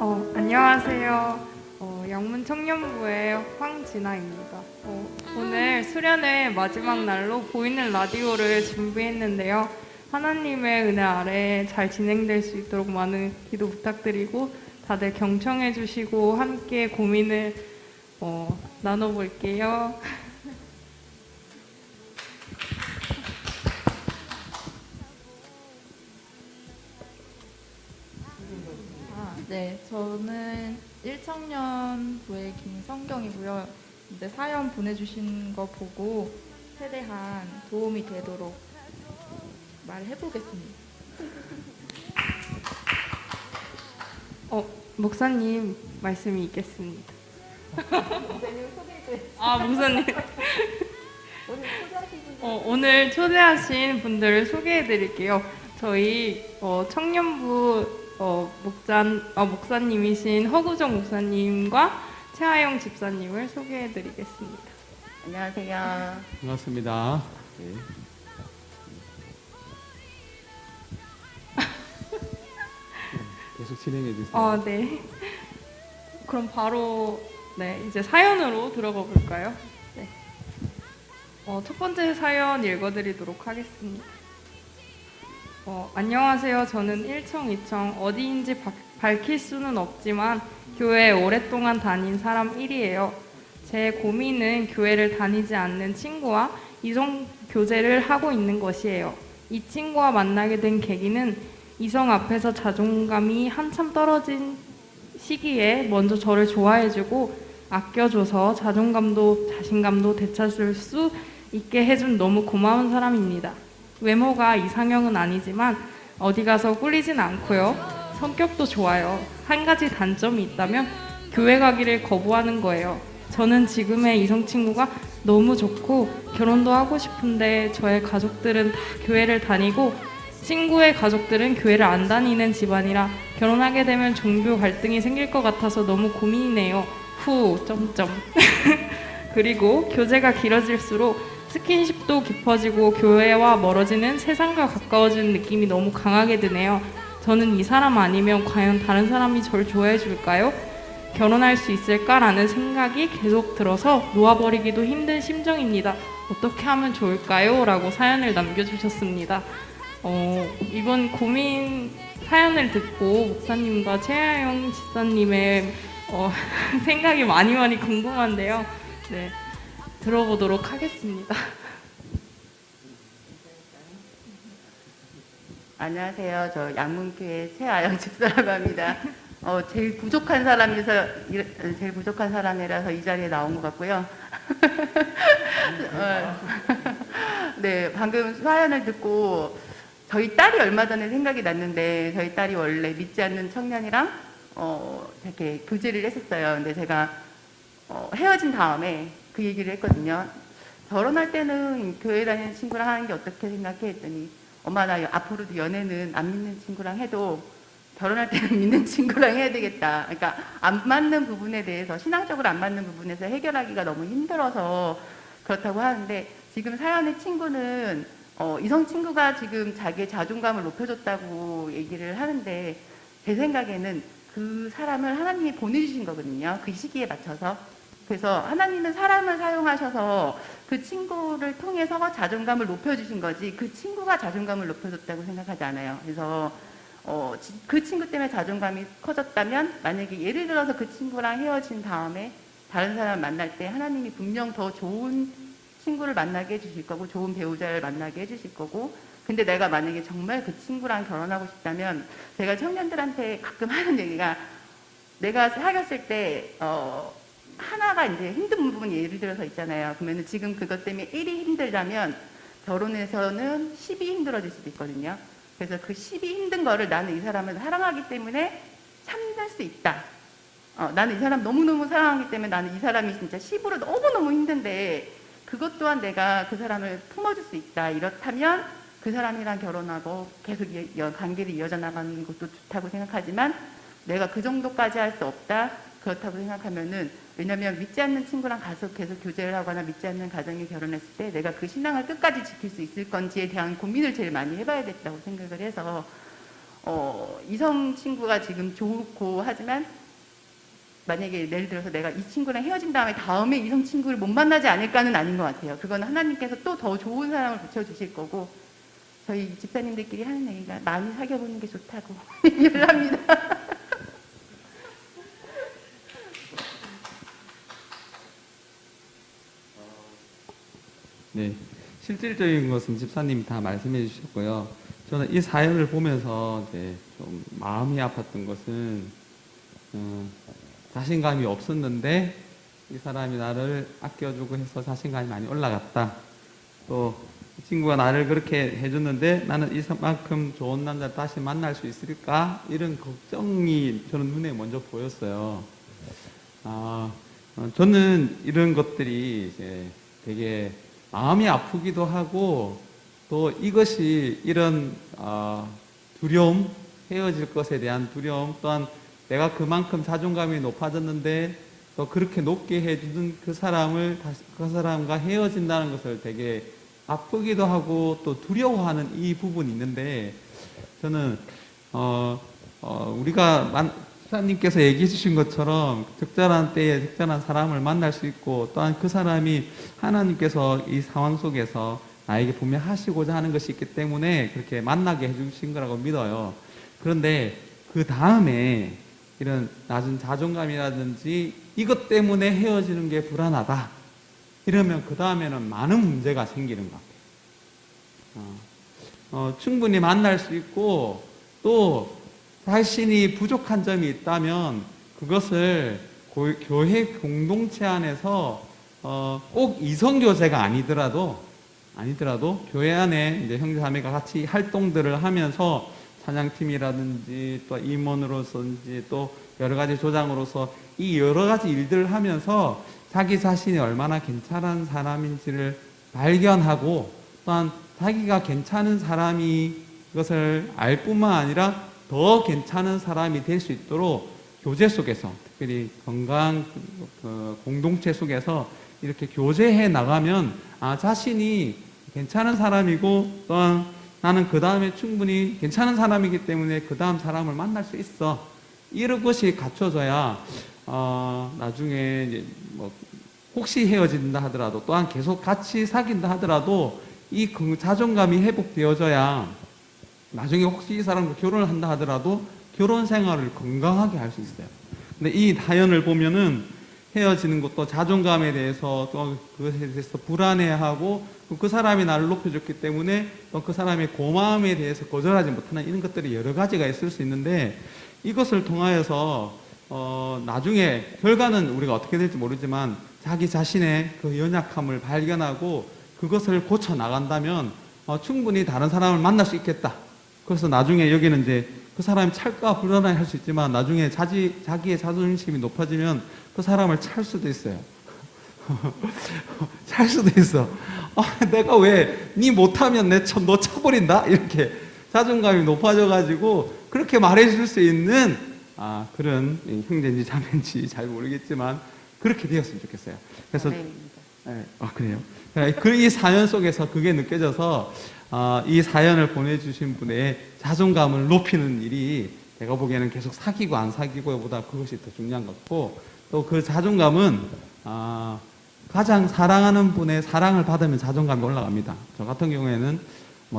안녕하세요. 영문 청년부의 황진아입니다. 오늘 수련회 마지막 날로 보이는 라디오를 준비했는데요. 하나님의 은혜 아래 잘 진행될 수 있도록 많은 기도 부탁드리고 다들 경청해 주시고 함께 고민을 나눠볼게요. 네, 저는 1청년부의 김성경이고요. 근데 사연 보내주신 거 보고 최대한 도움이 되도록 말해보겠습니다. 목사님 말씀이 있겠습니다. 목사님 소개해주세요. 목사님. 오늘 초대하신 분들. 오늘 초대하신 분들을 소개해 드릴게요. 저희 청년부 목사님이신 허구정 목사님과 최하영 집사님을 소개해 드리겠습니다. 안녕하세요. 반갑습니다. 네. 계속 진행해 주세요. 네. 그럼 바로 이제 사연으로 들어가 볼까요? 네. 첫 번째 사연 읽어드리도록 하겠습니다. 안녕하세요. 저는 1청, 2청 어디인지 밝힐 수는 없지만 교회에 오랫동안 다닌 사람 1이에요. 제 고민은 교회를 다니지 않는 친구와 이성 교제를 하고 있는 것이에요. 이 친구와 만나게 된 계기는 이성 앞에서 자존감이 한참 떨어진 시기에 먼저 저를 좋아해주고 아껴줘서 자존감도 자신감도 되찾을 수 있게 해준 너무 고마운 사람입니다. 외모가 이상형은 아니지만 어디 가서 꿀리진 않고요. 성격도 좋아요. 한 가지 단점이 있다면 교회 가기를 거부하는 거예요. 저는 지금의 이성 친구가 너무 좋고 결혼도 하고 싶은데 저의 가족들은 다 교회를 다니고 친구의 가족들은 교회를 안 다니는 집안이라 결혼하게 되면 종교 갈등이 생길 것 같아서 너무 고민이네요. 그리고 교제가 길어질수록 스킨십도 깊어지고 교회와 멀어지는 세상과 가까워지는 느낌이 너무 강하게 드네요. 저는 이 사람 아니면 과연 다른 사람이 저를 좋아해 줄까요? 결혼할 수 있을까라는 생각이 계속 들어서 놓아버리기도 힘든 심정입니다. 어떻게 하면 좋을까요? 라고 사연을 남겨주셨습니다. 이번 고민 사연을 듣고 목사님과 최하영 집사님의 생각이 많이 궁금한데요. 네. 들어보도록 하겠습니다. 안녕하세요. 저 양문교회 최아영 집사라고 합니다. 제일 부족한 사람이라서 이 자리에 나온 것 같고요. 네, 방금 사연을 듣고 저희 딸이 얼마 전에 생각이 났는데 저희 딸이 원래 믿지 않는 청년이랑 이렇게 교제를 했었어요. 근데 제가 헤어진 다음에 그 얘기를 했거든요. 결혼할 때는 교회 다니는 친구랑 하는 게 어떻게 생각해? 했더니 엄마 나 앞으로도 연애는 안 믿는 친구랑 해도 결혼할 때는 믿는 친구랑 해야 되겠다. 그러니까 안 맞는 부분에 대해서 신앙적으로 안 맞는 부분에서 해결하기가 너무 힘들어서 그렇다고 하는데 지금 사연의 친구는 이성 친구가 지금 자기의 자존감을 높여줬다고 얘기를 하는데 제 생각에는 그 사람을 하나님이 보내주신 거거든요. 그 시기에 맞춰서. 그래서 하나님은 사람을 사용하셔서 그 친구를 통해서 자존감을 높여주신 거지 그 친구가 자존감을 높여줬다고 생각하지 않아요. 그래서 그 친구 때문에 자존감이 커졌다면 만약에 예를 들어서 그 친구랑 헤어진 다음에 다른 사람을 만날 때 하나님이 분명 더 좋은 친구를 만나게 해주실 거고 좋은 배우자를 만나게 해주실 거고 근데 내가 만약에 정말 그 친구랑 결혼하고 싶다면 제가 청년들한테 가끔 하는 얘기가 내가 사귀었을 때 하나가 이제 힘든 부분이 예를 들어서 있잖아요. 그러면 지금 그것 때문에 1이 힘들다면 결혼해서는 10이 힘들어질 수도 있거든요. 그래서 그 10이 힘든 거를 나는 이 사람을 사랑하기 때문에 참을 수 있다. 나는 이 사람 너무너무 사랑하기 때문에 나는 이 사람이 진짜 10으로 너무너무 힘든데 그것 또한 내가 그 사람을 품어줄 수 있다. 이렇다면 그 사람이랑 결혼하고 계속 관계를 이어져 나가는 것도 좋다고 생각하지만 내가 그 정도까지 할 수 없다. 그렇다고 생각하면은 왜냐면 믿지 않는 친구랑 가서 계속 교제를 하거나 믿지 않는 가정에 결혼했을 때 내가 그 신앙을 끝까지 지킬 수 있을 건지에 대한 고민을 제일 많이 해봐야 됐다고 생각을 해서 이성 친구가 지금 좋고 하지만 만약에 예를 들어서 내가 이 친구랑 헤어진 다음에 이성 친구를 못 만나지 않을까는 아닌 것 같아요. 그건 하나님께서 또 더 좋은 사람을 붙여주실 거고, 저희 집사님들끼리 하는 얘기가 많이 사귀어보는 게 좋다고 얘기를 합니다. 네, 실질적인 것은 집사님이 다 말씀해 주셨고요. 저는 이 사연을 보면서 이제 좀 마음이 아팠던 것은 자신감이 없었는데 이 사람이 나를 아껴주고 해서 자신감이 많이 올라갔다. 또 이 친구가 나를 그렇게 해줬는데 나는 이만큼 좋은 남자를 다시 만날 수 있을까? 이런 걱정이 저는 눈에 먼저 보였어요. 저는 이런 것들이 이제 되게 마음이 아프기도 하고 또 이것이 이런 두려움, 헤어질 것에 대한 두려움, 또한 내가 그만큼 자존감이 높아졌는데 또 그렇게 높게 해주는 그 사람을 다시 그 사람과 헤어진다는 것을 되게 아프기도 하고 또 두려워하는 이 부분이 있는데, 저는 우리가 사님께서 얘기해 주신 것처럼 적절한 때에 적절한 사람을 만날 수 있고, 또한 그 사람이 하나님께서 이 상황 속에서 나에게 분명 하시고자 하는 것이 있기 때문에 그렇게 만나게 해주신 거라고 믿어요. 그런데 그 다음에 이런 낮은 자존감이라든지 이것 때문에 헤어지는 게 불안하다, 이러면 그 다음에는 많은 문제가 생기는 것 같아요. 충분히 만날 수 있고 또 자신이 부족한 점이 있다면 그것을 교회 공동체 안에서 꼭 이성교제가 아니더라도 교회 안에 이제 형제자매가 같이 활동들을 하면서 찬양팀이라든지 또 임원으로서든지 또 여러 가지 조장으로서 이 여러 가지 일들을 하면서 자기 자신이 얼마나 괜찮은 사람인지를 발견하고, 또한 자기가 괜찮은 사람이 그것을 알 뿐만 아니라 더 괜찮은 사람이 될 수 있도록 교제 속에서, 특별히 건강한 공동체 속에서 이렇게 교제해 나가면 자신이 괜찮은 사람이고, 또한 나는 그 다음에 충분히 괜찮은 사람이기 때문에 그 다음 사람을 만날 수 있어, 이런 것이 갖춰져야 나중에 이제 혹시 헤어진다 하더라도, 또한 계속 같이 사귄다 하더라도 이 자존감이 회복되어져야 나중에 혹시 이 사람과 결혼을 한다 하더라도 결혼 생활을 건강하게 할 수 있어요. 근데 이 사연을 보면은 헤어지는 것도 자존감에 대해서 또 그것에 대해서 불안해하고 그 사람이 나를 높여줬기 때문에 또 그 사람의 고마움에 대해서 거절하지 못하는 이런 것들이 여러 가지가 있을 수 있는데, 이것을 통하여서 나중에 결과는 우리가 어떻게 될지 모르지만 자기 자신의 그 연약함을 발견하고 그것을 고쳐 나간다면 충분히 다른 사람을 만날 수 있겠다. 그래서 나중에 여기는 이제 그 사람이 찰까 불안해 할 수 있지만 나중에 자기의 자존심이 높아지면 그 사람을 찰 수도 있어요. 찰 수도 있어. 내가 왜 니 못하면 너 차버린다? 이렇게 자존감이 높아져가지고 그렇게 말해줄 수 있는 그런 형제인지 자매인지 잘 모르겠지만 그렇게 되었으면 좋겠어요. 그래서 그래요. 이 사연 속에서 그게 느껴져서 이 사연을 보내주신 분의 자존감을 높이는 일이 제가 보기에는 계속 사귀고 안 사귀고보다 그것이 더 중요한 것 같고, 또 그 자존감은 가장 사랑하는 분의 사랑을 받으면 자존감이 올라갑니다. 저 같은 경우에는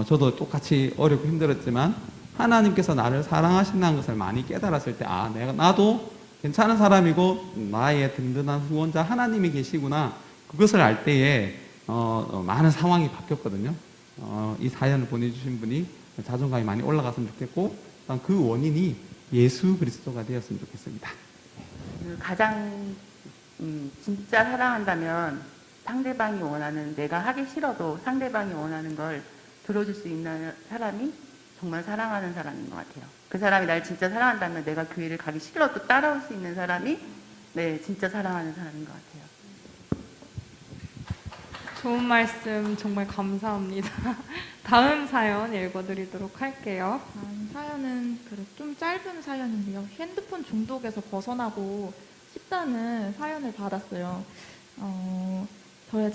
저도 똑같이 어렵고 힘들었지만 하나님께서 나를 사랑하신다는 것을 많이 깨달았을 때 나도 괜찮은 사람이고 나의 든든한 후원자 하나님이 계시구나, 그것을 알 때에 많은 상황이 바뀌었거든요. 이 사연을 보내주신 분이 자존감이 많이 올라갔으면 좋겠고, 그 원인이 예수 그리스도가 되었으면 좋겠습니다. 가장 진짜 사랑한다면 상대방이 원하는, 내가 하기 싫어도 상대방이 원하는 걸 들어줄 수 있는 사람이 정말 사랑하는 사람인 것 같아요. 그 사람이 날 진짜 사랑한다면 내가 교회를 가기 싫어도 따라올 수 있는 사람이 진짜 사랑하는 사람인 것 같아요. 좋은 말씀 정말 감사합니다. 다음 사연 읽어드리도록 할게요. 다음 사연은 좀 짧은 사연인데요. 핸드폰 중독에서 벗어나고 싶다는 사연을 받았어요.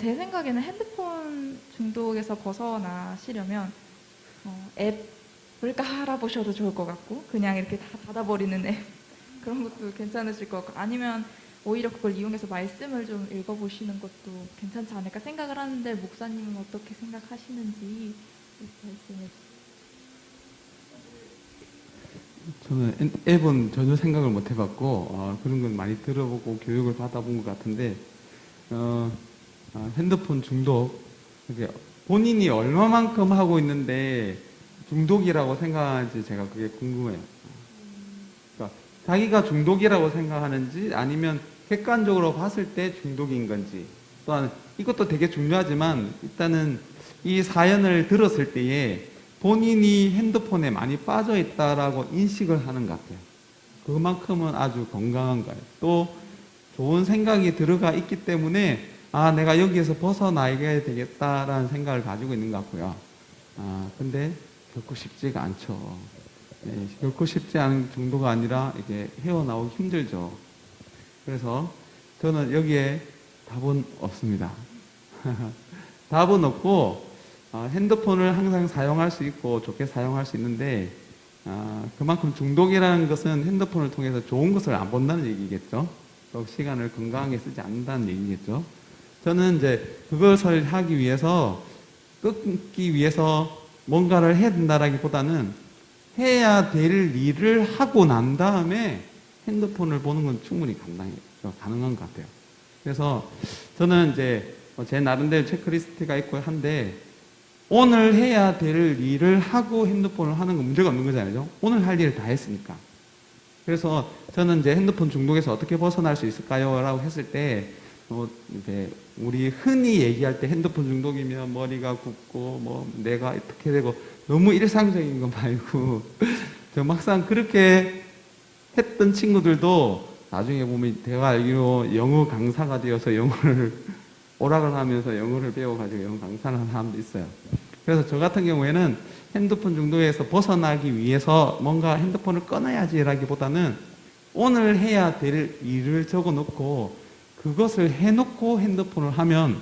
제 생각에는 핸드폰 중독에서 벗어나시려면 앱 뭘까 알아보셔도 좋을 것 같고, 그냥 이렇게 다 닫아버리는 앱 그런 것도 괜찮으실 것 같고, 아니면 오히려 그걸 이용해서 말씀을 좀 읽어보시는 것도 괜찮지 않을까 생각을 하는데, 목사님은 어떻게 생각하시는지 말씀해 주세요. 저는 앱은 전혀 생각을 못 해봤고 그런 건 많이 들어보고 교육을 받아본 것 같은데 핸드폰 중독 이게 본인이 얼마만큼 하고 있는데 중독이라고 생각하는지 제가 그게 궁금해요. 그러니까 자기가 중독이라고 생각하는지 아니면 객관적으로 봤을 때 중독인 건지, 또한 이것도 되게 중요하지만 일단은 이 사연을 들었을 때에 본인이 핸드폰에 많이 빠져 있다라고 인식을 하는 것 같아요. 그만큼은 아주 건강한 거예요. 또 좋은 생각이 들어가 있기 때문에 내가 여기에서 벗어나야 되겠다라는 생각을 가지고 있는 것 같고요. 근데 결코 쉽지가 않죠. 네, 결코 쉽지 않은 정도가 아니라 이게 헤어나오기 힘들죠. 그래서 저는 여기에 답은 없습니다. 답은 없고 핸드폰을 항상 사용할 수 있고 좋게 사용할 수 있는데 그만큼 중독이라는 것은 핸드폰을 통해서 좋은 것을 안 본다는 얘기겠죠. 또 시간을 건강하게 쓰지 않는다는 얘기겠죠. 저는 이제 그것을 하기 위해서 끊기 위해서 뭔가를 해야 된다라기보다는 해야 될 일을 하고 난 다음에 핸드폰을 보는 건 충분히 가능한 것 같아요. 그래서 저는 이제 제 나름대로 체크리스트가 있고 한데, 오늘 해야 될 일을 하고 핸드폰을 하는 건 문제가 없는 거잖아요. 오늘 할 일을 다 했으니까. 그래서 저는 이제 핸드폰 중독에서 어떻게 벗어날 수 있을까요? 라고 했을 때, 이제 우리 흔히 얘기할 때 핸드폰 중독이면 머리가 굽고, 내가 어떻게 되고, 너무 일상적인 거 말고, 저 막상 그렇게 했던 친구들도 나중에 보면 제가 알기로 영어 강사가 되어서 영어를 오락을 하면서 영어를 배워가지고 영어 강사를 하는 사람도 있어요. 그래서 저 같은 경우에는 핸드폰 중독에서 벗어나기 위해서 뭔가 핸드폰을 끊어야지라기보다는 오늘 해야 될 일을 적어놓고 그것을 해놓고 핸드폰을 하면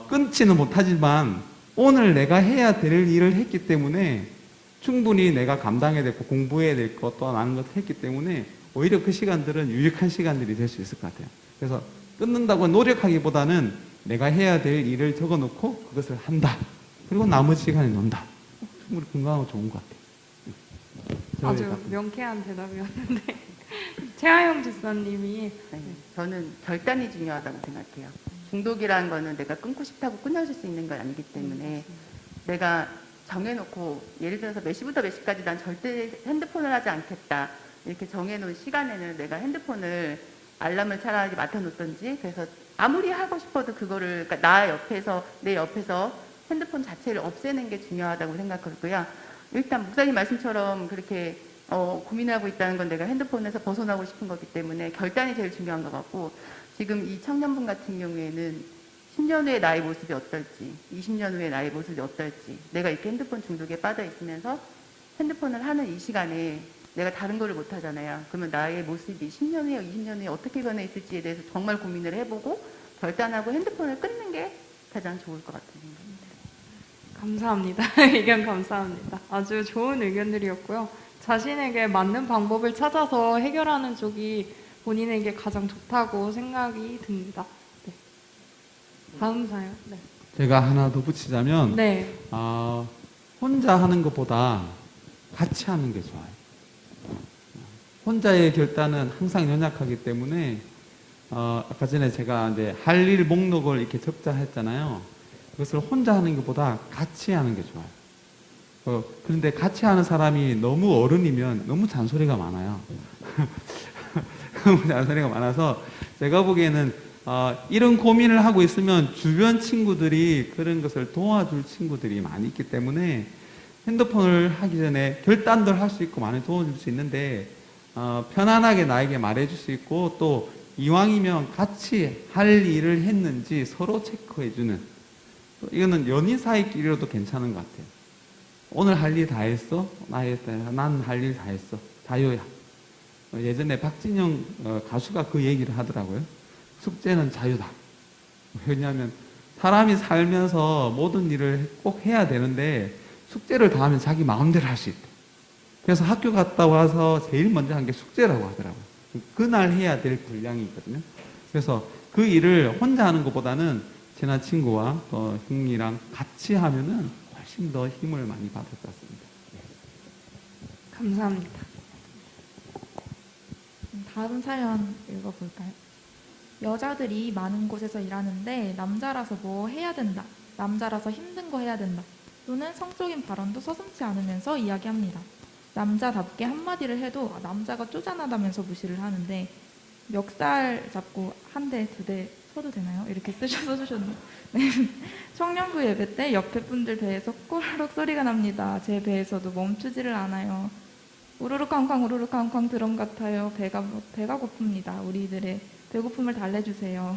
끊지는 못하지만 오늘 내가 해야 될 일을 했기 때문에 충분히 내가 감당해야 될 것, 공부해야 될 것, 또 많은 것을 했기 때문에 오히려 그 시간들은 유익한 시간들이 될 수 있을 것 같아요. 그래서 끊는다고 노력하기보다는 내가 해야 될 일을 적어놓고 그것을 한다. 그리고 나머지 시간에 논다. 충분히 건강하고 좋은 것 같아요. 아주 명쾌한 대답이었는데 최하영 집사님이 네, 저는 결단이 중요하다고 생각해요. 중독이라는 거는 내가 끊고 싶다고 끊어질 수 있는 건 아니기 때문에 내가 정해놓고, 예를 들어서 몇 시부터 몇 시까지 난 절대 핸드폰을 하지 않겠다 이렇게 정해놓은 시간에는 내가 핸드폰을 알람을 차라리 맡아놓던지, 그래서 아무리 하고 싶어도 그거를, 그러니까 내 옆에서 핸드폰 자체를 없애는 게 중요하다고 생각하고요. 일단 목사님 말씀처럼 그렇게 고민하고 있다는 건 내가 핸드폰에서 벗어나고 싶은 거기 때문에 결단이 제일 중요한 것 같고, 지금 이 청년분 같은 경우에는 10년 후에 나의 모습이 어떨지, 20년 후에 나의 모습이 어떨지, 내가 이렇게 핸드폰 중독에 빠져 있으면서 핸드폰을 하는 이 시간에 내가 다른 거를 못 하잖아요. 그러면 나의 모습이 10년 후에 20년 후에 어떻게 변해 있을지에 대해서 정말 고민을 해보고 결단하고 핸드폰을 끊는 게 가장 좋을 것 같은 생각입니다. 감사합니다. 의견 감사합니다. 아주 좋은 의견들이었고요. 자신에게 맞는 방법을 찾아서 해결하는 쪽이 본인에게 가장 좋다고 생각이 듭니다. 네. 다음 사연. 네. 제가 하나 더 붙이자면 네. 혼자 하는 것보다 같이 하는 게 좋아요. 혼자의 결단은 항상 연약하기 때문에 아까 전에 제가 이제 할 일 목록을 이렇게 적자 했잖아요. 그것을 혼자 하는 것보다 같이 하는 게 좋아요. 그런데 같이 하는 사람이 너무 어른이면 너무 잔소리가 많아요. 너무 잔소리가 많아서 제가 보기에는 이런 고민을 하고 있으면 주변 친구들이 그런 것을 도와줄 친구들이 많이 있기 때문에 핸드폰을 하기 전에 결단들 할 수 있고 많이 도와줄 수 있는데 편안하게 나에게 말해줄 수 있고, 또 이왕이면 같이 할 일을 했는지 서로 체크해주는, 이거는 연인 사이끼리로도 괜찮은 것 같아요. 오늘 할 일 다 했어? 난 할 일 다 했어. 자유야. 예전에 박진영 가수가 그 얘기를 하더라고요. 숙제는 자유다. 왜냐하면 사람이 살면서 모든 일을 꼭 해야 되는데 숙제를 다 하면 자기 마음대로 할 수 있대. 그래서 학교 갔다 와서 제일 먼저 한 게 숙제라고 하더라고요. 그날 해야 될 분량이 있거든요. 그래서 그 일을 혼자 하는 것보다는 친한 친구와 또 형이랑 같이 하면은 훨씬 더 힘을 많이 받을 것 같습니다. 감사합니다. 다음 사연 읽어볼까요? 여자들이 많은 곳에서 일하는데 남자라서 뭐 해야 된다. 남자라서 힘든 거 해야 된다. 또는 성적인 발언도 서슴지 않으면서 이야기합니다. 남자답게 한마디를 해도 남자가 쪼잔하다면서 무시를 하는데 멱살 잡고 한 대, 두 대 쳐도 되나요? 이렇게 써주셨네요. 네. 청년부 예배 때 옆에 분들 배에서 꼬르륵 소리가 납니다. 제 배에서도 멈추지를 않아요. 우르르 쾅쾅 우르르 쾅쾅 드럼 같아요. 배가 고픕니다. 우리들의 배고픔을 달래주세요.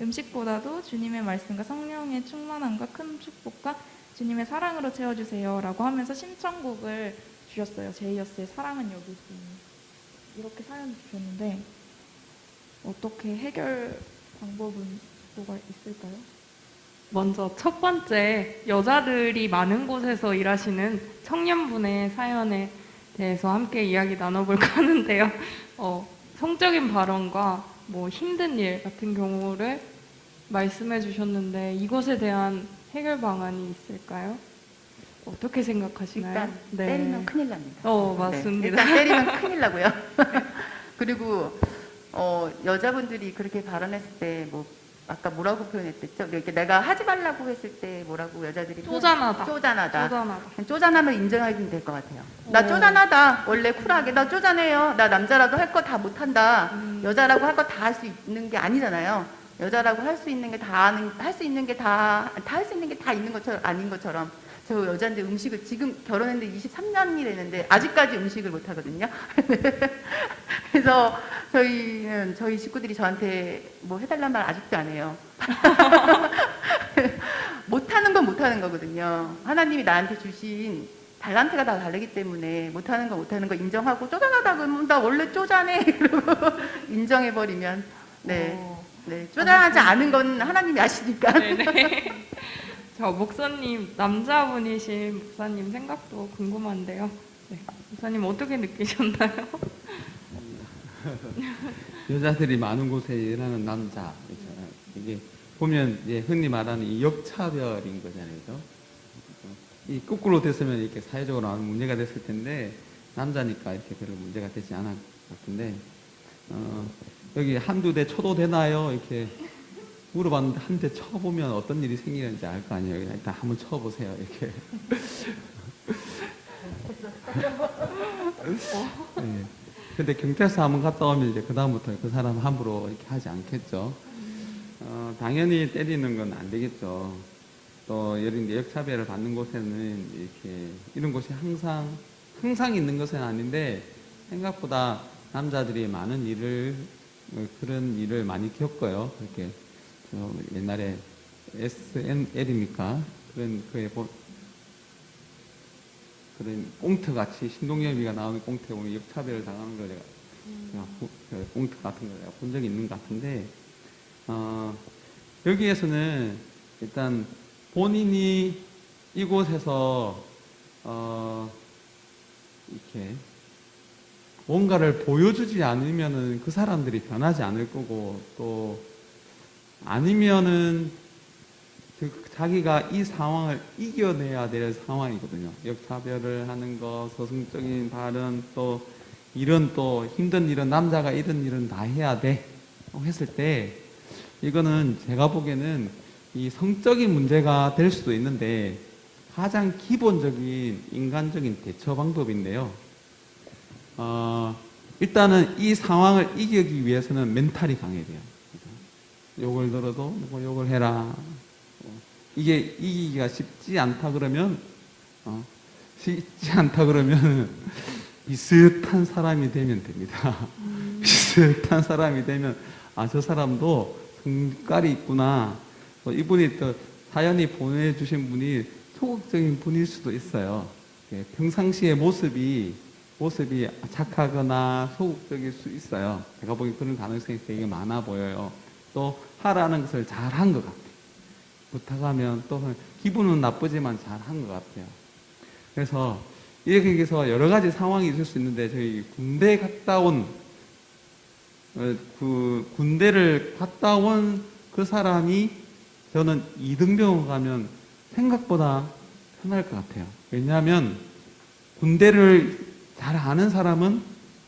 음식보다도 주님의 말씀과 성령의 충만함과 큰 축복과 주님의 사랑으로 채워주세요. 라고 하면서 신청곡을 주셨어요. 제이어스의 사랑은 여기 있으니. 이렇게 사연을 주셨는데 어떻게 해결 방법은 뭐가 있을까요? 먼저 첫 번째, 여자들이 많은 곳에서 일하시는 청년분의 사연에 대해서 함께 이야기 나눠볼까 하는데요. 성적인 발언과 뭐 힘든 일 같은 경우를 말씀해 주셨는데 이것에 대한 해결 방안이 있을까요? 어떻게 생각하시나요? 일단 네. 때리면 큰일 납니다. 맞습니다. 일단 때리면 큰일 나고요. 그리고 여자분들이 그렇게 발언했을 때 뭐 아까 뭐라고 표현했댔죠? 이렇게 내가 하지 말라고 했을 때 뭐라고 여자들이 쪼잔하다. 쪼잔하다. 쪼잔함을 인정하면 될 것 같아요. 나 쪼잔하다. 원래 쿨하게 나 쪼잔해요. 나 남자라도 할 거 다 못한다. 여자라고 할 거 다 할 수 있는 게 아니잖아요. 여자라고 할 수 있는 게 다 할 수 있는 게 다 할 수 있는 게 다 있는 것처럼 아닌 것처럼. 저 여자인데 음식을 지금 결혼했는데 23년이 됐는데 아직까지 음식을 못 하거든요. 그래서 저희 식구들이 저한테 뭐 해달란 말 아직도 안 해요. 못하는 건 못하는 거거든요. 하나님이 나한테 주신 달란트가 다 다르기 때문에 못하는 거 인정하고 쪼잔하다 그러면 나 원래 쪼잔해. 그러고 인정해버리면 네, 쪼잔하지 않은 건 하나님이 아시니까. 네네. 저 목사님, 남자분이신 목사님 생각도 궁금한데요. 네. 목사님 어떻게 느끼셨나요? 여자들이 많은 곳에 일하는 남자 있잖아요. 이게 보면 이제 흔히 말하는 이 역차별인 거잖아요. 그죠? 이 거꾸로 됐으면 이렇게 사회적으로 아무 문제가 됐을 텐데 남자니까 이렇게 별로 문제가 되지 않을 것 같은데 여기 한두 대 쳐도 되나요? 이렇게 물어봤는데 한 대 쳐보면 어떤 일이 생기는지 알 거 아니에요. 일단 한번 쳐보세요. 이렇게. 네. 근데 경찰서 한번 갔다 오면 이제 그다음부터 그 사람 함부로 이렇게 하지 않겠죠. 당연히 때리는 건 안 되겠죠. 또 이런 역차별을 받는 곳에는 이렇게 이런 곳이 항상 있는 것은 아닌데 생각보다 남자들이 많은 그런 일을 많이 겪어요. 그렇게 옛날에 SNL입니까? 그런 꽁트 같이 신동엽이가 나오는 꽁트에 보면 역차별을 당하는 걸 제가 꽁트 같은 걸 본 적이 있는 것 같은데 여기에서는 일단 본인이 이곳에서 이렇게 뭔가를 보여주지 않으면은 그 사람들이 변하지 않을 거고 또 아니면은 자기가 이 상황을 이겨내야 될 상황이거든요. 역차별을 하는 거, 서슴적인 발언, 또 이런 또 힘든 일은 남자가 이런 일은 다 해야 돼 했을 때 이거는 제가 보기에는 이 성적인 문제가 될 수도 있는데 가장 기본적인 인간적인 대처 방법인데요. 일단은 이 상황을 이기기 위해서는 멘탈이 강해야 돼요. 욕을 들어도 욕을 해라. 이게 이기기가 쉽지 않다 그러면 비슷한 사람이 되면 됩니다. 비슷한 사람이 되면 저 사람도 성깔이 있구나. 이분이 또 사연이 보내주신 분이 소극적인 분일 수도 있어요. 평상시의 모습이 착하거나 소극적일 수 있어요. 제가 보기엔 그런 가능성이 되게 많아 보여요. 또 하라는 것을 잘한 것 같아요. 부탁하면 또 기분은 나쁘지만 잘한 것 같아요. 그래서 이렇게 해서 여러 가지 상황이 있을 수 있는데 저희 군대 갔다 온 군대를 갔다 온 그 사람이 저는 이등병원 가면 생각보다 편할 것 같아요. 왜냐하면 군대를 잘 아는 사람은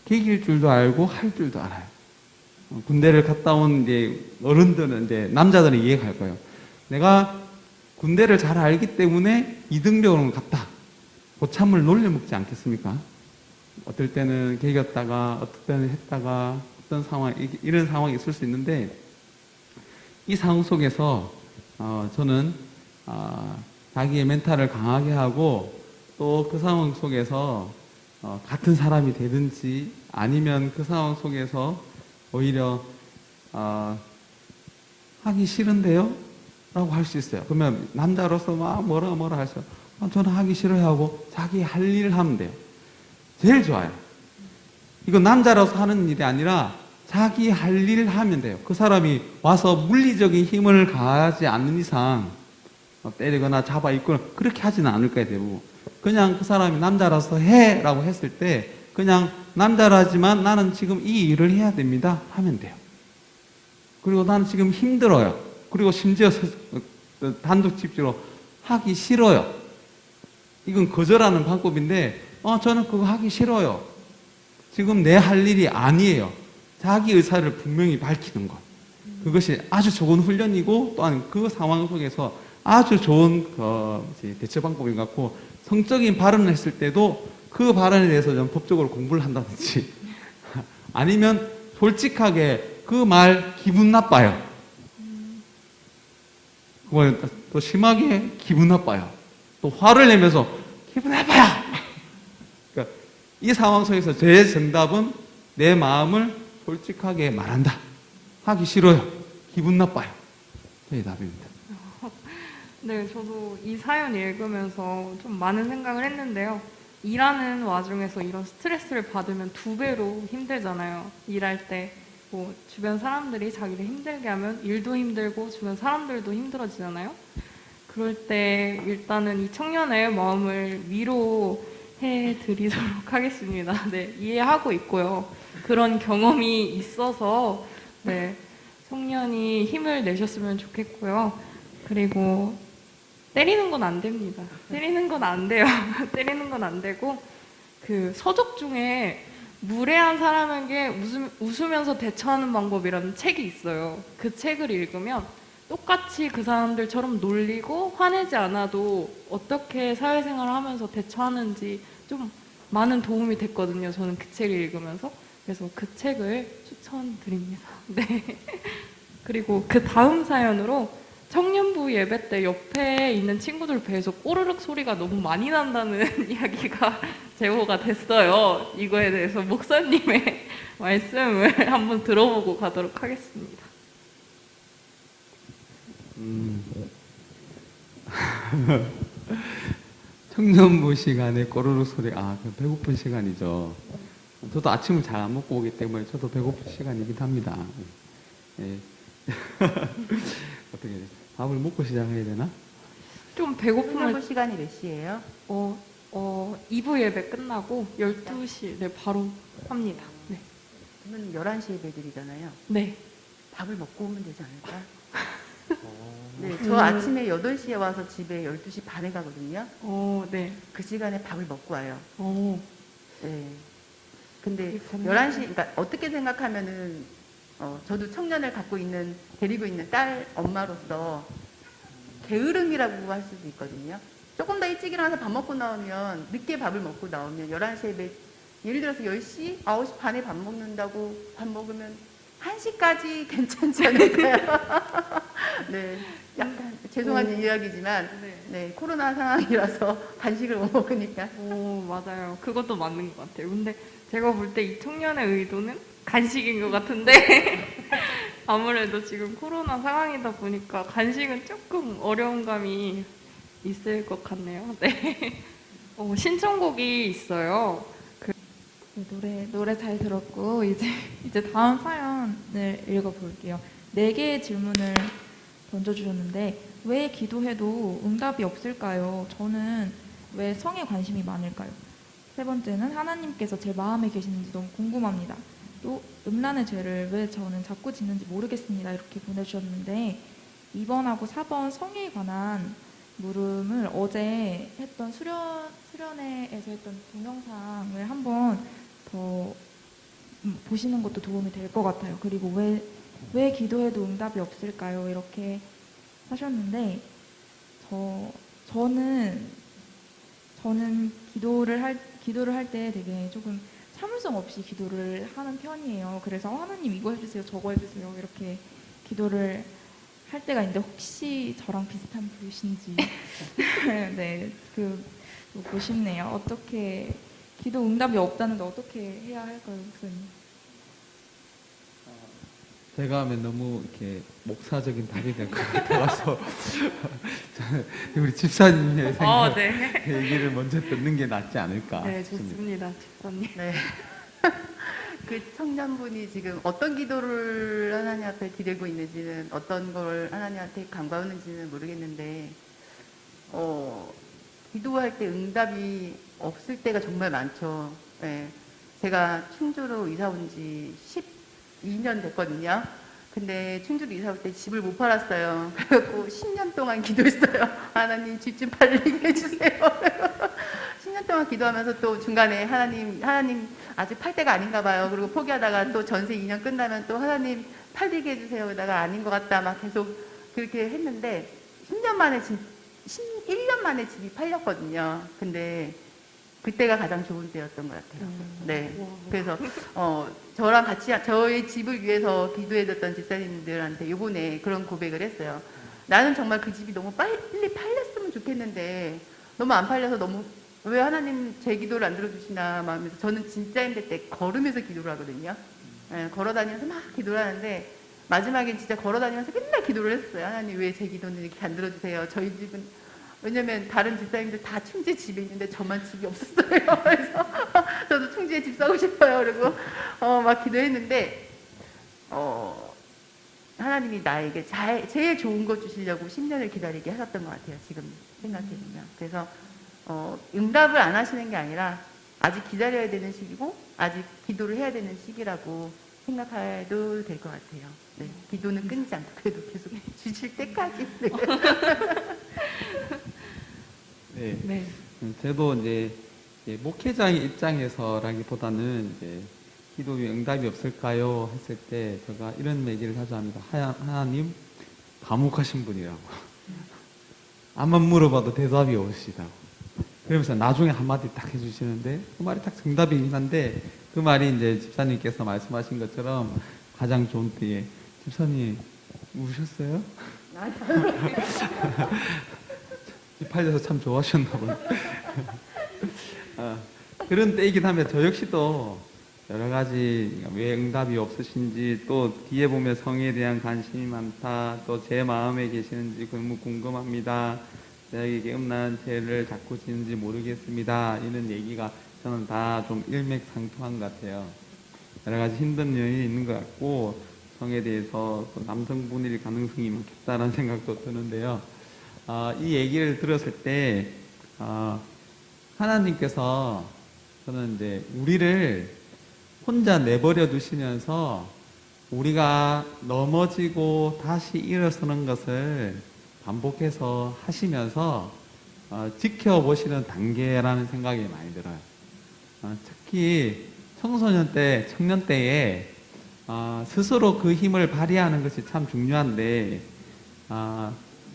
계길 줄도 알고 할 줄도 알아요. 군대를 갔다 온 이제 어른들은 이제 남자들은 이해할 거예요. 내가 군대를 잘 알기 때문에 이등병원을 갔다. 고참을 놀려먹지 않겠습니까? 어떨 때는 개겼다가 어떨 때는 했다가 어떤 상황 이런 상황이 있을 수 있는데 이 상황 속에서 저는 자기의 멘탈을 강하게 하고 또 그 상황 속에서 같은 사람이 되든지 아니면 그 상황 속에서 오히려 하기 싫은데요? 라고 할 수 있어요. 그러면 남자로서 막 뭐라 하셔. 저는 하기 싫어요 하고 자기 할 일을 하면 돼요. 제일 좋아요. 이거 남자로서 하는 일이 아니라 자기 할 일을 하면 돼요. 그 사람이 와서 물리적인 힘을 가하지 않는 이상 때리거나 잡아 입거나 그렇게 하지는 않을 거예요, 대부분. 그냥 그 사람이 남자라서 해 라고 했을 때 그냥 남자라지만 나는 지금 이 일을 해야 됩니다 하면 돼요. 그리고 나는 지금 힘들어요. 그리고 심지어 단독 집주로 하기 싫어요. 이건 거절하는 방법인데 저는 그거 하기 싫어요. 지금 내 할 일이 아니에요. 자기 의사를 분명히 밝히는 것. 그것이 아주 좋은 훈련이고 또한 그 상황 속에서 아주 좋은 대처 방법인 것 같고 성적인 발언을 했을 때도 그 발언에 대해서 좀 법적으로 공부를 한다든지 아니면 솔직하게 그 말 기분 나빠요. 또 심하게 기분 나빠요. 또 화를 내면서 기분 나빠요. 그러니까 이 상황 속에서 제 정답은 내 마음을 솔직하게 말한다. 하기 싫어요. 기분 나빠요. 제 답입니다. 네, 저도 이 사연 읽으면서 좀 많은 생각을 했는데요. 일하는 와중에서 이런 스트레스를 받으면 두 배로 힘들잖아요. 일할 때 뭐 주변 사람들이 자기를 힘들게 하면 일도 힘들고 주변 사람들도 힘들어지잖아요. 그럴 때 일단은 이 청년의 마음을 위로해 드리도록 하겠습니다. 네, 이해하고 있고요. 그런 경험이 있어서 네, 청년이 힘을 내셨으면 좋겠고요. 그리고 때리는 건 안 됩니다. 때리는 건 안 돼요. 때리는 건 안 되고 그 서적 중에 무례한 사람에게 웃으면서 대처하는 방법이라는 책이 있어요. 그 책을 읽으면 똑같이 그 사람들처럼 놀리고 화내지 않아도 어떻게 사회생활을 하면서 대처하는지 좀 많은 도움이 됐거든요. 저는 그 책을 읽으면서. 그래서 그 책을 추천드립니다. 네. 그리고 그 다음 사연으로 청년부 예배 때 옆에 있는 친구들 배에서 꼬르륵 소리가 너무 많이 난다는 이야기가 제보가 됐어요. 이거에 대해서 목사님의 말씀을 한번 들어보고 가도록 하겠습니다. 청년부 시간에 꼬르륵 소리, 배고픈 시간이죠. 저도 아침을 잘 안 먹고 오기 때문에 저도 배고픈 시간이긴 합니다. 예. 어떻게 밥을 먹고 시작해야 되나? 좀 배고픔을 청년부 시간이 몇 시예요? 2부 예배 끝나고 12시 네, 바로 합니다. 네. 그러면 11시 예배드리잖아요. 네. 밥을 먹고 오면 되지 않을까? 네, 저 아침에 8시에 와서 집에 12시 반에 가거든요. 네. 그 시간에 밥을 먹고 와요. 네. 근데 그렇군요. 11시, 그러니까 어떻게 생각하면은, 저도 청년을 데리고 있는 딸 엄마로서 게으름이라고 할 수도 있거든요. 조금 더 일찍 일어나서 밥 먹고 나오면, 늦게 밥을 먹고 나오면 11시에 예를 들어서 10시, 9시 반에 밥 먹는다고 밥 먹으면 1시까지 괜찮지 않을까요? 네. 약간 죄송한 이야기지만 네, 코로나 상황이라서 간식을 못 먹으니까. 맞아요. 그것도 맞는 것 같아요. 근데 제가 볼 때 이 청년의 의도는 간식인 것 같은데 아무래도 지금 코로나 상황이다 보니까 간식은 조금 어려운 감이 있을 것 같네요. 네. 신청곡이 있어요. 노래 잘 들었고 이제 다음 사연을 읽어볼게요. 4개의 질문을 던져주셨는데 왜 기도해도 응답이 없을까요? 저는 왜 성에 관심이 많을까요? 세 번째는 하나님께서 제 마음에 계시는지 너무 궁금합니다. 또 음란의 죄를 왜 저는 자꾸 짓는지 모르겠습니다. 이렇게 보내주셨는데 2번하고 4번 성에 관한 물음을 어제 했던 수련회에서 했던 동영상을 한번 더 보시는 것도 도움이 될 것 같아요. 그리고 왜 기도해도 응답이 없을까요? 이렇게 하셨는데 저는 기도를 할 때 되게 조금 참을성 없이 기도를 하는 편이에요. 그래서 하나님 이거 해주세요, 저거 해주세요 이렇게 기도를 할 때가 있는데 혹시 저랑 비슷한 분이신지 네, 보고 싶네요. 어떻게 기도 응답이 없다는데 어떻게 해야 할까요, 목사님? 제가 하면 너무 이렇게 목사적인 답이 될 것 같아서 우리 집사님의 생각, 네. 얘기를 먼저 듣는 게 낫지 않을까 네, 싶습니다. 좋습니다, 집사님. 네. 그 청년분이 지금 어떤 기도를 하나님 앞에 드리고 있는지는, 어떤 걸 하나님한테 간구하는지는 모르겠는데, 기도할 때 응답이 없을 때가 정말 많죠. 네. 제가 충주로 이사 온 지 12년 됐거든요. 근데 충주로 이사 올 때 집을 못 팔았어요. 그래갖고 10년 동안 기도했어요. 하나님 집 좀 팔리게 해주세요. 10년 동안 기도하면서 또 중간에 하나님 아직 팔 때가 아닌가 봐요. 그리고 포기하다가 또 전세 2년 끝나면 또 하나님 팔리게 해주세요. 그러다가 아닌 것 같다 막 계속 그렇게 했는데 1년 만에 집이 팔렸거든요. 근데 그때가 가장 좋은 때였던 것 같아요. 네. 그래서 저랑 같이 저의 집을 위해서 기도해줬던 집사님들한테 요번에 그런 고백을 했어요. 나는 정말 그 집이 너무 빨리 팔렸으면 좋겠는데 너무 안 팔려서 너무 왜 하나님 제 기도를 안 들어주시나 마음에서, 저는 진짜 힘들 때 걸으면서 기도를 하거든요. 네, 걸어다니면서 막 기도를 하는데 마지막엔 진짜 걸어다니면서 맨날 기도를 했어요. 하나님 왜 제 기도는 이렇게 안 들어주세요. 저희 집은, 왜냐면 다른 집사님들 다 충주에 집에 있는데 저만 집이 없었어요. 그래서 저도 충주에 집 사고 싶어요. 그리고 막 기도했는데 하나님이 나에게 제일 좋은 거 주시려고 10년을 기다리게 하셨던 것 같아요. 지금 생각해보면. 그래서 응답을 안 하시는 게 아니라 아직 기다려야 되는 시기고 아직 기도를 해야 되는 시기라고 생각해도 될 것 같아요. 네, 기도는 끊지 않고 그래도 계속 주실 때까지. 네. 네. 네. 저도 이제 목회자의 입장에서라기보다는 이제 기도에 응답이 없을까요? 했을 때 제가 이런 얘기를 자주 합니다. 하나님 과묵하신 분이라고. 아무만 물어봐도 대답이 없으시다고. 그러면서 나중에 한마디 딱 해주시는데 그 말이 딱 정답이긴 한데 그 말이 이제 집사님께서 말씀하신 것처럼 가장 좋은 때에 집사님 우셨어요? 팔려서 참 좋아하셨나 보네. 그런 때이긴 하면 저 역시도 여러 가지 왜 응답이 없으신지, 또 뒤에 보면 성에 대한 관심이 많다, 또 제 마음에 계시는지 너무 궁금합니다, 저에게 음란한 죄를 자꾸 지는지 모르겠습니다, 이런 얘기가 저는 다 좀 일맥상통한 것 같아요. 여러 가지 힘든 요인이 있는 것 같고 성에 대해서 또 남성분일 가능성이 많겠다라는 생각도 드는데요. 이 얘기를 들었을 때 하나님께서 저는 이제 우리를 혼자 내버려 두시면서 우리가 넘어지고 다시 일어서는 것을 반복해서 하시면서 지켜보시는 단계라는 생각이 많이 들어요. 특히 청소년 때, 청년 때에 스스로 그 힘을 발휘하는 것이 참 중요한데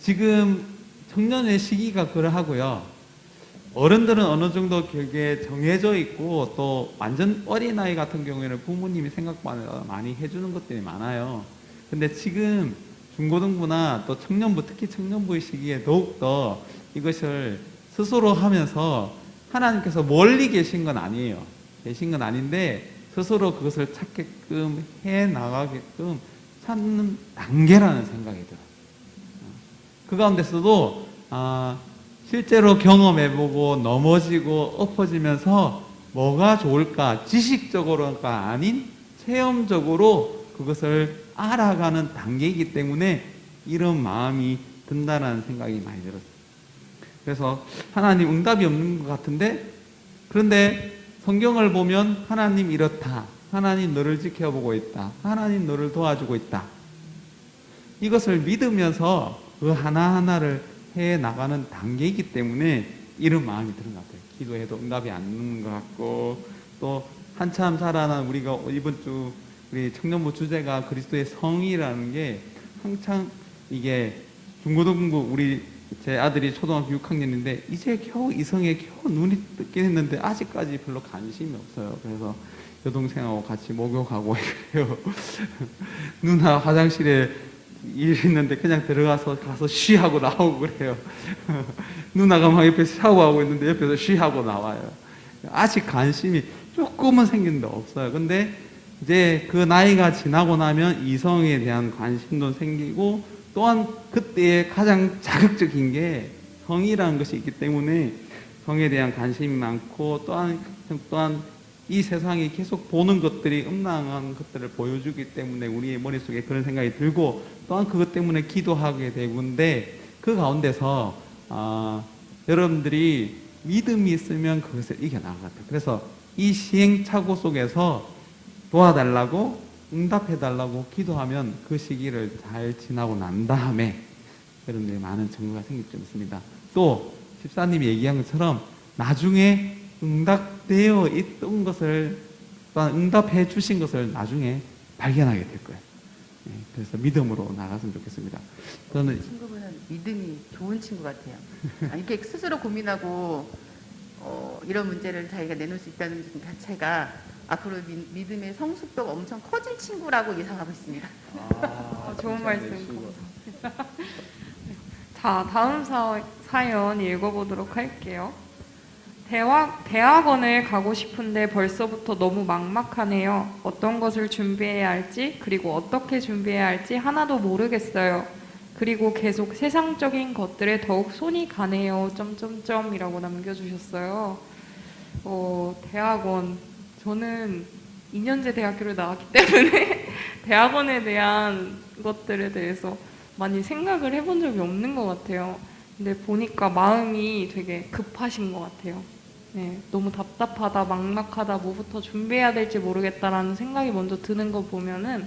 지금 청년의 시기가 그러하고요. 어른들은 어느 정도 그게 정해져 있고 또 완전 어린아이 같은 경우에는 부모님이 생각보다 많이 해주는 것들이 많아요. 근데 지금 중고등부나 또 청년부, 특히 청년부의 시기에 더욱더 이것을 스스로 하면서 하나님께서 멀리 계신 건 아니에요. 계신 건 아닌데 스스로 그것을 찾게끔 해 나가게끔 찾는 단계라는 생각이 들어요. 그 가운데서도 실제로 경험해보고 넘어지고 엎어지면서 뭐가 좋을까, 지식적으로가 아닌 체험적으로 그것을 알아가는 단계이기 때문에 이런 마음이 든다는 생각이 많이 들었어요. 그래서 하나님 응답이 없는 것 같은데, 그런데 성경을 보면 하나님 이렇다, 하나님 너를 지켜보고 있다, 하나님 너를 도와주고 있다, 이것을 믿으면서 그 하나하나를 해 나가는 단계이기 때문에 이런 마음이 드는 것 같아요. 기도해도 응답이 안 오는 것 같고, 또 한참 살아난 우리가 이번 주 우리 청년부 주제가 그리스도의 성이라는 게, 한창 이게 중고등부, 우리 제 아들이 초등학교 6학년인데 이제 겨우 이성에 겨우 눈이 뜨긴 했는데 아직까지 별로 관심이 없어요. 그래서 여동생하고 같이 목욕하고 이래요. 누나 화장실에 일 있는데 그냥 들어가서 가서 쉬하고 나오고 그래요. 누나가 막 옆에서 샤워하고 있는데 옆에서 쉬하고 나와요. 아직 관심이 조금은 생기는데 없어요. 근데 이제 그 나이가 지나고 나면 이성에 대한 관심도 생기고, 또한 그때의 가장 자극적인 게 성이라는 것이 있기 때문에 성에 대한 관심이 많고, 또한 이 세상이 계속 보는 것들이 음란한 것들을 보여주기 때문에 우리의 머릿속에 그런 생각이 들고, 또한 그것 때문에 기도하게 되는데, 그 가운데서 여러분들이 믿음이 있으면 그것을 이겨나갈 것 같아요. 그래서 이 시행착오 속에서 도와달라고, 응답해달라고 기도하면 그 시기를 잘 지나고 난 다음에 여러분들이 많은 증거가 생길 수 있습니다. 또 집사님이 얘기한 것처럼 나중에 응답되어 있던 것을, 또한 응답해 주신 것을 나중에 발견하게 될 거예요. 그래서 믿음으로 나갔으면 좋겠습니다. 저는 친구분은 믿음이 좋은 친구 같아요. 아니, 이렇게 스스로 고민하고 이런 문제를 자기가 내놓을 수 있다는 것 자체가 앞으로 믿음의 성숙도가 엄청 커진 친구라고 예상하고 있습니다. 좋은 말씀 감사합니다. 자, 다음 사연 읽어보도록 할게요. 대학원을 가고 싶은데 벌써부터 너무 막막하네요. 어떤 것을 준비해야 할지, 그리고 어떻게 준비해야 할지 하나도 모르겠어요. 그리고 계속 세상적인 것들에 더욱 손이 가네요. 점점점이라고 남겨주셨어요. 대학원. 저는 2년제 대학교를 나왔기 때문에 대학원에 대한 것들에 대해서 많이 생각을 해본 적이 없는 것 같아요. 근데 보니까 마음이 되게 급하신 것 같아요. 네, 너무 답답하다, 막막하다, 뭐부터 준비해야 될지 모르겠다라는 생각이 먼저 드는 거 보면은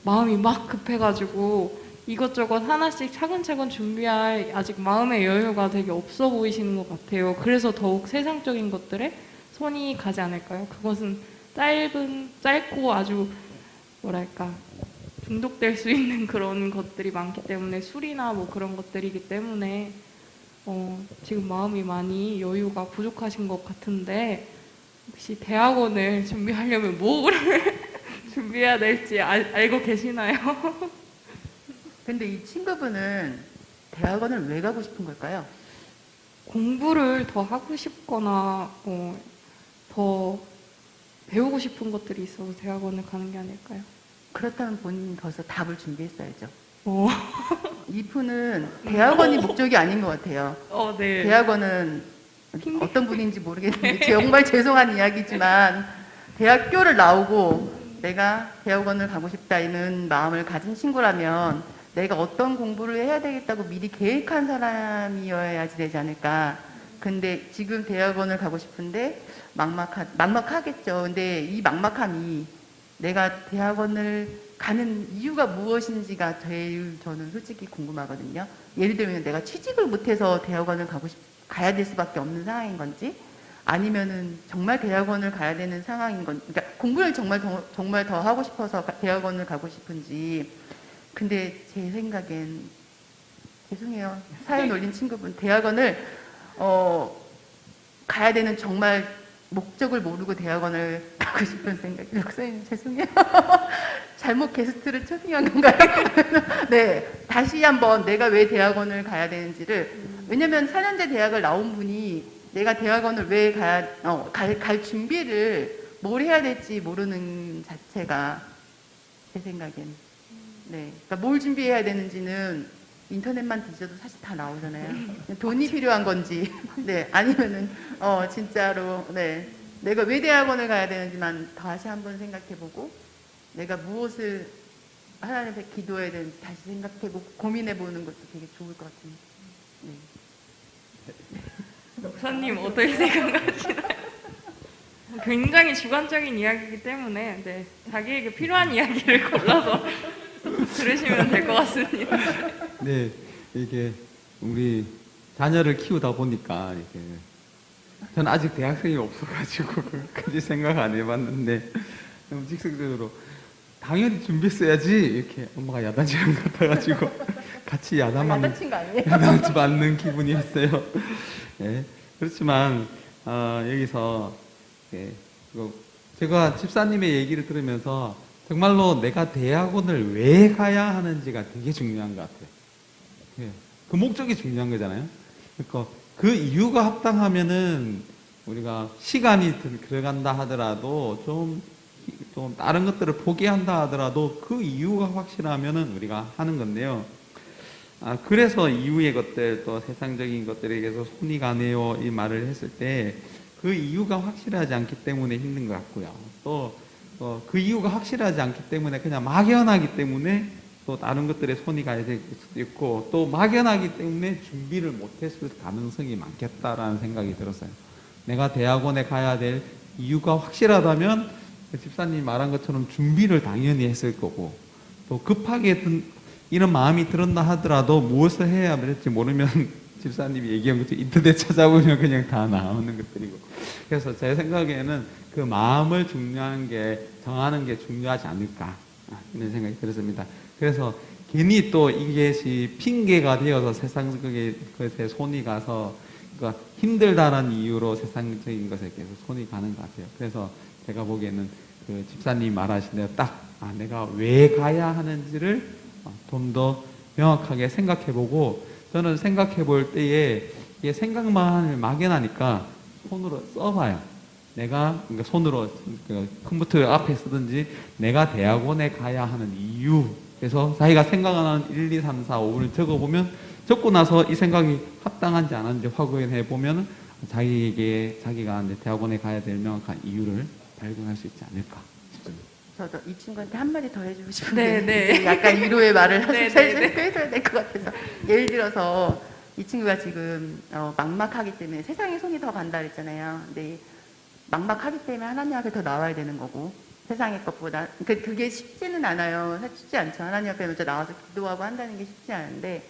마음이 막 급해가지고 이것저것 하나씩 차근차근 준비할 아직 마음의 여유가 되게 없어 보이시는 것 같아요. 그래서 더욱 세상적인 것들에 손이 가지 않을까요? 그것은 짧고 아주 뭐랄까 중독될 수 있는 그런 것들이 많기 때문에, 술이나 뭐 그런 것들이기 때문에 지금 마음이 많이 여유가 부족하신 것 같은데, 혹시 대학원을 준비하려면 뭐를 준비해야 될지 알고 계시나요? 근데 이 친구분은 대학원을 왜 가고 싶은 걸까요? 공부를 더 하고 싶거나 더 배우고 싶은 것들이 있어서 대학원을 가는 게 아닐까요? 그렇다면 본인이 벌써 답을 준비했어야죠. 어, 이분은 대학원이 목적이 아닌 것 같아요. 네. 대학원은 어떤 분인지 모르겠는데 정말 죄송한 이야기지만 대학교를 나오고 내가 대학원을 가고 싶다는 마음을 가진 친구라면 내가 어떤 공부를 해야 되겠다고 미리 계획한 사람이어야지 되지 않을까. 근데 지금 대학원을 가고 싶은데 막막하겠죠. 근데 이 막막함이 내가 대학원을 가는 이유가 무엇인지가 저는 솔직히 궁금하거든요. 예를 들면 내가 취직을 못해서 대학원을 가야 될 수밖에 없는 상황인 건지, 아니면은 정말 대학원을 가야 되는 상황인 건지, 그러니까 공부를 정말 더 하고 싶어서 대학원을 가고 싶은지. 근데 제 생각엔, 죄송해요, 사연 올린 친구분, 대학원을 가야 되는 정말 목적을 모르고 대학원을 가고 싶은 생각이. 목사님 죄송해요. 잘못 게스트를 초빙한 건가요? 네, 다시 한번 내가 왜 대학원을 가야 되는지를. 왜냐면 4년제 대학을 나온 분이 내가 대학원을 왜 갈 준비를 뭘 해야 될지 모르는 자체가 제 생각엔, 네, 그러니까 뭘 준비해야 되는지는 인터넷만 뒤져도 사실 다 나오잖아요. 돈이 필요한 건지, 네, 아니면은 진짜로, 네, 내가 왜 대학원을 가야 되는지만 다시 한번 생각해보고, 내가 무엇을 하나님께 기도해야 되는지 다시 생각해보고 고민해보는 것도 되게 좋을 것 같습니다. 네. 목사님 어떻게 생각하시나요? 굉장히 주관적인 이야기이기 때문에 네, 자기에게 필요한 이야기를 골라서 들으시면 될 것 같습니다. 네, 이게 우리 자녀를 키우다 보니까 이게 저는 아직 대학생이 없어가지고 그까지 생각 안 해봤는데 너무 직설적으로 당연히 준비했어야지 이렇게 엄마가 야단치는 것 같아가지고 같이 야단맞는 야단친 거 아니에요? 야단 맞는 기분이었어요. 예, 그렇지만 여기서 예, 제가 집사님의 얘기를 들으면서 정말로 내가 대학원을 왜 가야 하는지가 되게 중요한 것 같아요. 예, 그 목적이 중요한 거잖아요. 그러니까 그 이유가 합당하면은 우리가 시간이 들어간다 하더라도 좀 다른 것들을 포기한다 하더라도 그 이유가 확실하면은 우리가 하는 건데요. 그래서 이유의 것들 또 세상적인 것들에게서 손이 가네요 이 말을 했을 때 그 이유가 확실하지 않기 때문에 힘든 것 같고요. 또 그 이유가 확실하지 않기 때문에 그냥 막연하기 때문에 또 다른 것들에 손이 가야 될 수도 있고 또 막연하기 때문에 준비를 못했을 가능성이 많겠다라는 생각이 들었어요. 내가 대학원에 가야 될 이유가 확실하다면 집사님이 말한 것처럼 준비를 당연히 했을 거고 또 급하게 이런 마음이 들었나 하더라도 무엇을 해야 될지 모르면 집사님이 얘기한 것처럼 인터넷 찾아보면 그냥 다 나오는 것들이고 그래서 제 생각에는 그 마음을 정하는 게 중요하지 않을까 이런 생각이 들었습니다. 그래서 괜히 또 이것이 핑계가 되어서 세상적인 것에 손이 가서 그러니까 힘들다는 이유로 세상적인 것에 계속 손이 가는 것 같아요. 그래서 제가 보기에는 그 집사님이 말하신 대로 딱 내가 왜 가야 하는지를 좀 더 명확하게 생각해보고 저는 생각해볼 때에 이게 생각만 막연하니까 손으로 써봐요. 내가 그러니까 손으로 컴퓨터 앞에 쓰든지 내가 대학원에 가야 하는 이유 그래서 자기가 생각하는 1, 2, 3, 4, 5를 적어보면 적고 나서 이 생각이 합당한지 안 하는지 확인해 보면 자기가 대학원에 가야 될 명확한 이유를 발견할 수 있지 않을까 싶습니다. 저도 이 친구한테 한마디 더 해주고 싶은데 네. 약간 위로의 말을 네, 해줘야 될 것 같아서 예를 들어서 이 친구가 지금 막막하기 때문에 세상에 손이 더 간다 그랬잖아요. 근데 막막하기 때문에 하나님 앞에 더 나와야 되는 거고 세상의 것보다 그게 쉽지는 않아요. 쉽지 않죠. 하나님 앞에 먼저 나와서 기도하고 한다는 게 쉽지 않은데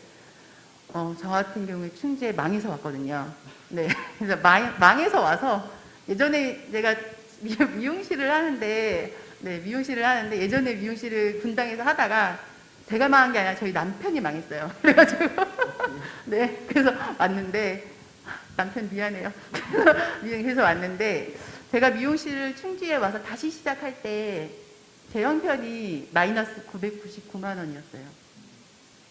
저 같은 경우에 충주에 망해서 왔거든요. 네, 그래서 망해서 와서 예전에 제가 미용실을 하는데 예전에 미용실을 분당에서 하다가 제가 망한 게 아니라 저희 남편이 망했어요. 그래가지고 네, 그래서 왔는데 남편 미안해요. 그래서 왔는데 제가 미용실을 충주에 와서 다시 시작할 때 제 형편이 마이너스 999만 원이었어요.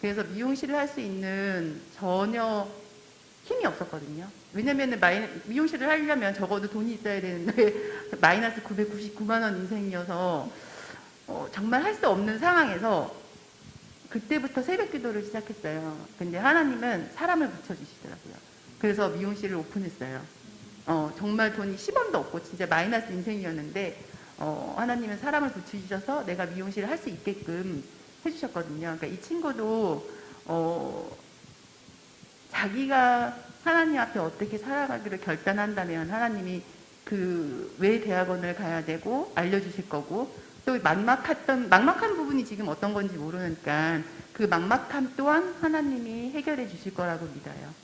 그래서 미용실을 할 수 있는 전혀 힘이 없었거든요. 왜냐면은 미용실을 하려면 적어도 돈이 있어야 되는데 마이너스 999만 원 인생이어서 정말 할 수 없는 상황에서 그때부터 새벽 기도를 시작했어요. 근데 하나님은 사람을 붙여주시더라고요. 그래서 미용실을 오픈했어요. 정말 돈이 10원도 없고 진짜 마이너스 인생이었는데 하나님은 사람을 붙여주셔서 내가 미용실을 할 수 있게끔 해주셨거든요. 그러니까 이 친구도 자기가 하나님 앞에 어떻게 살아가기를 결단한다면 하나님이 왜 대학원을 가야 되고 알려주실 거고 또 막막한 부분이 지금 어떤 건지 모르니까 그 막막함 또한 하나님이 해결해 주실 거라고 믿어요.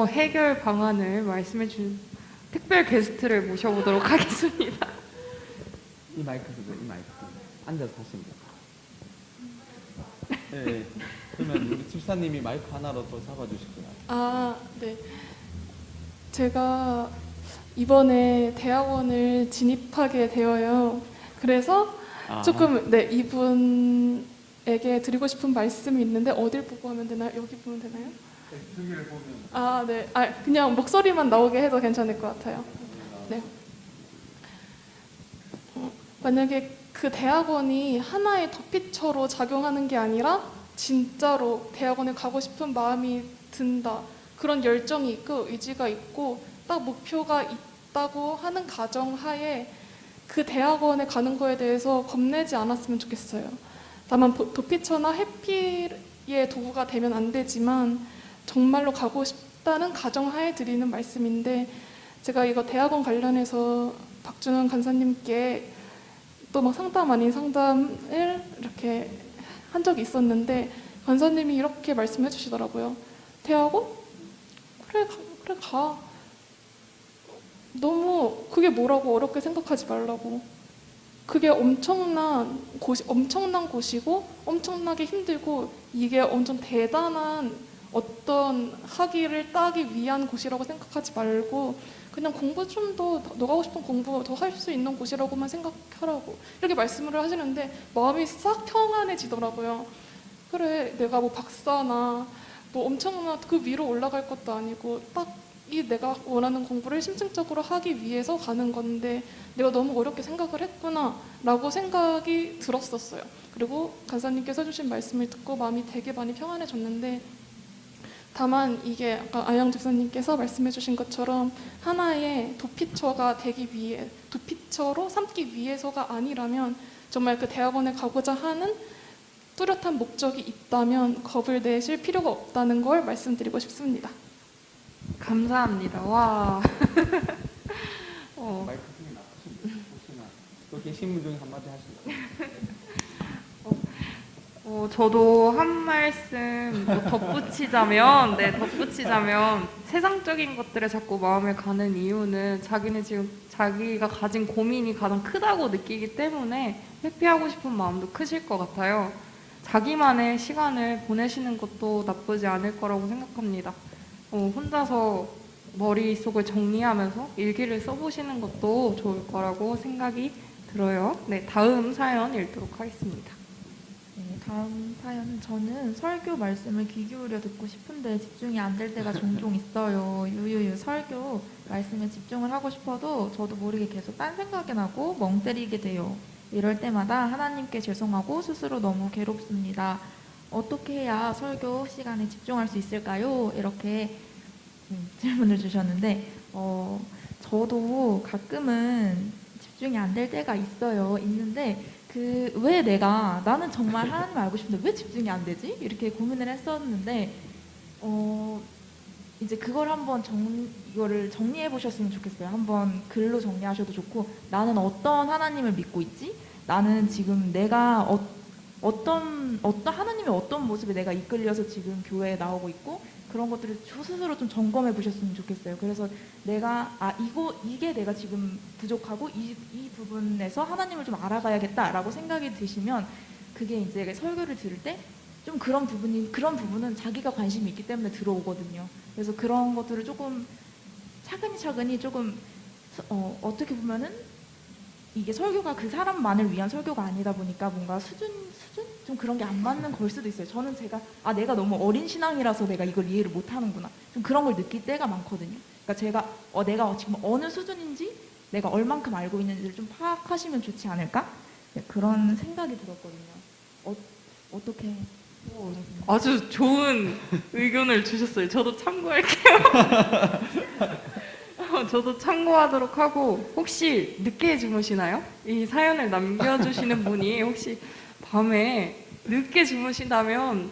해결 방안을 말씀해 준 특별 게스트를 모셔보도록 하겠습니다. 이 마이크 쓰세요. 이 마이크 앉아서 하시면 돼요. 네, 그러면 우리 집사님이 마이크 하나로 더 잡아주실게요. 네. 제가 이번에 대학원을 진입하게 되어요. 그래서 조금 이분에게 드리고 싶은 말씀이 있는데 어딜 보고 하면 되나요? 여기 보면 되나요? 네, 저기를 보면. 네. 그냥 목소리만 나오게 해도 괜찮을 것 같아요. 네. 만약에 그 대학원이 하나의 덧빛처로 작용하는 게 아니라 진짜로 대학원에 가고 싶은 마음이 든다. 그런 열정이 있고 의지가 있고 딱 목표가 있다고 하는 가정하에 그 대학원에 가는 거에 대해서 겁내지 않았으면 좋겠어요. 다만 도피처나 회피의 도구가 되면 안 되지만 정말로 가고 싶다는 가정하에 드리는 말씀인데, 제가 이거 대학원 관련해서 박준원 간사님께 또 막 상담 아닌 상담을 이렇게 한 적이 있었는데, 간사님이 이렇게 말씀해 주시더라고요. 대학원? 그래 가. 너무 그게 뭐라고 어렵게 생각하지 말라고. 그게 엄청난 곳이고 엄청나게 힘들고, 이게 엄청 대단한 어떤 학위를 따기 위한 곳이라고 생각하지 말고 그냥 공부 좀 더 너가 하고 싶은 공부 더 할 수 있는 곳이라고만 생각하라고 이렇게 말씀을 하시는데 마음이 싹 평안해지더라고요. 그래, 내가 뭐 박사나 뭐 엄청난 그 위로 올라갈 것도 아니고 딱 이 내가 원하는 공부를 심층적으로 하기 위해서 가는 건데 내가 너무 어렵게 생각을 했구나 라고 생각이 들었었어요. 그리고 간사님께서 해주신 말씀을 듣고 마음이 되게 많이 평안해졌는데, 다만 이게 아까 아영 집사님께서 말씀해 주신 것처럼 하나의 도피처가 되기 위해, 도피처로 삼기 위해서가 아니라면 정말 그 대학원에 가고자 하는 뚜렷한 목적이 있다면 겁을 내실 필요가 없다는 걸 말씀드리고 싶습니다. 감사합니다. 와. 마이크 중에 혹시나 또 계신 분 중에 한마디 하실까요? 저도 한 말씀 덧붙이자면, 덧붙이자면 세상적인 것들에 자꾸 마음을 가는 이유는 자기는 지금 자기가 가진 고민이 가장 크다고 느끼기 때문에 회피하고 싶은 마음도 크실 것 같아요. 자기만의 시간을 보내시는 것도 나쁘지 않을 거라고 생각합니다. 혼자서 머릿속을 정리하면서 일기를 써보시는 것도 좋을 거라고 생각이 들어요. 네, 다음 사연 읽도록 하겠습니다. 네, 다음 사연은 저는 설교 말씀을 귀 기울여 듣고 싶은데 집중이 안 될 때가 종종 있어요. 유유유 설교 말씀에 집중을 하고 싶어도 저도 모르게 계속 딴 생각이 나고 멍 때리게 돼요. 이럴 때마다 하나님께 죄송하고 스스로 너무 괴롭습니다. 어떻게 해야 설교 시간에 집중할 수 있을까요? 이렇게 질문을 주셨는데 저도 가끔은 집중이 안 될 때가 있는데 왜 나는 정말 하나님 알고 싶은데 왜 집중이 안 되지? 이렇게 고민을 했었는데 이제 그걸 한번 이거를 정리해 보셨으면 좋겠어요. 한번 글로 정리하셔도 좋고, 나는 어떤 하나님을 믿고 있지? 나는 지금 내가 어떤 하나님의 어떤 모습에 내가 이끌려서 지금 교회에 나오고 있고, 그런 것들을 스스로 좀 점검해 보셨으면 좋겠어요. 그래서 내가 이게 내가 지금 부족하고 이 부분에서 하나님을 좀 알아가야겠다라고 생각이 드시면, 그게 이제 설교를 들을 때 좀 그런 부분은 자기가 관심이 있기 때문에 들어오거든요. 그래서 그런 것들을 조금 차근히 조금 어떻게 보면은 이게 설교가 그 사람만을 위한 설교가 아니다 보니까 뭔가 수준 좀 그런 게 안 맞는 걸 수도 있어요. 저는 내가 너무 어린 신앙이라서 내가 이걸 이해를 못 하는구나, 좀 그런 걸 느낄 때가 많거든요. 그러니까 내가 지금 어느 수준인지, 내가 얼만큼 알고 있는지를 좀 파악하시면 좋지 않을까? 네, 그런 생각이 들었거든요. 어떻게? 아주 좋은 의견을 주셨어요. 저도 참고할게요. 저도 참고하도록 하고, 혹시 늦게 주무시나요? 이 사연을 남겨주시는 분이 혹시 밤에 늦게 주무신다면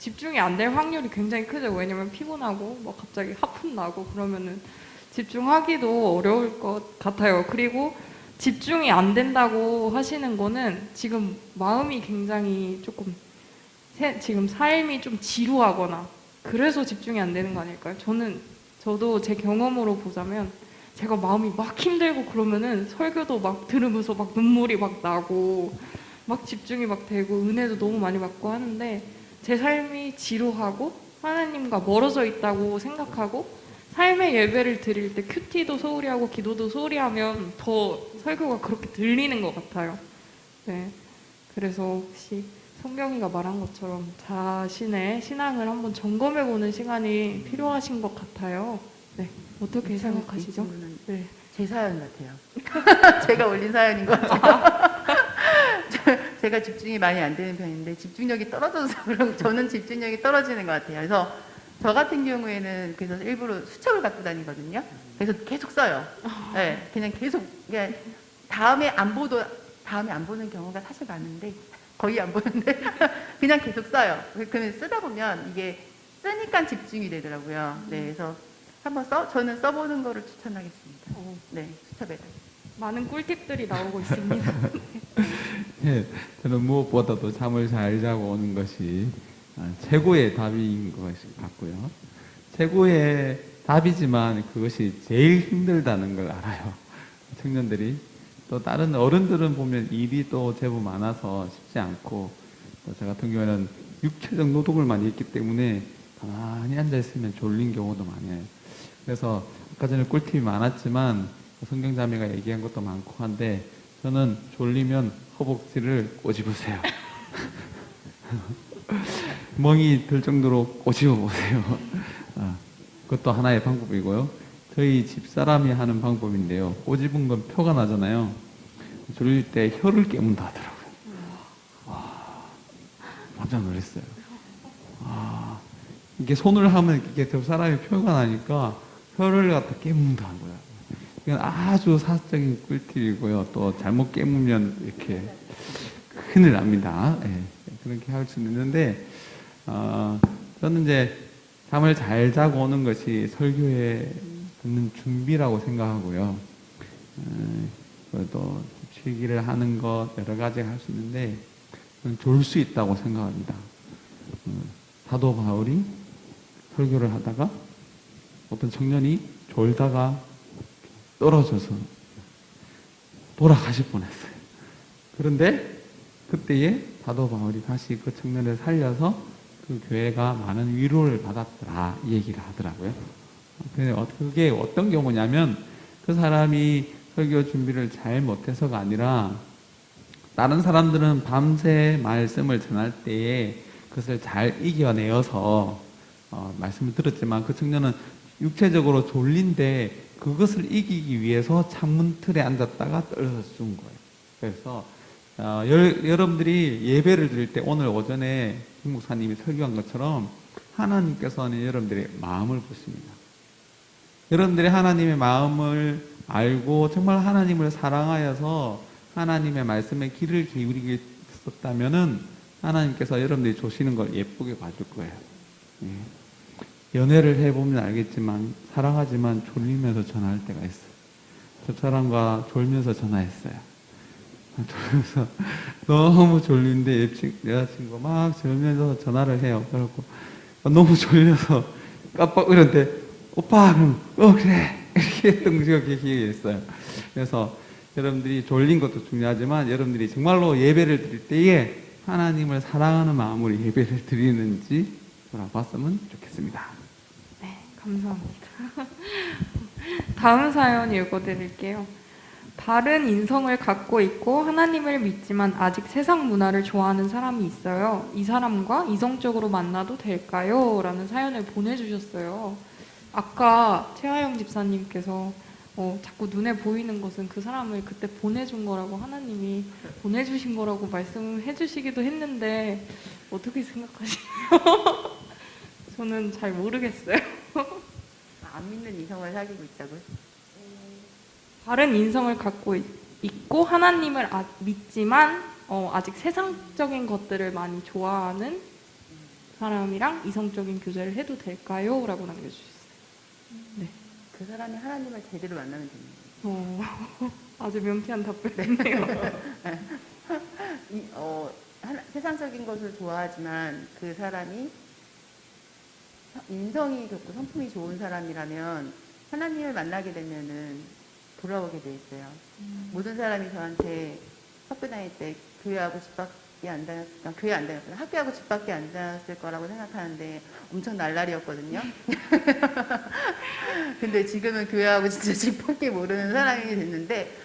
집중이 안 될 확률이 굉장히 크죠. 왜냐면 피곤하고 뭐 갑자기 하품 나고 그러면은 집중하기도 어려울 것 같아요. 그리고 집중이 안 된다고 하시는 거는 지금 마음이 굉장히 조금 지금 삶이 좀 지루하거나 그래서 집중이 안 되는 거 아닐까요? 저도 제 경험으로 보자면 제가 마음이 막 힘들고 그러면은 설교도 막 들으면서 막 눈물이 막 나고 막 집중이 막 되고 은혜도 너무 많이 받고 하는데, 제 삶이 지루하고 하나님과 멀어져 있다고 생각하고 삶의 예배를 드릴 때 큐티도 소홀히 하고 기도도 소홀히 하면 더 설교가 그렇게 들리는 것 같아요. 네, 그래서 혹시 성경이가 말한 것처럼 자신의 신앙을 한번 점검해보는 시간이 필요하신 것 같아요. 네, 어떻게 생각하시죠? 네. 제 사연 같아요. 제가 올린 사연인 것 같아요. 제가 집중이 많이 안 되는 편인데 집중력이 떨어져서 그럼 저는 집중력이 떨어지는 것 같아요. 그래서 저 같은 경우에는 그래서 일부러 수첩을 갖고 다니거든요. 그래서 계속 써요. 네, 그냥 계속 다음에 안 보는 경우가 사실 많은데 거의 안 보는데 그냥 계속 써요. 그러면 쓰다 보면 이게 쓰니까 집중이 되더라고요. 네, 그래서 한번 저는 써보는 거를 추천하겠습니다. 네, 추천해요. 많은 꿀팁들이 나오고 있습니다. 예, 저는 무엇보다도 잠을 잘 자고 오는 것이 최고의 답인 것 같고요. 최고의 답이지만 그것이 제일 힘들다는 걸 알아요. 청년들이. 또 다른 어른들은 보면 일이 또 제법 많아서 쉽지 않고, 또 저 같은 경우에는 육체적 노동을 많이 했기 때문에 가만히 앉아있으면 졸린 경우도 많아요. 그래서 아까 전에 꿀팁이 많았지만 성경자매가 얘기한 것도 많고 한데, 저는 졸리면 허벅지를 꼬집으세요. 멍이 들 정도로 꼬집어 보세요. 그것도 하나의 방법이고요. 저희 집사람이 하는 방법인데요. 꼬집은 건 표가 나잖아요. 졸릴 때 혀를 깨문다 하더라고요. 와, 깜짝 놀랐어요. 이게 손을 하면 이게 저 사람이 표가 나니까 혀를 갖다 깨문다 한 거야. 이건 아주 사적인 꿀팁이고요. 또 잘못 깨무면 이렇게 큰일 납니다. 예, 그렇게 할 수는 있는데, 저는 이제 잠을 잘 자고 오는 것이 설교에 듣는 준비라고 생각하고요. 또 필기를 하는 것 여러 가지 할 수 있는데, 저는 졸 수 있다고 생각합니다. 사도 바울이 설교를 하다가 어떤 청년이 졸다가 떨어져서 돌아가실 뻔했어요. 그런데 그때에 사도 바울이 다시 그 청년을 살려서 그 교회가 많은 위로를 받았더라, 이 얘기를 하더라고요. 그게 어떤 경우냐면, 그 사람이 설교 준비를 잘 못해서가 아니라 다른 사람들은 밤새 말씀을 전할 때에 그것을 잘 이겨내어서 말씀을 들었지만, 그 청년은 육체적으로 졸린데 그것을 이기기 위해서 창문 틀에 앉았다가 떨어져 죽은 거예요. 그래서 여러분들이 예배를 드릴 때 오늘 오전에 김 목사님이 설교한 것처럼 하나님께서는 여러분들의 마음을 보십니다. 여러분들이 하나님의 마음을 알고 정말 하나님을 사랑하여서 하나님의 말씀에 귀를 기울이겠었다면은 하나님께서 여러분들이 조시는 걸 예쁘게 봐줄 거예요. 예. 연애를 해보면 알겠지만 사랑하지만 졸리면서 전화할 때가 있어요. 저 사람과 졸면서 전화했어요. 졸면서 너무 졸린데 여자친구가 막 졸면서 전화를 해요. 그래갖고 너무 졸려서 깜빡 이러는데 오빠 그럼 그래 이렇게 했던 기억이 있어요. 그래서 여러분들이 졸린 것도 중요하지만 여러분들이 정말로 예배를 드릴 때에 하나님을 사랑하는 마음으로 예배를 드리는지 돌아봤으면 좋겠습니다. 네, 감사합니다. 다음 사연 읽어드릴게요. 바른 인성을 갖고 있고 하나님을 믿지만 아직 세상 문화를 좋아하는 사람이 있어요. 이 사람과 이성적으로 만나도 될까요? 라는 사연을 보내주셨어요. 아까 최하영 집사님께서 자꾸 눈에 보이는 것은 그 사람을 그때 보내준 거라고, 하나님이 보내주신 거라고 말씀해 주시기도 했는데 어떻게 생각하시나요? 저는 잘 모르겠어요. 안 믿는 이성을 사귀고 있다고요? 바른 인성을 갖고 있고 하나님을 믿지만 아직 세상적인 것들을 많이 좋아하는 사람이랑 이성적인 교제를 해도 될까요? 라고 남겨주셨어요. 네. 그 사람이 하나님을 제대로 만나면 됩니다. 아주 명쾌한 답변이네요. 세상적인 것을 좋아하지만 그 사람이 인성이 좋고 성품이 좋은 사람이라면 하나님을 만나게 되면은 돌아오게 돼 있어요. 모든 사람이 저한테 학교 다닐 때 교회하고 집밖에 안 다녔을, 교회 안 다녔구나, 학교하고 집밖에 안 다녔을 거라고 생각하는데 엄청 날라리였거든요. 근데 지금은 교회하고 진짜 집밖에 모르는 사람이 됐는데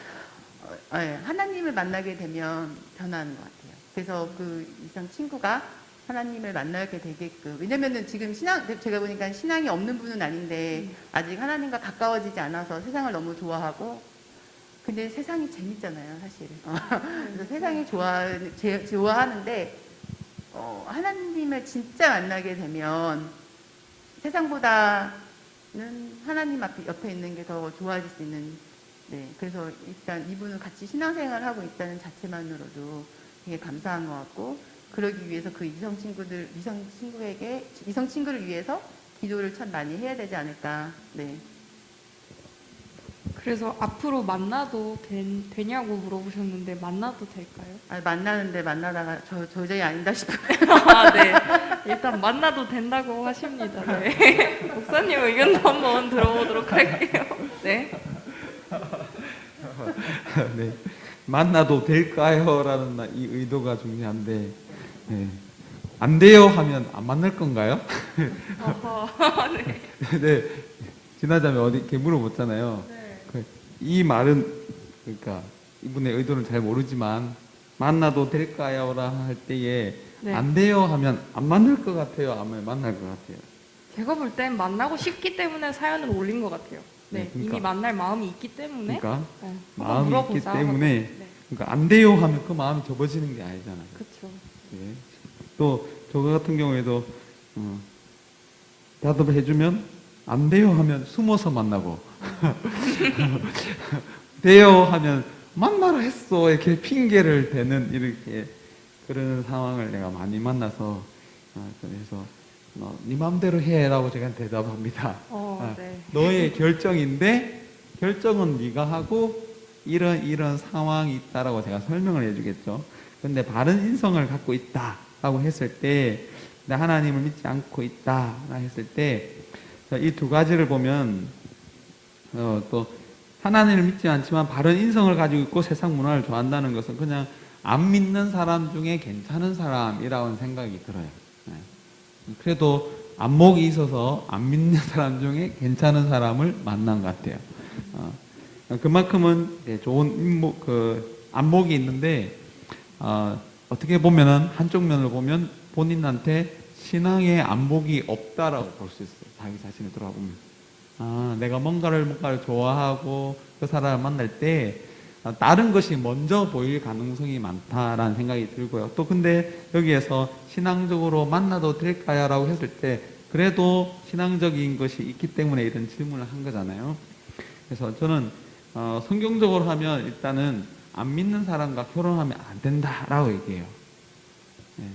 하나님을 만나게 되면 변하는 것 같아요. 그래서 그 이상 친구가 하나님을 만나게 되게끔, 왜냐면은 지금 제가 보니까 신앙이 없는 분은 아닌데 아직 하나님과 가까워지지 않아서 세상을 너무 좋아하고, 근데 세상이 재밌잖아요, 사실. 그래서 세상이 좋아하는데 하나님을 진짜 만나게 되면 세상보다는 하나님 옆에 있는 게 더 좋아질 수 있는. 네, 그래서 일단 이분은 같이 신앙생활을 하고 있다는 자체만으로도 되게 감사한 것 같고, 그러기 위해서 그 이성 친구를 위해서 기도를 참 많이 해야 되지 않을까. 네. 그래서 앞으로 만나도 되냐고 물어보셨는데 만나도 될까요? 만나는데 만나다가 도저히 아니다 싶어요. 아, 네. 일단 만나도 된다고 하십니다. 네. 목사님 의견도 한번 들어보도록 할게요. 네. 네. 만나도 될까요? 라는 이 의도가 중요한데, 네. 안 돼요 하면 안 만날 건가요? 어허, 네. 네. 지나자면 어디 이렇게 물어봤잖아요. 네. 이 말은, 그러니까 이분의 의도는 잘 모르지만, 만나도 될까요? 라 할 때에, 네. 안 돼요 하면 안 만날 것 같아요? 아니면 만날 것 같아요? 제가 볼 땐 만나고 싶기 때문에 사연을 올린 것 같아요. 네. 네, 그러니까. 이미 만날 마음이 있기 때문에. 그러니까 한번 마음이 있기 물어보자 때문에 하고. 네. 그러니까 안 돼요 하면 그 마음이 접어지는 게 아니잖아요. 그렇죠. 네. 또 저거 같은 경우에도 대답해주면 안 돼요 하면 숨어서 만나고 돼요 하면 만나라 했어 이렇게 핑계를 대는 이렇게 그런 상황을 내가 많이 만나서 그래서 네 마음대로 해라고 제가 대답합니다. 네. 너의 결정인데 결정은 네가 하고 이런 상황이 있다라고 제가 설명을 해주겠죠. 근데 바른 인성을 갖고 있다라고 했을 때, 하나님을 믿지 않고 있다라고 했을 때, 이 두 가지를 보면 또 하나님을 믿지 않지만 바른 인성을 가지고 있고 세상 문화를 좋아한다는 것은 그냥 안 믿는 사람 중에 괜찮은 사람이라는 생각이 들어요. 그래도 안목이 있어서 안 믿는 사람 중에 괜찮은 사람을 만난 것 같아요. 그만큼은 좋은 안목이 있는데 어떻게 보면은 한쪽 면을 보면 본인한테 신앙의 안목이 없다라고 볼 수 있어요. 자기 자신을 돌아보면 내가 뭔가를 좋아하고 그 사람을 만날 때 다른 것이 먼저 보일 가능성이 많다라는 생각이 들고요. 또 근데 여기에서 신앙적으로 만나도 될까요? 라고 했을 때 그래도 신앙적인 것이 있기 때문에 이런 질문을 한 거잖아요. 그래서 저는 성경적으로 하면 일단은 안 믿는 사람과 결혼하면 안 된다라고 얘기해요. 네.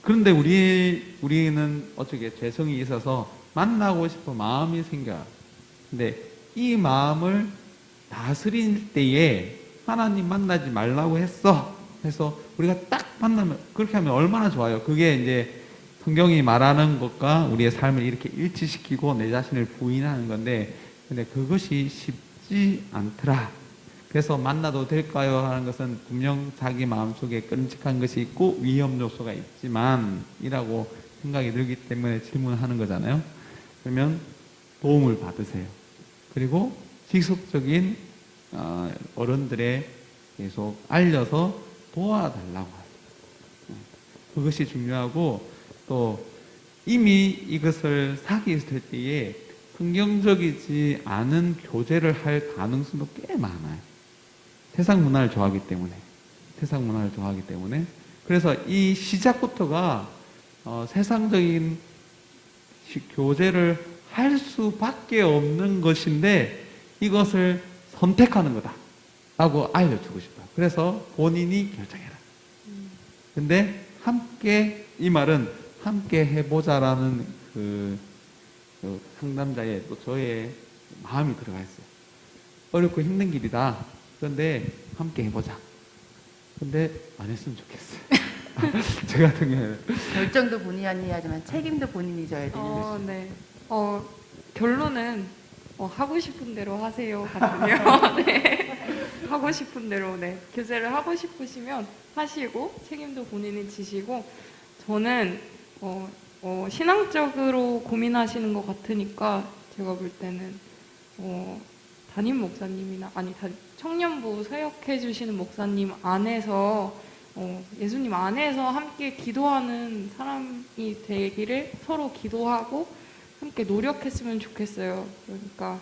그런데 우리는 어쩌게 죄성이 있어서 만나고 싶은 마음이 생겨요. 근데 이 마음을 다스릴 때에 하나님 만나지 말라고 했어. 해서 우리가 딱 만나면 그렇게 하면 얼마나 좋아요. 그게 이제 성경이 말하는 것과 우리의 삶을 이렇게 일치시키고 내 자신을 부인하는 건데, 근데 그것이 쉽지 않더라. 그래서 만나도 될까요? 하는 것은 분명 자기 마음속에 끔찍한 것이 있고 위험 요소가 있지만 이라고 생각이 들기 때문에 질문하는 거잖아요. 그러면 도움을 받으세요. 그리고 지속적인 어른들의 계속 알려서 도와달라고 해요. 그것이 중요하고, 또 이미 이것을 사귀었을 때에 성경적이지 않은 교제를 할 가능성도 꽤 많아요. 세상 문화를 좋아하기 때문에. 그래서 이 시작부터가 세상적인 교제를 할 수밖에 없는 것인데 이것을 선택하는 거다라고 알려주고 싶어요. 그래서 본인이 결정해라. 근데 이 말은 함께 해보자라는 그 상담자의 또 저의 마음이 들어가 있어요. 어렵고 힘든 길이다. 그런데 함께 해보자. 근데 안 했으면 좋겠어요. 저 같은 경우에는. 결정도 본인이 하지만 책임도 본인이 져야 되는. 네. 결론은 하고 싶은 대로 하세요 같군요. 네. 하고 싶은 대로 교제를 하고 싶으시면 하시고 책임도 본인이 지시고, 저는 신앙적으로 고민하시는 것 같으니까 제가 볼 때는 담임 목사님이나 청년부 사역해 주시는 목사님 안에서 예수님 안에서 함께 기도하는 사람이 되기를 서로 기도하고 함께 노력했으면 좋겠어요. 그러니까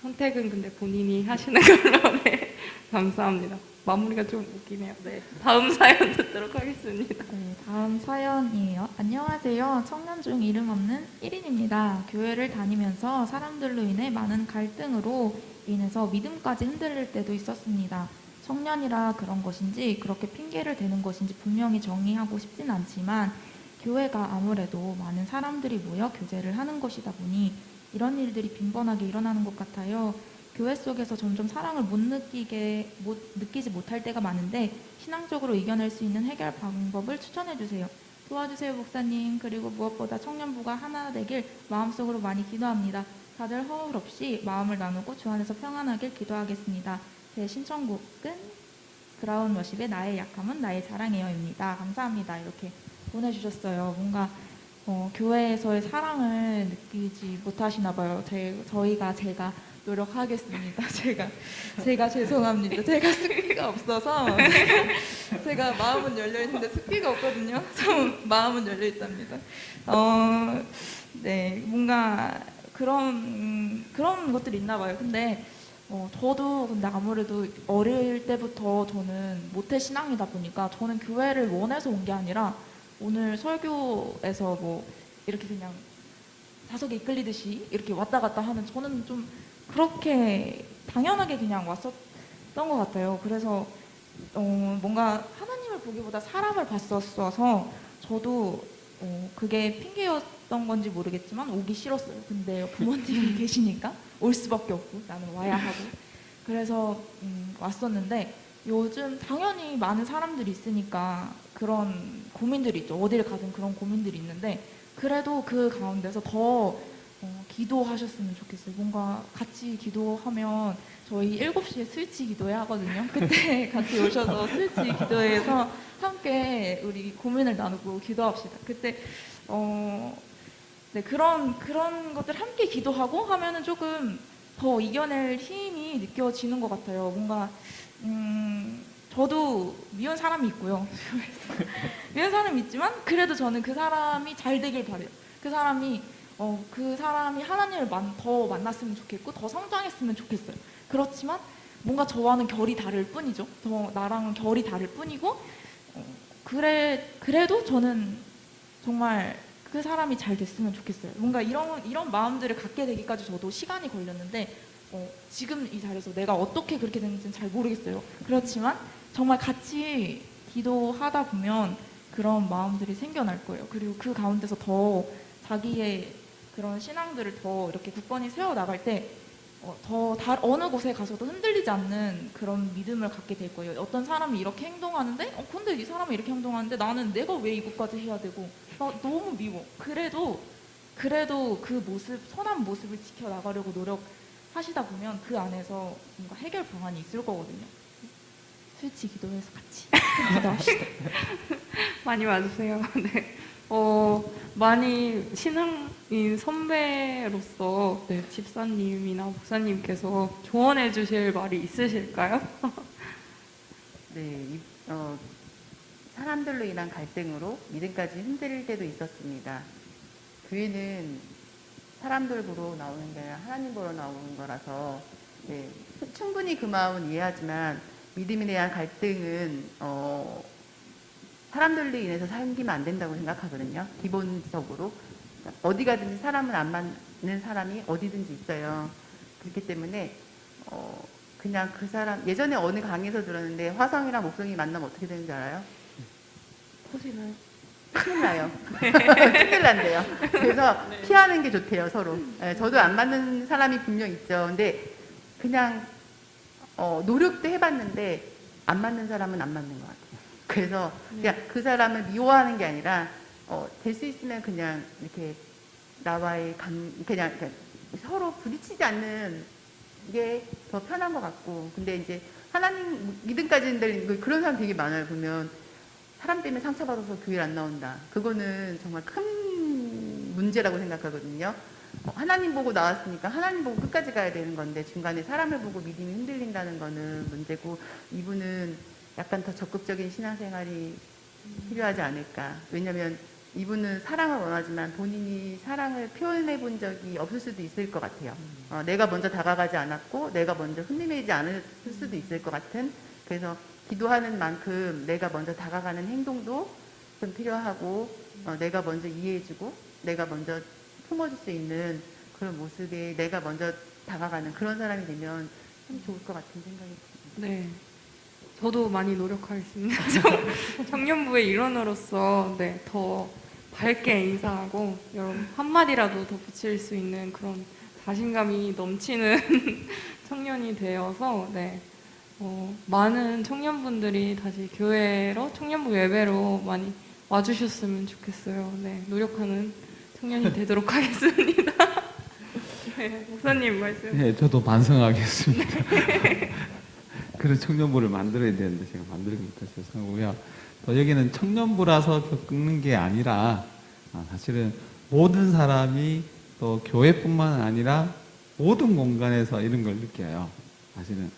선택은 근데 본인이 하시는 걸로. 네. 감사합니다. 마무리가 좀 웃기네요. 네. 다음 사연 듣도록 하겠습니다. 네, 다음 사연이에요. 안녕하세요. 청년 중 이름 없는 1인입니다. 교회를 다니면서 사람들로 인해 많은 갈등으로 인해서 믿음까지 흔들릴 때도 있었습니다. 청년이라 그런 것인지 그렇게 핑계를 대는 것인지 분명히 정의하고 싶진 않지만 교회가 아무래도 많은 사람들이 모여 교제를 하는 것이다 보니 이런 일들이 빈번하게 일어나는 것 같아요. 교회 속에서 점점 사랑을 못 느끼지 못할 때가 많은데 신앙적으로 이겨낼 수 있는 해결 방법을 추천해 주세요. 도와주세요, 목사님. 그리고 무엇보다 청년부가 하나 되길 마음속으로 많이 기도합니다. 다들 허울 없이 마음을 나누고 주 안에서 평안하길 기도하겠습니다. 제 신청곡은 그라운 워십의 나의 약함은 나의 자랑이여입니다. 감사합니다. 이렇게 보내주셨어요. 뭔가 교회에서의 사랑을 느끼지 못하시나 봐요. 제가 노력하겠습니다. 제가 죄송합니다. 제가 습기가 없어서 제가 마음은 열려 있는데 습기가 없거든요. 좀 마음은 열려 있답니다. 네, 뭔가 그런 것들이 있나 봐요. 근데 저도 근데 아무래도 어릴 때부터 저는 모태 신앙이다 보니까 저는 교회를 원해서 온 게 아니라 오늘 설교에서 뭐 이렇게 그냥 자석에 이끌리듯이 이렇게 왔다 갔다 하는 저는 좀 그렇게 당연하게 그냥 왔었던 것 같아요. 그래서 뭔가 하나님을 보기보다 사람을 봤었어서 저도 그게 핑계였던 건지 모르겠지만 오기 싫었어요. 근데 부모님이 계시니까 올 수밖에 없고 나는 와야 하고 그래서 왔었는데 요즘 당연히 많은 사람들이 있으니까 그런 고민들이 있죠. 어딜 가든 그런 고민들이 있는데 그래도 그 가운데서 더 기도하셨으면 좋겠어요. 뭔가 같이 기도하면 저희 7시에 스위치 기도회 하거든요. 그때 같이 오셔서 스위치 기도회에서 함께 우리 고민을 나누고 기도합시다. 그때 네, 그런 것들 함께 기도하고 하면은 조금 더 이겨낼 힘이 느껴지는 것 같아요. 뭔가 저도 미운 사람이 있고요. 미운 사람이 있지만 그래도 저는 그 사람이 잘 되길 바래요. 그 사람이 하나님을 더 만났으면 좋겠고 더 성장했으면 좋겠어요. 그렇지만 뭔가 저와는 결이 다를 뿐이죠. 나랑은 결이 다를 뿐이고 그래도 저는 정말 그 사람이 잘 됐으면 좋겠어요. 뭔가 이런 마음들을 갖게 되기까지 저도 시간이 걸렸는데 지금 이 자리에서 내가 어떻게 그렇게 됐는지는 잘 모르겠어요. 그렇지만 정말 같이 기도하다 보면 그런 마음들이 생겨날 거예요. 그리고 그 가운데서 더 자기의 그런 신앙들을 더 이렇게 굳건히 세워나갈 때 어느 곳에 가서도 흔들리지 않는 그런 믿음을 갖게 될 거예요. 어떤 사람이 이렇게 행동하는데 근데 이 사람이 이렇게 행동하는데 나는 내가 왜 이것까지 해야 되고 나 너무 미워. 그래도 그 선한 모습을 지켜나가려고 노력하시다 보면 그 안에서 뭔가 해결 방안이 있을 거거든요. 스위치 기도해서 같이 기도합시다. 많이 와주세요. 네. 많이 신앙인 선배로서 네. 집사님이나 목사님께서 조언해 주실 말이 있으실까요? 네, 사람들로 인한 갈등으로 믿음까지 흔들릴 때도 있었습니다. 교회는 사람들 보러 나오는 게 아니라 하나님 보러 나오는 거라서 네, 충분히 그 마음은 이해하지만 믿음에 대한 갈등은 사람들로 인해서 생기면 안 된다고 생각하거든요. 기본적으로 어디 가든지 사람은 안 맞는 사람이 어디든지 있어요. 그렇기 때문에 그냥 그 사람 예전에 어느 강의에서 들었는데 화성이랑 목성이 만나면 어떻게 되는지 알아요? 보시나요? 큰일 나요. 큰일 난대요. 그래서 피하는 게 좋대요, 서로. 네, 저도 안 맞는 사람이 분명 있죠. 근데 그냥 노력도 해봤는데 안 맞는 사람은 안 맞는 것 같아요. 그래서 그냥 그 사람을 미워하는 게 아니라 될 수 있으면 그냥 이렇게 나와의 그냥 서로 부딪히지 않는 게 더 편한 것 같고 근데 이제 하나님 믿음까지 흔들리는 그런 사람 되게 많아요. 보면 사람 때문에 상처받아서 교회를 안 나온다. 그거는 정말 큰 문제라고 생각하거든요. 하나님 보고 나왔으니까 하나님 보고 끝까지 가야 되는 건데 중간에 사람을 보고 믿음이 흔들린다는 거는 문제고 이분은 약간 더 적극적인 신앙생활이 필요하지 않을까. 왜냐하면 이분은 사랑을 원하지만 본인이 사랑을 표현해 본 적이 없을 수도 있을 것 같아요. 내가 먼저 다가가지 않았고 내가 먼저 흔들리지 않을 수도 있을 것 같은. 그래서 기도하는 만큼 내가 먼저 다가가는 행동도 좀 필요하고 내가 먼저 이해해주고 내가 먼저 품어줄 수 있는 그런 모습에 내가 먼저 다가가는 그런 사람이 되면 참 좋을 것 같은 생각이 듭니다. 네. 저도 많이 노력하겠습니다. 청년부의 일원으로서 네, 더 밝게 인사하고 여러분 한마디라도 더 붙일 수 있는 그런 자신감이 넘치는 청년이 되어서 네, 많은 청년분들이 다시 교회로 청년부 예배로 많이 와주셨으면 좋겠어요. 네, 노력하는 청년이 되도록 하겠습니다. 네, 목사님 말씀. 네, 저도 반성하겠습니다. 그런 청년부를 만들어야 되는데 제가 만들지 못해서 죄송하고요. 또 여기는 청년부라서 겪는 게 아니라 사실은 모든 사람이 또 교회뿐만 아니라 모든 공간에서 이런 걸 느껴요. 사실은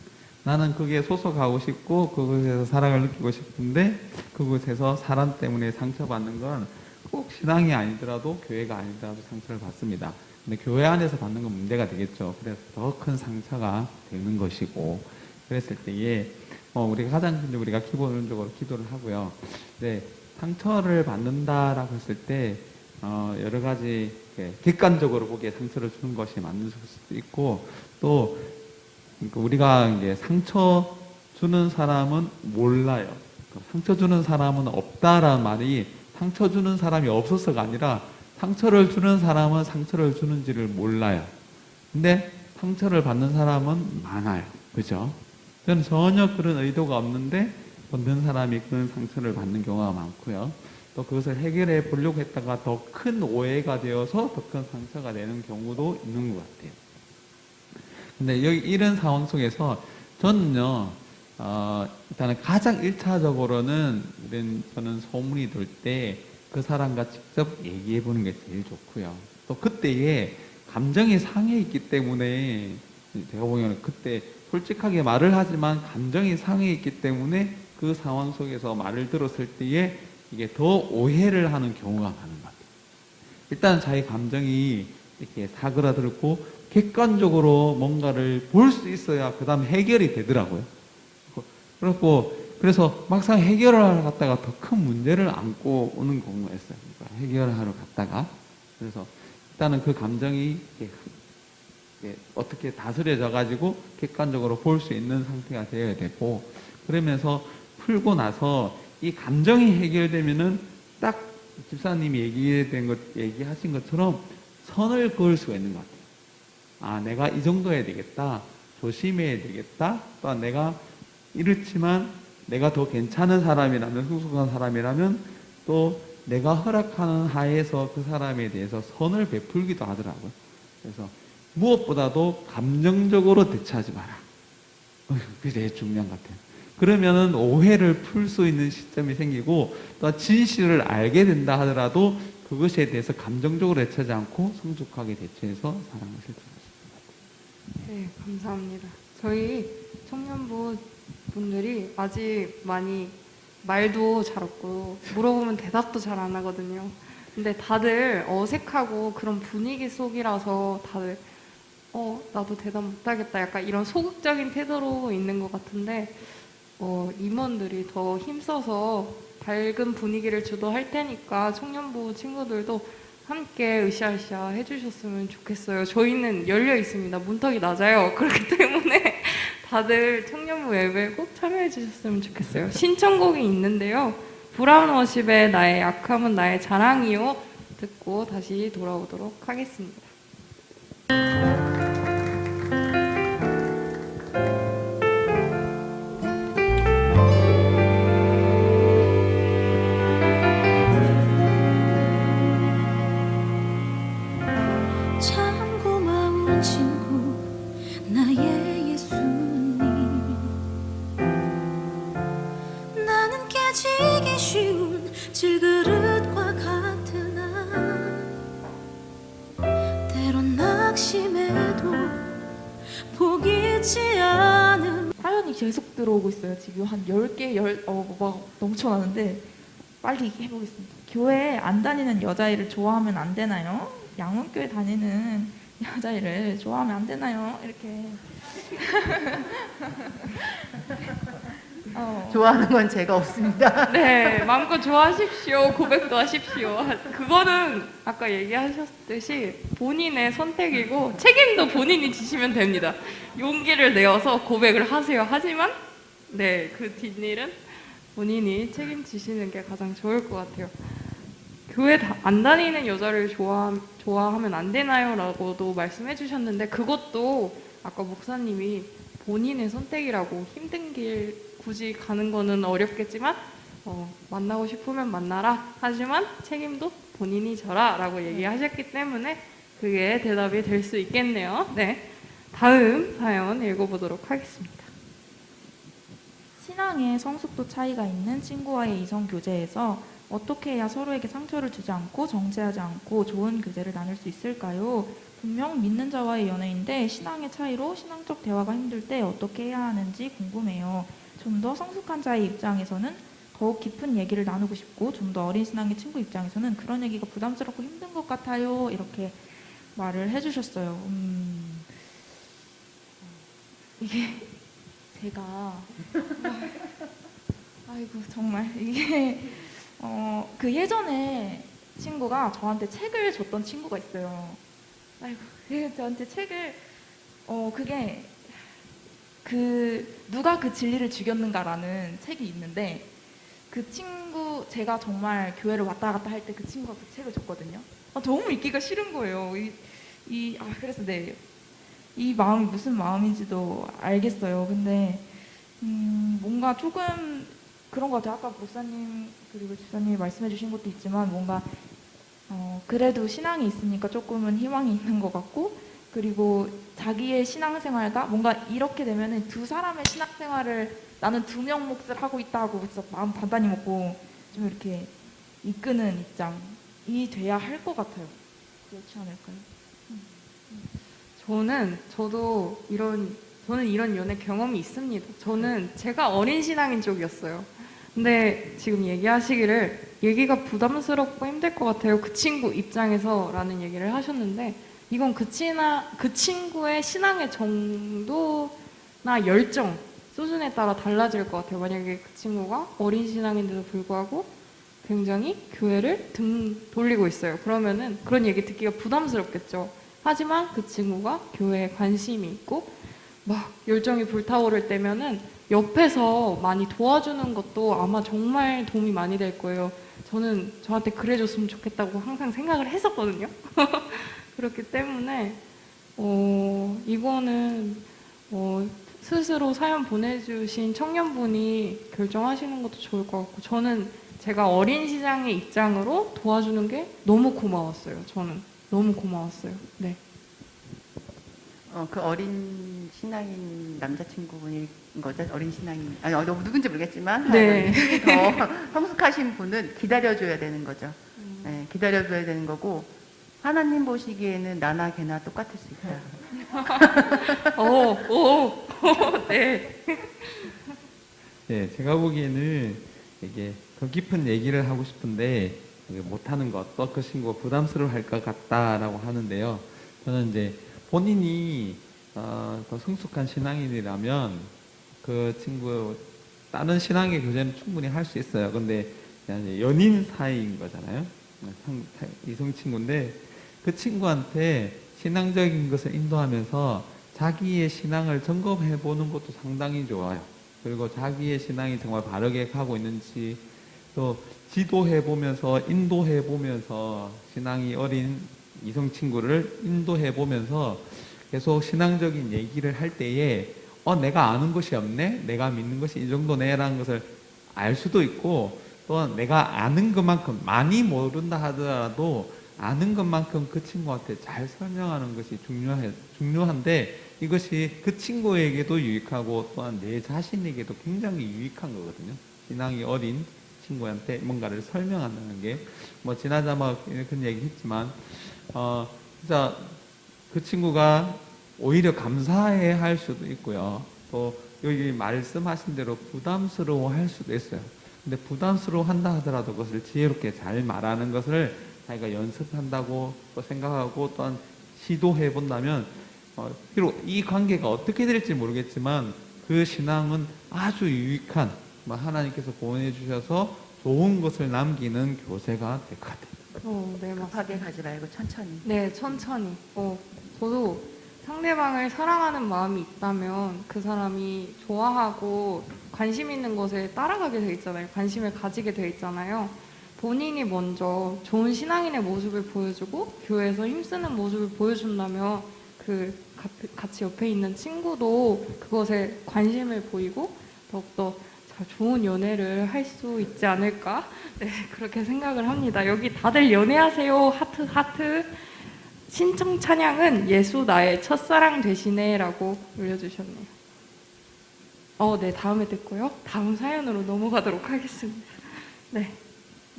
나는 거기에 소속하고 싶고 그곳에서 사랑을 느끼고 싶은데 그곳에서 사람 때문에 상처받는 건 꼭 신앙이 아니더라도 교회가 아니더라도 상처를 받습니다. 근데 교회 안에서 받는 건 문제가 되겠죠. 그래서 더 큰 상처가 되는 것이고 그랬을 때에 우리가 가장 먼저 우리가 기본적으로 기도를 하고요. 네, 상처를 받는다라고 했을 때 여러 가지 객관적으로 보기에 상처를 주는 것이 맞는 수도 있고 또 우리가 이제 상처 주는 사람은 몰라요. 상처 주는 사람은 없다라는 말이 상처 주는 사람이 없어서가 아니라 상처를 주는 사람은 상처를 주는지를 몰라요. 근데 상처를 받는 사람은 많아요. 그죠? 저는 전혀 그런 의도가 없는데 받는 사람이 그런 상처를 받는 경우가 많고요. 또 그것을 해결해 보려고 했다가 더 큰 오해가 되어서 더 큰 상처가 되는 경우도 있는 것 같아요. 근데 여기 이런 상황 속에서 저는요, 일단은 가장 1차적으로는 저는 소문이 돌 때 그 사람과 직접 얘기해 보는 게 제일 좋고요. 또 그때에 감정이 상해 있기 때문에 제가 보기에는 그때 솔직하게 말을 하지만 감정이 상해 있기 때문에 그 상황 속에서 말을 들었을 때에 이게 더 오해를 하는 경우가 많은 것 같아요. 일단 자기 감정이 이렇게 사그라들고 객관적으로 뭔가를 볼 수 있어야 그 다음 해결이 되더라고요. 그래서 막상 해결을 하러 갔다가 더 큰 문제를 안고 오는 경우가 있어요. 그러니까 해결하러 갔다가. 그래서 일단은 그 감정이 어떻게 다스려져 가지고 객관적으로 볼 수 있는 상태가 되어야 되고 그러면서 풀고 나서 이 감정이 해결되면은 딱 집사님이 얘기하신 것처럼 선을 그을 수가 있는 것 같아요. 아, 내가 이 정도 해야 되겠다. 조심해야 되겠다. 또 내가 이렇지만 내가 더 괜찮은 사람이라면, 성숙한 사람이라면 또 내가 허락하는 하에서 그 사람에 대해서 선을 베풀기도 하더라고요. 그래서 무엇보다도 감정적으로 대처하지 마라. 그게 제일 중요한 것 같아요. 그러면은 오해를 풀 수 있는 시점이 생기고 또 진실을 알게 된다 하더라도 그것에 대해서 감정적으로 대처하지 않고 성숙하게 대처해서 사랑을 실천하실 것 같아요. 네, 감사합니다. 저희 청년부 분들이 아직 많이 말도 잘 없고 물어보면 대답도 잘 안 하거든요. 근데 다들 어색하고 그런 분위기 속이라서 다들 나도 대답 못하겠다 약간 이런 소극적인 태도로 있는 것 같은데 임원들이 더 힘써서 밝은 분위기를 주도할 테니까 청년부 친구들도 함께 으쌰으쌰 해주셨으면 좋겠어요. 저희는 열려 있습니다. 문턱이 낮아요. 그렇기 때문에 다들 청년부 예배에 꼭 참여해 주셨으면 좋겠어요. 신청곡이 있는데요. 브라운 워십의 나의 약함은 나의 자랑이요 듣고 다시 돌아오도록 하겠습니다. 참 고마운 친구 나의 예수님 나는 깨지기 쉬운 질그릇과 같으나 때론 낙심해도 포기치 않음. 사연이 계속 들어오고 있어요. 지금 한 10개, 막 넘쳐나는데 빨리 해보겠습니다. 교회에 안 다니는 여자애를 좋아하면 안 되나요? 양문교회 다니는 여자애를 좋아하면 안 되나요? 이렇게. 좋아하는 건 제가 없습니다. 네, 마음껏 좋아하십시오. 고백도 하십시오. 그거는 아까 얘기하셨듯이 본인의 선택이고 책임도 본인이 지시면 됩니다. 용기를 내어서 고백을 하세요. 하지만 네, 그 뒷일은 본인이 책임지시는 게 가장 좋을 것 같아요. 교회 안 다니는 여자를 좋아하면 안 되나요? 라고도 말씀해 주셨는데 그것도 아까 목사님이 본인의 선택이라고 힘든 길 굳이 가는 거는 어렵겠지만 만나고 싶으면 만나라. 하지만 책임도 본인이 져라 라고 얘기하셨기 때문에 그게 대답이 될 수 있겠네요. 네, 다음 사연 읽어보도록 하겠습니다. 신앙의 성숙도 차이가 있는 친구와의 이성 교제에서 어떻게 해야 서로에게 상처를 주지 않고 정죄하지 않고 좋은 교제를 나눌 수 있을까요? 분명 믿는 자와의 연애인데 신앙의 차이로 신앙적 대화가 힘들 때 어떻게 해야 하는지 궁금해요. 좀 더 성숙한 자의 입장에서는 더욱 깊은 얘기를 나누고 싶고 좀 더 어린 신앙의 친구 입장에서는 그런 얘기가 부담스럽고 힘든 것 같아요. 이렇게 말을 해주셨어요. 이게 제가 아이고 정말 이게 그 예전에 친구가 저한테 책을 줬던 친구가 있어요. 아이고 저한테 책을 그게 누가 그 진리를 죽였는가라는 책이 있는데 그 친구 제가 정말 교회를 왔다 갔다 할 때 그 친구가 그 책을 줬거든요. 너무 읽기가 싫은 거예요. 그래서 네. 이 마음이 무슨 마음인지도 알겠어요. 근데 뭔가 조금 그런 것 같아요. 아까 목사님 그리고 집사님이 말씀해 주신 것도 있지만 뭔가 그래도 신앙이 있으니까 조금은 희망이 있는 것 같고 그리고 자기의 신앙생활과 뭔가 이렇게 되면은 두 사람의 신앙생활을 나는 두 명 몫을 하고 있다고 진짜 마음 단단히 먹고 좀 이렇게 이끄는 입장이 돼야 할 것 같아요. 그렇지 않을까요? 저는 이런 연애 경험이 있습니다. 저는 제가 어린 신앙인 쪽이었어요. 근데 지금 얘기하시기를 얘기가 부담스럽고 힘들 것 같아요. 그 친구 입장에서 라는 얘기를 하셨는데 이건 그 친구의 신앙의 정도나 열정, 수준에 따라 달라질 것 같아요. 만약에 그 친구가 어린 신앙인데도 불구하고 굉장히 교회를 등 돌리고 있어요. 그러면은 그런 얘기 듣기가 부담스럽겠죠. 하지만 그 친구가 교회에 관심이 있고 막 열정이 불타오를 때면은 옆에서 많이 도와주는 것도 아마 정말 도움이 많이 될 거예요. 저는 저한테 그래줬으면 좋겠다고 항상 생각을 했었거든요. 그렇기 때문에 이거는 스스로 사연 보내주신 청년분이 결정하시는 것도 좋을 것 같고 저는 제가 어린 시장의 입장으로 도와주는 게 너무 고마웠어요. 저는 너무 고마웠어요. 네. 그 어린 신앙인 남자친구분인 거죠? 어린 신앙인 누군지 모르겠지만 네. 힘이 더 성숙하신 분은 기다려줘야 되는 거죠. 네, 기다려줘야 되는 거고 하나님 보시기에는 나나 걔나 똑같을 수 있어요. 네. 네, 제가 보기에는 이게 더 깊은 얘기를 하고 싶은데 못하는 것, 또 그 친구가 부담스러워할 것 같다라고 하는데요. 저는 이제 본인이 더 성숙한 신앙인이라면 그 친구 다른 신앙의 교제는 충분히 할 수 있어요. 근데 연인 사이인 거잖아요. 이성 친구인데 그 친구한테 신앙적인 것을 인도하면서 자기의 신앙을 점검해 보는 것도 상당히 좋아요. 그리고 자기의 신앙이 정말 바르게 가고 있는지 또 지도해 보면서 인도해 보면서 신앙이 어린 이성 친구를 인도해 보면서 계속 신앙적인 얘기를 할 때에 내가 아는 것이 없네, 내가 믿는 것이 이 정도네라는 것을 알 수도 있고 또한 내가 아는 것만큼 많이 모른다 하더라도 아는 것만큼 그 친구한테 잘 설명하는 것이 중요한데 이것이 그 친구에게도 유익하고 또한 내 자신에게도 굉장히 유익한 거거든요. 신앙이 어린 친구한테 뭔가를 설명한다는 게 지나자마 그런 얘기 했지만 진짜 그 친구가 오히려 감사해 할 수도 있고요. 또 여기 말씀하신 대로 부담스러워 할 수도 있어요. 근데 부담스러워 한다 하더라도 그것을 지혜롭게 잘 말하는 것을 자기가 연습한다고 또 생각하고 또한 시도해 본다면 비록 이 관계가 어떻게 될지 모르겠지만 그 신앙은 아주 유익한 하나님께서 보내 주셔서 좋은 것을 남기는 교세가 될 것 같아요. 네, 급하게 가지 말고 천천히. 네, 천천히. 저도 상대방을 사랑하는 마음이 있다면 그 사람이 좋아하고 관심 있는 것에 따라가게 돼 있잖아요. 관심을 가지게 돼 있잖아요. 본인이 먼저 좋은 신앙인의 모습을 보여주고 교회에서 힘쓰는 모습을 보여준다면 그 같이 옆에 있는 친구도 그것에 관심을 보이고 더욱더 좋은 연애를 할 수 있지 않을까? 네, 그렇게 생각을 합니다. 여기 다들 연애하세요. 하트 하트. 신청 찬양은 예수 나의 첫사랑 되시네라고 올려주셨네요. 네, 다음에 듣고요. 다음 사연으로 넘어가도록 하겠습니다. 네.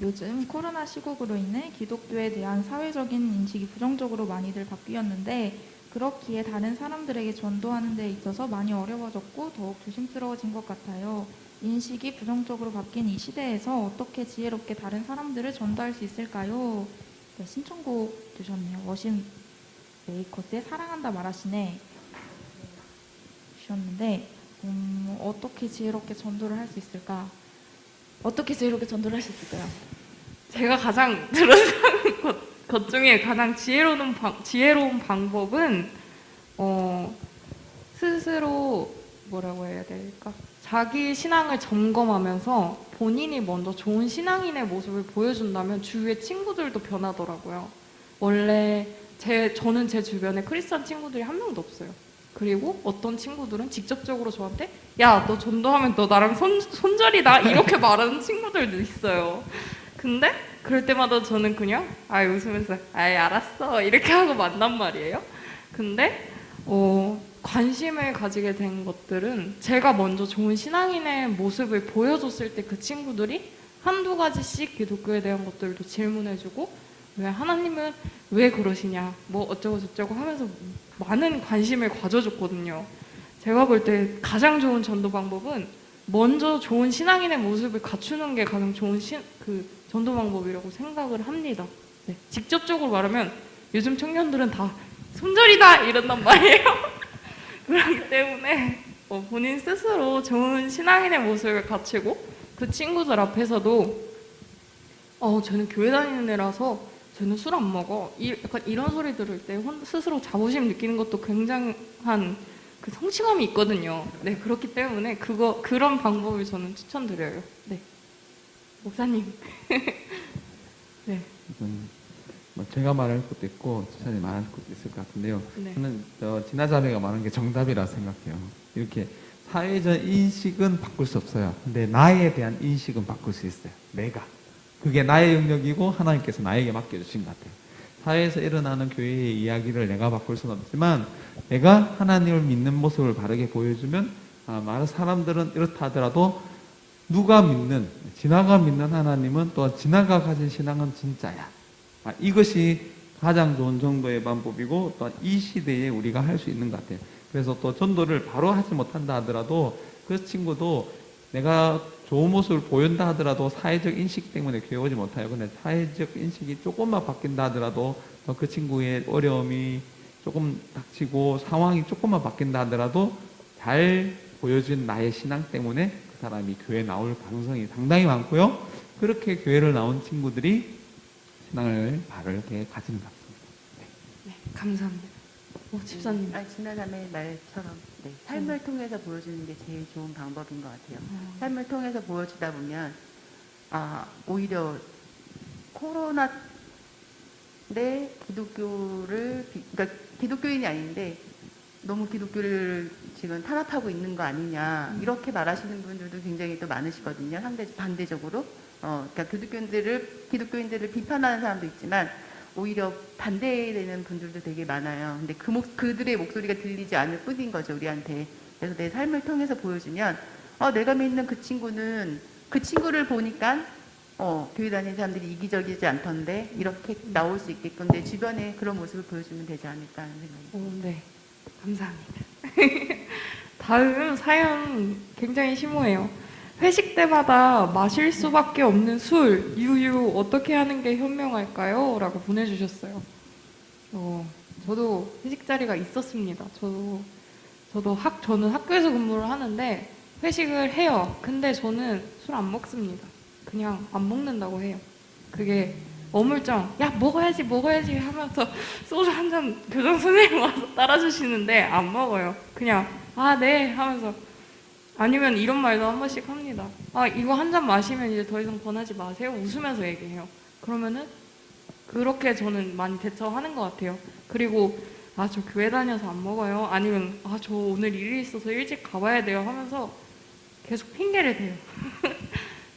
요즘 코로나 시국으로 인해 기독교에 대한 사회적인 인식이 부정적으로 많이들 바뀌었는데 그렇기에 다른 사람들에게 전도하는 데 있어서 많이 어려워졌고 더욱 조심스러워진 것 같아요. 인식이 부정적으로 바뀐 이 시대에서 어떻게 지혜롭게 다른 사람들을 전도할 수 있을까요? 네, 신청곡 주셨네요. 워십 메이커스의 사랑한다 말하시네 주셨는데 어떻게 지혜롭게 전도를 할 수 있을까? 어떻게 지혜롭게 전도를 할 수 있을까요? 제가 가장 들었던 것 중에 가장 지혜로운 방법은 스스로 뭐라고 해야 될까? 자기 신앙을 점검하면서 본인이 먼저 좋은 신앙인의 모습을 보여준다면 주위의 친구들도 변하더라고요. 원래 저는 제 주변에 크리스찬 친구들이 한 명도 없어요. 그리고 어떤 친구들은 직접적으로 저한테 야, 너 전도하면 너 나랑 손절이다 이렇게 말하는 친구들도 있어요. 근데 그럴 때마다 저는 그냥 웃으면서 알았어 이렇게 하고 만난 말이에요. 근데 관심을 가지게 된 것들은 제가 먼저 좋은 신앙인의 모습을 보여줬을 때 그 친구들이 한두 가지씩 기독교에 대한 것들도 질문해주고 왜 하나님은 왜 그러시냐 뭐 어쩌고 저쩌고 하면서 많은 관심을 가져줬거든요. 제가 볼 때 가장 좋은 전도 방법은 먼저 좋은 신앙인의 모습을 갖추는 게 가장 좋은 전도 방법이라고 생각을 합니다. 네, 직접적으로 말하면 요즘 청년들은 다 손절이다 이런단 말이에요. 그렇기 때문에 본인 스스로 좋은 신앙인의 모습을 갖추고 그 친구들 앞에서도 쟤는 교회 다니는 애라서 쟤는 술 안 먹어 약간 이런 소리 들을 때 스스로 자부심 느끼는 것도 굉장한 그 성취감이 있거든요. 네, 그렇기 때문에 그런 방법을 저는 추천드려요. 네, 목사님. 네. 뭐 제가 말할 것도 있고 지사님 말할 것도 있을 것 같은데요. 네. 저는 진아자매가 말한 게 정답이라 생각해요. 이렇게 사회적 인식은 바꿀 수 없어요. 근데 나에 대한 인식은 바꿀 수 있어요. 내가. 그게 나의 영역이고 하나님께서 나에게 맡겨주신 것 같아요. 사회에서 일어나는 교회의 이야기를 내가 바꿀 수는 없지만 내가 하나님을 믿는 모습을 바르게 보여주면 많은 사람들은 이렇다 하더라도 진아가 믿는 하나님은 또 진아가 가진 신앙은 진짜야. 이것이 가장 좋은 정도의 방법이고 또 이 시대에 우리가 할 수 있는 것 같아요. 그래서 또 전도를 바로 하지 못한다 하더라도 그 친구도 내가 좋은 모습을 보인다 하더라도 사회적 인식 때문에 교회 오지 못해요. 근데 사회적 인식이 조금만 바뀐다 하더라도 또 그 친구의 어려움이 조금 닥치고 상황이 조금만 바뀐다 하더라도 잘 보여준 나의 신앙 때문에 그 사람이 교회에 나올 가능성이 상당히 많고요. 그렇게 교회를 나온 친구들이 신앙을 바르게 가지는 것 같습니다. 네, 감사합니다. 집사님. 진아자매 말처럼 삶을 통해서 보여주는 게 제일 좋은 방법인 것 같아요. 삶을 통해서 보여주다 보면 오히려 코로나 때 그러니까 기독교인이 아닌데 너무 기독교를 지금 탄압하고 있는 거 아니냐 이렇게 말하시는 분들도 굉장히 또 많으시거든요. 반대적으로 그러니까 기독교인들을 비판하는 사람도 있지만 오히려 반대되는 분들도 되게 많아요. 근데 그들의 목소리가 들리지 않을 뿐인 거죠, 우리한테. 그래서 내 삶을 통해서 보여주면 내가 믿는 그 친구를 보니까 교회 다니는 사람들이 이기적이지 않던데 이렇게 나올 수 있게끔 내 주변에 그런 모습을 보여주면 되지 않을까 하는 생각이. 네, 감사합니다. 다음 사연 굉장히 심오해요. 회식 때마다 마실 수밖에 없는 술, 유유 어떻게 하는 게 현명할까요? 라고 보내주셨어요. 저도 회식 자리가 있었습니다. 저는 학교에서 근무를 하는데 회식을 해요. 근데 저는 술 안 먹습니다. 그냥 안 먹는다고 해요. 그게 어물쩡 야 먹어야지 하면서 소주 한 잔 교장 선생님 와서 따라주시는데 안 먹어요. 그냥 아 네 하면서, 아니면 이런 말도 한 번씩 합니다. 아 이거 한 잔 마시면 이제 더 이상 권하지 마세요. 웃으면서 얘기해요. 그러면은 그렇게 저는 많이 대처하는 것 같아요. 그리고 아 저 교회 다녀서 안 먹어요. 아니면 아 저 오늘 일이 있어서 일찍 가봐야 돼요 하면서 계속 핑계를 대요.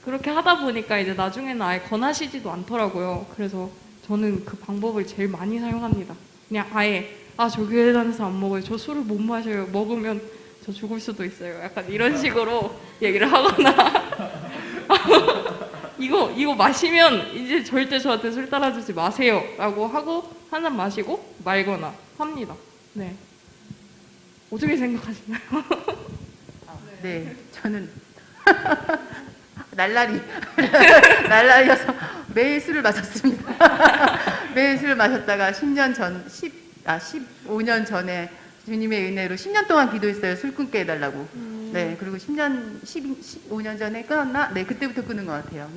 그렇게 하다 보니까 이제 나중에는 아예 권하시지도 않더라고요. 그래서 저는 그 방법을 제일 많이 사용합니다. 그냥 아예 아 저 교회 다녀서 안 먹어요. 저 술을 못 마셔요. 먹으면 저 죽을 수도 있어요. 약간 이런 식으로 얘기를 하거나 이거 마시면 이제 절대 저한테 술 따라주지 마세요 라고 하고 한 잔 마시고 말거나 합니다. 네. 어떻게 생각하시나요? 네, 저는 날라리여서 매일 술을 마셨습니다. 매일 술을 마셨다가 15년 전에 주님의 은혜로 10년 동안 기도했어요. 술 끊게 해달라고. 네, 그리고 15년 전에 끊었나? 네, 그때부터 끊은 것 같아요.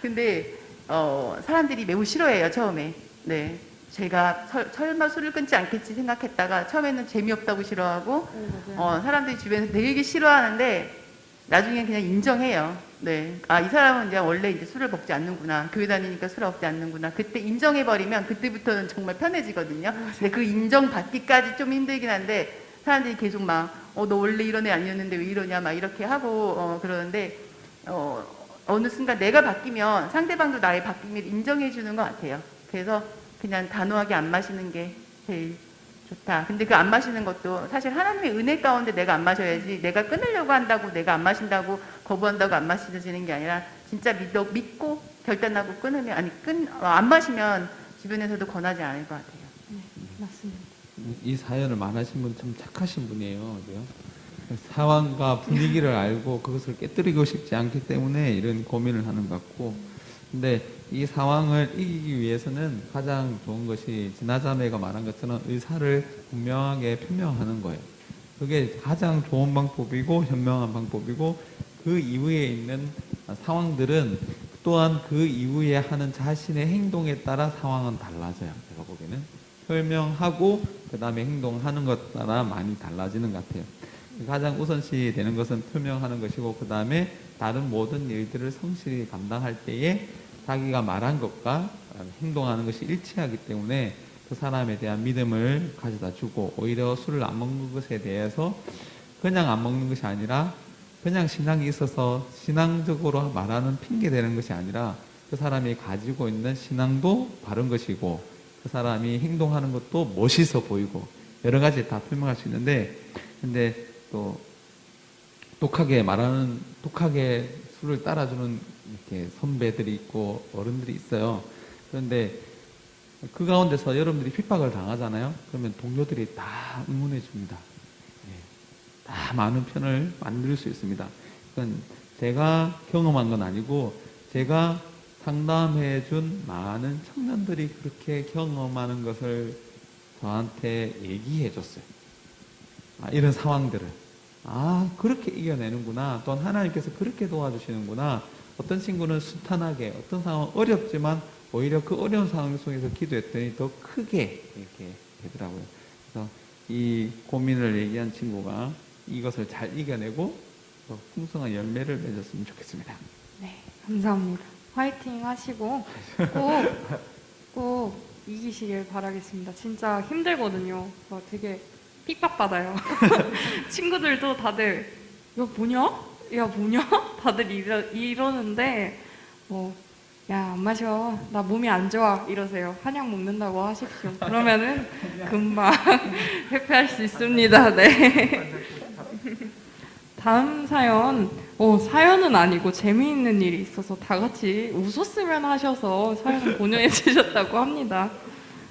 근데 사람들이 매우 싫어해요, 처음에. 네, 제가 설마 술을 끊지 않겠지 생각했다가 처음에는 재미없다고 싫어하고 사람들이 주변에서 되게 싫어하는데 나중에 그냥 인정해요. 네, 아, 이 사람은 이제 원래 이제 술을 먹지 않는구나. 교회 다니니까 술을 먹지 않는구나. 그때 인정해버리면 그때부터는 정말 편해지거든요. 근데 그 인정받기까지 좀 힘들긴 한데 사람들이 계속 막 너 원래 이런 애 아니었는데 왜 이러냐 막 이렇게 하고 그러는데 어느 순간 내가 바뀌면 상대방도 나의 바뀜을 인정해 주는 것 같아요. 그래서 그냥 단호하게 안 마시는 게 제일 좋다. 근데 그 안 마시는 것도 사실 하나님의 은혜 가운데 내가 안 마셔야지, 내가 끊으려고 한다고 내가 안 마신다고 거부한다고 안 마시는 게 아니라 진짜 믿고 결단하고 끊으면 안 마시면 주변에서도 권하지 않을 것 같아요. 네, 맞습니다. 이 사연을 말하신 분 참 착하신 분이에요. 그죠? 상황과 분위기를 알고 그것을 깨뜨리고 싶지 않기 때문에 이런 고민을 하는 것 같고, 근데 이 상황을 이기기 위해서는 가장 좋은 것이 진아자매가 말한 것처럼 의사를 분명하게 표명하는 거예요. 그게 가장 좋은 방법이고 현명한 방법이고, 그 이후에 있는 상황들은 또한 그 이후에 하는 자신의 행동에 따라 상황은 달라져요. 제가 보기에는 설명하고 그 다음에 행동하는 것 따라 많이 달라지는 것 같아요. 가장 우선시 되는 것은 표명하는 것이고, 그 다음에 다른 모든 일들을 성실히 감당할 때에 자기가 말한 것과 행동하는 것이 일치하기 때문에 그 사람에 대한 믿음을 가져다 주고, 오히려 술을 안 먹는 것에 대해서 그냥 안 먹는 것이 아니라 그냥 신앙이 있어서 신앙적으로 말하는 핑계 대는 것이 아니라 그 사람이 가지고 있는 신앙도 바른 것이고 그 사람이 행동하는 것도 멋있어 보이고 여러 가지 다 표명할 수 있는데, 근데 또 독하게 술을 따라주는 이렇게 선배들이 있고 어른들이 있어요. 그런데 그 가운데서 여러분들이 핍박을 당하잖아요. 그러면 동료들이 다 응원해 줍니다. 다 많은 편을 만들 수 있습니다. 그건 제가 경험한 건 아니고 제가 상담해 준 많은 청년들이 그렇게 경험하는 것을 저한테 얘기해 줬어요. 이런 상황들을 그렇게 이겨내는구나, 또한 하나님께서 그렇게 도와주시는구나. 어떤 친구는 순탄하게, 어떤 상황 어렵지만 오히려 그 어려운 상황 속에서 기도했더니 더 크게 이렇게 되더라고요. 그래서 이 고민을 얘기한 친구가 이것을 잘 이겨내고 더 풍성한 열매를 맺었으면 좋겠습니다. 네, 감사합니다. 화이팅 하시고 꼭 이기시길 바라겠습니다. 진짜 힘들거든요. 되게 핍박받아요. 친구들도 다들 야 뭐냐? 다들 이러는데 야 안 마셔, 나 몸이 안 좋아 이러세요. 한약 먹는다고 하십시오. 그러면은 금방 회피할 수 있습니다. 네. 다음 사연, 사연은 아니고 재미있는 일이 있어서 다 같이 웃었으면 하셔서 사연을 보내해 주셨다고 합니다.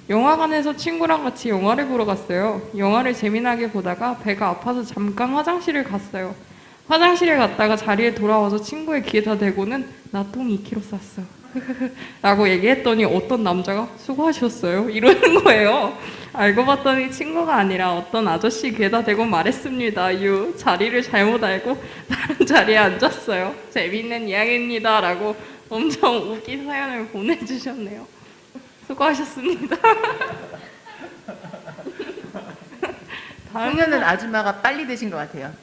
영화관에서 친구랑 같이 영화를 보러 갔어요. 영화를 재미나게 보다가 배가 아파서 잠깐 화장실을 갔어요. 화장실에 갔다가 자리에 돌아와서 친구의 귀에다 대고는 나 똥 2kg 쌌어 라고 얘기했더니 어떤 남자가 수고하셨어요? 이러는 거예요. 알고 봤더니 친구가 아니라 어떤 아저씨 귀에다 대고 말했습니다. 유 자리를 잘못 알고 다른 자리에 앉았어요. 재밌는 이야기입니다. 라고 엄청 웃긴 사연을 보내주셨네요. 수고하셨습니다. 청년은 아줌마가 빨리 되신 것 같아요.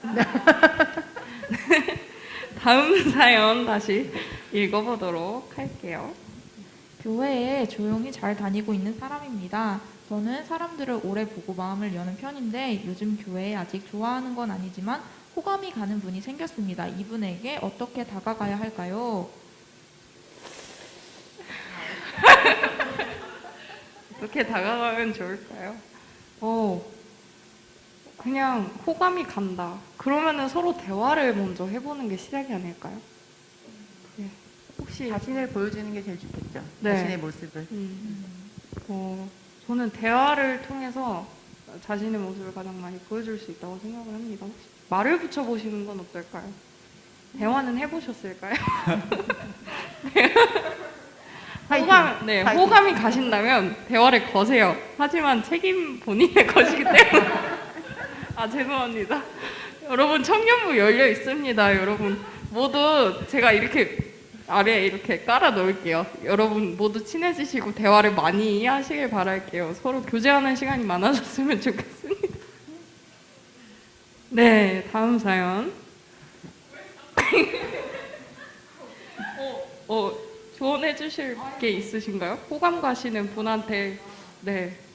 다음 사연 다시 읽어보도록 할게요. 교회에 조용히 잘 다니고 있는 사람입니다. 저는 사람들을 오래 보고 마음을 여는 편인데 요즘 교회에 아직 좋아하는 건 아니지만 호감이 가는 분이 생겼습니다. 이분에게 어떻게 다가가야 할까요? 어떻게 다가가면 좋을까요? 그냥 호감이 간다. 그러면은 서로 대화를 먼저 해보는 게 시작이 아닐까요? 네. 혹시 자신을 보여주는 게 제일 좋겠죠. 네. 자신의 모습을. 저는 대화를 통해서 자신의 모습을 가장 많이 보여줄 수 있다고 생각을 합니다. 혹시 말을 붙여보시는 건 어떨까요? 대화는 해보셨을까요? 호감이 가신다면 대화를 거세요. 하지만 책임 본인의 것이기 때문에. 죄송합니다. 여러분 청년부 열려 있습니다. 여러분 모두 제가 이렇게 아래에 이렇게 깔아 놓을게요. 여러분 모두 친해지시고 대화를 많이 하시길 바랄게요. 서로 교제하는 시간이 많아졌으면 좋겠습니다. 네, 다음 사연. 조언해 주실 게 있으신가요? 호감 가시는 분한테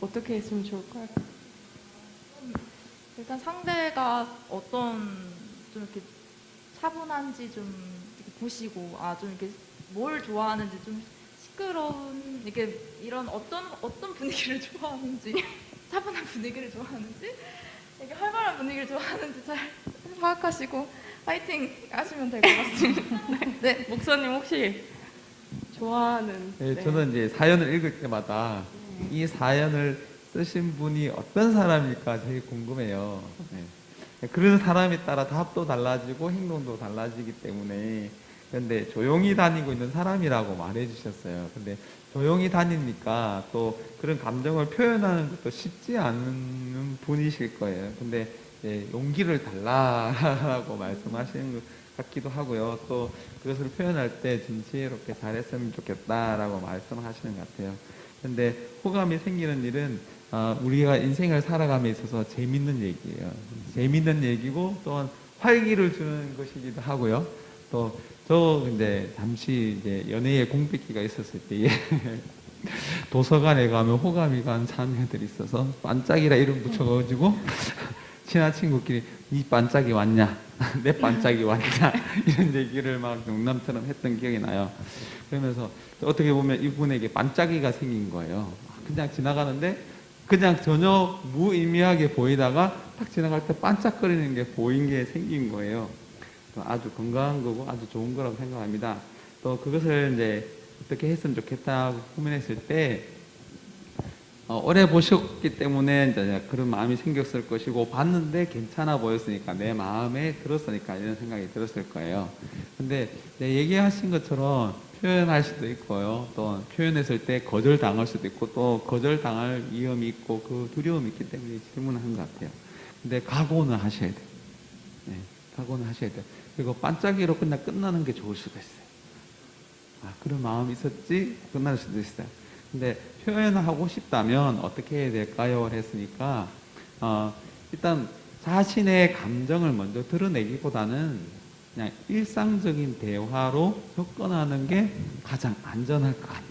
어떻게 했으면 좋을까요? 일단 상대가 어떤 좀 이렇게 차분한지 좀 이렇게 보시고 좀 이렇게 뭘 좋아하는지 좀 시끄러운 이렇게 이런 어떤 분위기를 좋아하는지 차분한 분위기를 좋아하는지 이렇게 활발한 분위기를 좋아하는지 잘 파악하시고 파이팅 하시면 될 것 같습니다. 네, 목사님 혹시 좋아하는 저는 이제 사연을 읽을 때마다 이 사연을 쓰신 분이 어떤 사람일까 제일 궁금해요. 그런 사람에 따라 답도 달라지고 행동도 달라지기 때문에. 그런데 조용히 다니고 있는 사람이라고 말해 주셨어요. 근데 조용히 다니니까 또 그런 감정을 표현하는 것도 쉽지 않은 분이실 거예요. 근데 용기를 달라라고 말씀하시는 것 같기도 하고요. 또 그것을 표현할 때 진지롭게 잘했으면 좋겠다라고 말씀하시는 것 같아요. 근데 호감이 생기는 일은 우리가 인생을 살아감에 있어서 재밌는 얘기예요. 재밌는 얘기고 또한 활기를 주는 것이기도 하고요. 또 저 이제 잠시 이제 연애의 공백기가 있었을 때에 도서관에 가면 호감이 간 자매들이 있어서 반짝이라 이름 붙여가지고 친한 친구끼리 이 반짝이 왔냐? 내 반짝이 왔냐? 이런 얘기를 막 농담처럼 했던 기억이 나요. 그러면서 어떻게 보면 이분에게 반짝이가 생긴 거예요. 그냥 지나가는데 그냥 전혀 무의미하게 보이다가 딱 지나갈 때 반짝거리는 게 보인 게 생긴 거예요. 아주 건강한 거고 아주 좋은 거라고 생각합니다. 또 그것을 이제 어떻게 했으면 좋겠다 고민했을 때 오래 보셨기 때문에 이제 그런 마음이 생겼을 것이고 봤는데 괜찮아 보였으니까 내 마음에 들었으니까 이런 생각이 들었을 거예요. 근데 얘기하신 것처럼 표현할 수도 있고요. 또 표현했을 때 거절당할 수도 있고 또 거절당할 위험이 있고 그 두려움이 있기 때문에 질문을 한 것 같아요. 근데 각오는 하셔야 돼요. 각오는 하셔야 돼요. 그리고 반짝이로 그냥 끝나는 게 좋을 수도 있어요. 그런 마음이 있었지 끝날 수도 있어요. 근데 표현하고 싶다면 어떻게 해야 될까요? 했으니까 일단 자신의 감정을 먼저 드러내기보다는 그냥 일상적인 대화로 접근하는 게 가장 안전할 것 같아요.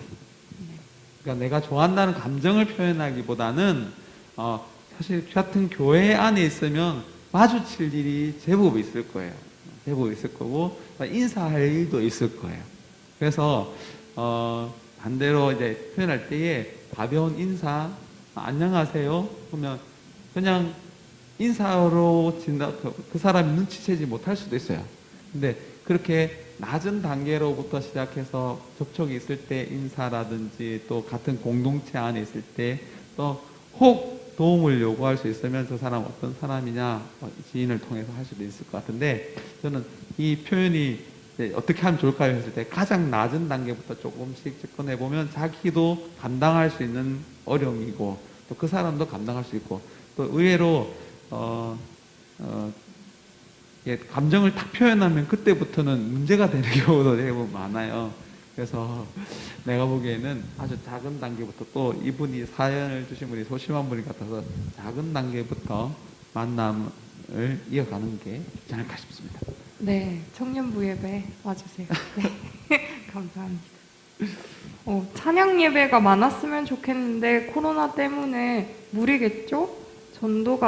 그러니까 내가 좋아한다는 감정을 표현하기보다는 사실 같은 교회 안에 있으면 마주칠 일이 제법 있을 거예요. 제법 있을 거고 인사할 일도 있을 거예요. 그래서 반대로 이제 표현할 때에 가벼운 인사, 안녕하세요 하면 그냥 인사로 그 사람이 눈치채지 못할 수도 있어요. 근데 그렇게 낮은 단계로부터 시작해서 접촉이 있을 때 인사라든지 또 같은 공동체 안에 있을 때 또 혹 도움을 요구할 수 있으면 저 사람 어떤 사람이냐 지인을 통해서 할 수도 있을 것 같은데 저는 이 표현이 이제 어떻게 하면 좋을까요? 했을 때 가장 낮은 단계부터 조금씩 접근해 보면 자기도 감당할 수 있는 어려움이고 또 그 사람도 감당할 수 있고 또 의외로 예, 감정을 딱 표현하면 그때부터는 문제가 되는 경우도 대부분 많아요. 그래서 내가 보기에는 아주 작은 단계부터 또 이분이 사연을 주신 분이 소심한 분이 같아서 작은 단계부터 만남을 이어가는 게 좋지 않을까 싶습니다. 네, 청년부 예배 와주세요. 네, 감사합니다. 찬양 예배가 많았으면 좋겠는데 코로나 때문에 무리겠죠? 전도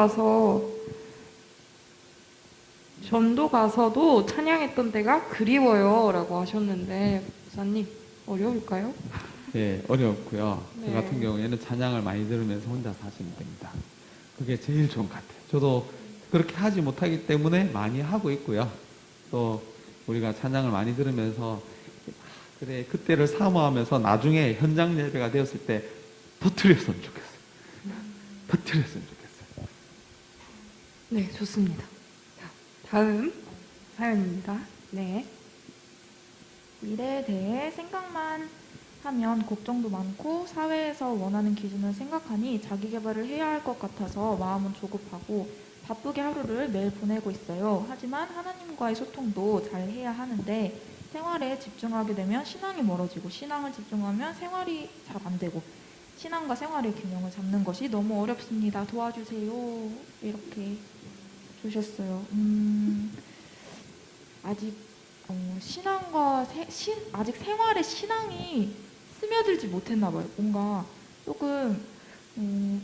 가서도 찬양했던 때가 그리워요 라고 하셨는데 목사님 어려울까요? 네, 어렵고요. 네. 저 같은 경우에는 찬양을 많이 들으면서 혼자 사시면 됩니다. 그게 제일 좋은 것 같아요. 저도 그렇게 하지 못하기 때문에 많이 하고 있고요. 또 우리가 찬양을 많이 들으면서 그래 그때를 사모하면서 나중에 현장 예배가 되었을 때 터뜨렸으면 좋겠어요. 터뜨렸으면 좋겠어요. 네, 좋습니다. 자, 다음 사연입니다. 네. 미래에 대해 생각만 하면 걱정도 많고 사회에서 원하는 기준을 생각하니 자기 개발을 해야 할 것 같아서 마음은 조급하고 바쁘게 하루를 매일 보내고 있어요. 하지만 하나님과의 소통도 잘 해야 하는데 생활에 집중하게 되면 신앙이 멀어지고 신앙을 집중하면 생활이 잘 안 되고 신앙과 생활의 균형을 잡는 것이 너무 어렵습니다. 도와주세요. 이렇게 주셨어요. 아직 아직 생활에 신앙이 스며들지 못했나 봐요. 뭔가 조금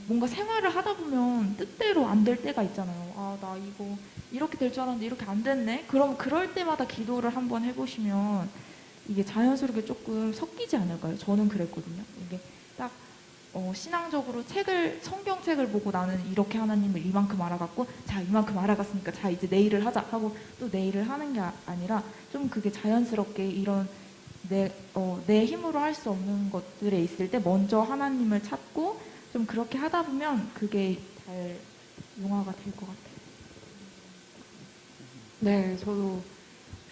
뭔가 생활을 하다 보면 뜻대로 안 될 때가 있잖아요. 아, 나 이거 이렇게 될 줄 알았는데 이렇게 안 됐네. 그럼 그럴 때마다 기도를 한번 해보시면 이게 자연스럽게 조금 섞이지 않을까요? 저는 그랬거든요. 이게 딱 신앙적으로 성경책을 보고 나는 이렇게 하나님을 이만큼 알아갔고, 자, 이만큼 알아갔으니까 자, 이제 내일을 하자 하고 또 내일을 하는 게 아니라 좀 그게 자연스럽게 이런 내 힘으로 할 수 없는 것들에 있을 때 먼저 하나님을 찾고 좀 그렇게 하다 보면 그게 잘 융화가 될 것 같아요. 네, 저도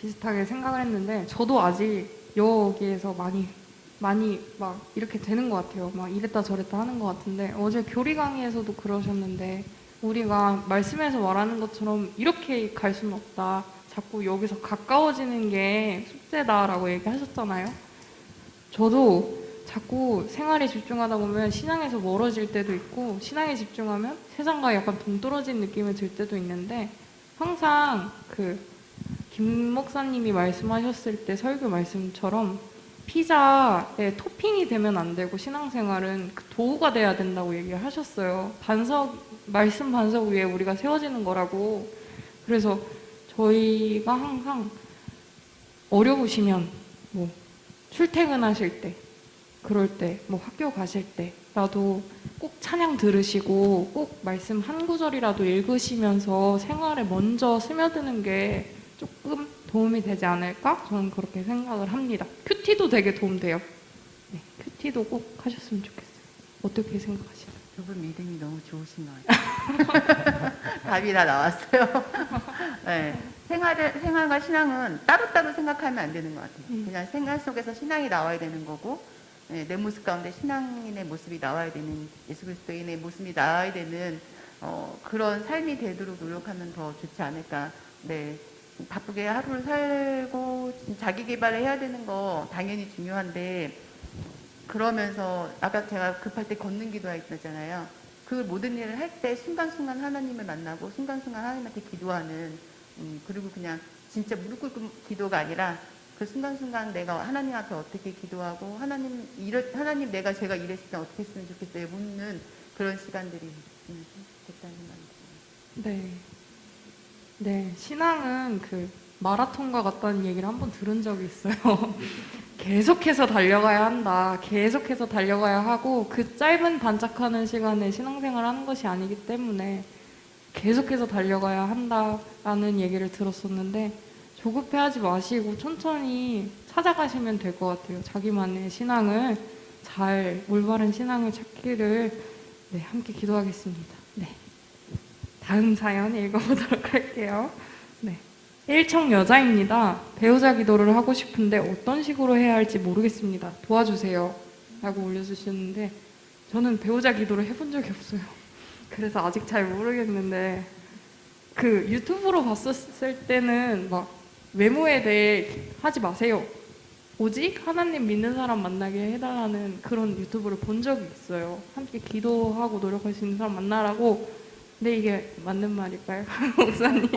비슷하게 생각을 했는데 저도 아직 여기에서 많이 막 이렇게 되는 것 같아요. 막 이랬다 저랬다 하는 것 같은데 어제 교리 강의에서도 그러셨는데 우리가 말씀에서 말하는 것처럼 이렇게 갈 수는 없다. 자꾸 여기서 가까워지는 게 숙제다라고 얘기하셨잖아요. 저도 자꾸 생활에 집중하다 보면 신앙에서 멀어질 때도 있고 신앙에 집중하면 세상과 약간 동떨어진 느낌이 들 때도 있는데 항상 김 목사님이 말씀하셨을 때 설교 말씀처럼 피자에 토핑이 되면 안 되고 신앙생활은 그 도구가 돼야 된다고 얘기를 하셨어요. 말씀 반석 위에 우리가 세워지는 거라고. 그래서 저희가 항상 어려우시면 뭐 출퇴근하실 때 그럴 때 뭐 학교 가실 때라도 꼭 찬양 들으시고 꼭 말씀 한 구절이라도 읽으시면서 생활에 먼저 스며드는 게 조금 도움이 되지 않을까? 저는 그렇게 생각을 합니다. 큐티도 되게 도움돼요. 네, 큐티도 꼭 하셨으면 좋겠어요. 어떻게 생각하시나요? 두 분 믿음이 너무 좋으신 것 같아요. 답이 다 나왔어요. 네, 생활과 신앙은 따로따로 생각하면 안 되는 것 같아요. 그냥 생활 속에서 신앙이 나와야 되는 거고, 네, 내 모습 가운데 신앙인의 모습이 나와야 되는, 예수 그리스도인의 모습이 나와야 되는 그런 삶이 되도록 노력하면 더 좋지 않을까. 네, 바쁘게 하루를 살고 자기 개발을 해야 되는 거 당연히 중요한데, 그러면서 아까 제가 급할 때 걷는 기도했잖아요. 그 모든 일을 할 때 순간순간 하나님을 만나고 순간순간 하나님한테 기도하는, 그리고 그냥 진짜 무릎 꿇고 기도가 아니라 그 순간순간 내가 하나님 앞에 어떻게 기도하고 하나님 제가 이랬을 때 어떻게 했으면 좋겠어요 묻는 그런 시간들이 있으면 좋겠다는 생각이 듭니다. 네, 신앙은 마라톤과 같다는 얘기를 한번 들은 적이 있어요. 계속해서 달려가야 한다. 계속해서 달려가야 하고 그 짧은 반짝하는 시간에 신앙생활 하는 것이 아니기 때문에 계속해서 달려가야 한다라는 얘기를 들었었는데 조급해하지 마시고 천천히 찾아가시면 될 것 같아요. 자기만의 신앙을 올바른 신앙을 찾기를 함께 기도하겠습니다. 네, 다음 사연 읽어보도록 할게요. 네, 일청 여자입니다. 배우자 기도를 하고 싶은데 어떤 식으로 해야 할지 모르겠습니다. 도와주세요. 라고 올려주셨는데 저는 배우자 기도를 해본 적이 없어요. 그래서 아직 잘 모르겠는데 그 유튜브로 봤었을 때는 막 외모에 대해 하지 마세요. 오직 하나님 믿는 사람 만나게 해달라는 그런 유튜브를 본 적이 있어요. 함께 기도하고 노력할 수 있는 사람 만나라고. 근데 이게 맞는 말일까요? 목사님.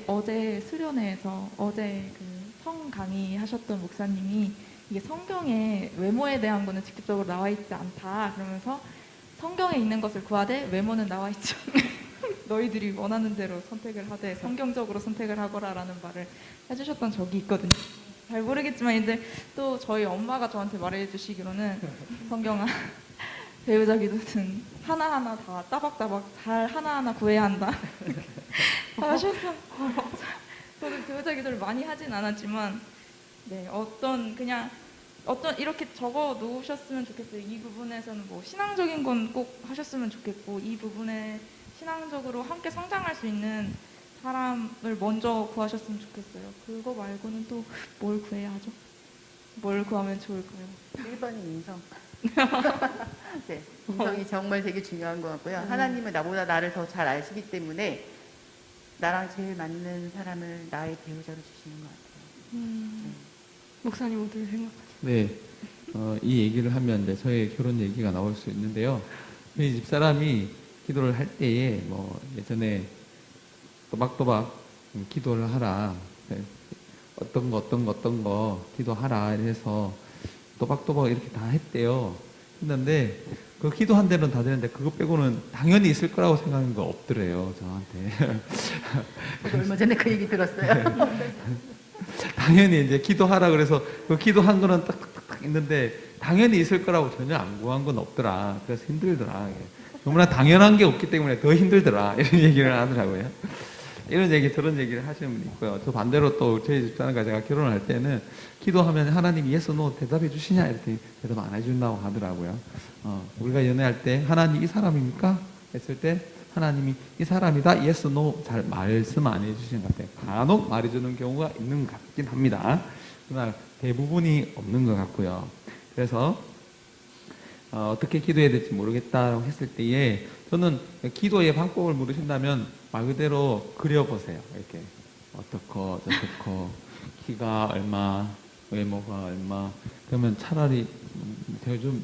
어제 수련회에서 어제 그 성 강의 하셨던 목사님이 이게 성경에 외모에 대한 거는 직접적으로 나와 있지 않다 그러면서 성경에 있는 것을 구하되 외모는 나와 있지 않는 너희들이 원하는 대로 선택을 하되 성경적으로 선택을 하거라라는 말을 해주셨던 적이 있거든요. 잘 모르겠지만 이제 또 저희 엄마가 저한테 말해주시기로는 성경아 배우자 기도는 하나하나 다 따박따박 잘 하나하나 구해야 한다 하셔서 저도 배우자 기도를 많이 하진 않았지만 네 어떤 이렇게 적어 놓으셨으면 좋겠어요. 이 부분에서는 뭐 신앙적인 건 꼭 하셨으면 좋겠고 이 부분에 신앙적으로 함께 성장할 수 있는 사람을 먼저 구하셨으면 좋겠어요. 그거 말고는 또 뭘 구해야 하죠? 뭘 구하면 좋을까요? 1번이 인성. 네, 인성이 정말 되게 중요한 것 같고요. 하나님은 나보다 나를 더 잘 아시기 때문에 나랑 제일 맞는 사람을 나의 배우자로 주시는 것 같아요. 목사님 어떻게 생각하세요? 네, 이 얘기를 하면 이제 저의 결혼 얘기가 나올 수 있는데요. 저희 집사람이 기도를 할 때에 뭐 예전에 또박또박 기도를 하라. 네, 어떤 거 기도하라 이래서 또박또박 이렇게 다 했대요. 했는데 그 기도한 대로는 다 되는데 그거 빼고는 당연히 있을 거라고 생각한 거 없더래요, 저한테. 저도 얼마 전에 그 얘기 들었어요. 당연히 이제 기도하라 그래서 그 기도한 거는 딱딱딱 있는데 당연히 있을 거라고 전혀 안 구한 건 없더라. 그래서 힘들더라. 너무나 당연한 게 없기 때문에 더 힘들더라. 이런 얘기를 하더라고요. 이런 얘기, 저런 얘기를 하시는 분이 있고요. 저 반대로 또 저희 집사람과 제가 결혼할 때는 기도하면 하나님이 yes, no 대답해 주시냐 이렇게 대답 안 해준다고 하더라고요. 우리가 연애할 때 하나님 이 사람입니까? 했을 때 하나님이 이 사람이다 yes, no 잘 말씀 안 해주시는 것 같아요. 간혹 말해주는 경우가 있는 것 같긴 합니다. 그러나 대부분이 없는 것 같고요. 그래서 어떻게 기도해야 될지 모르겠다고 했을 때에 저는 기도의 방법을 물으신다면 말 그대로 그려보세요. 이렇게 어떻고 저떻고 키가 얼마, 외모가 얼마. 그러면 차라리 요즘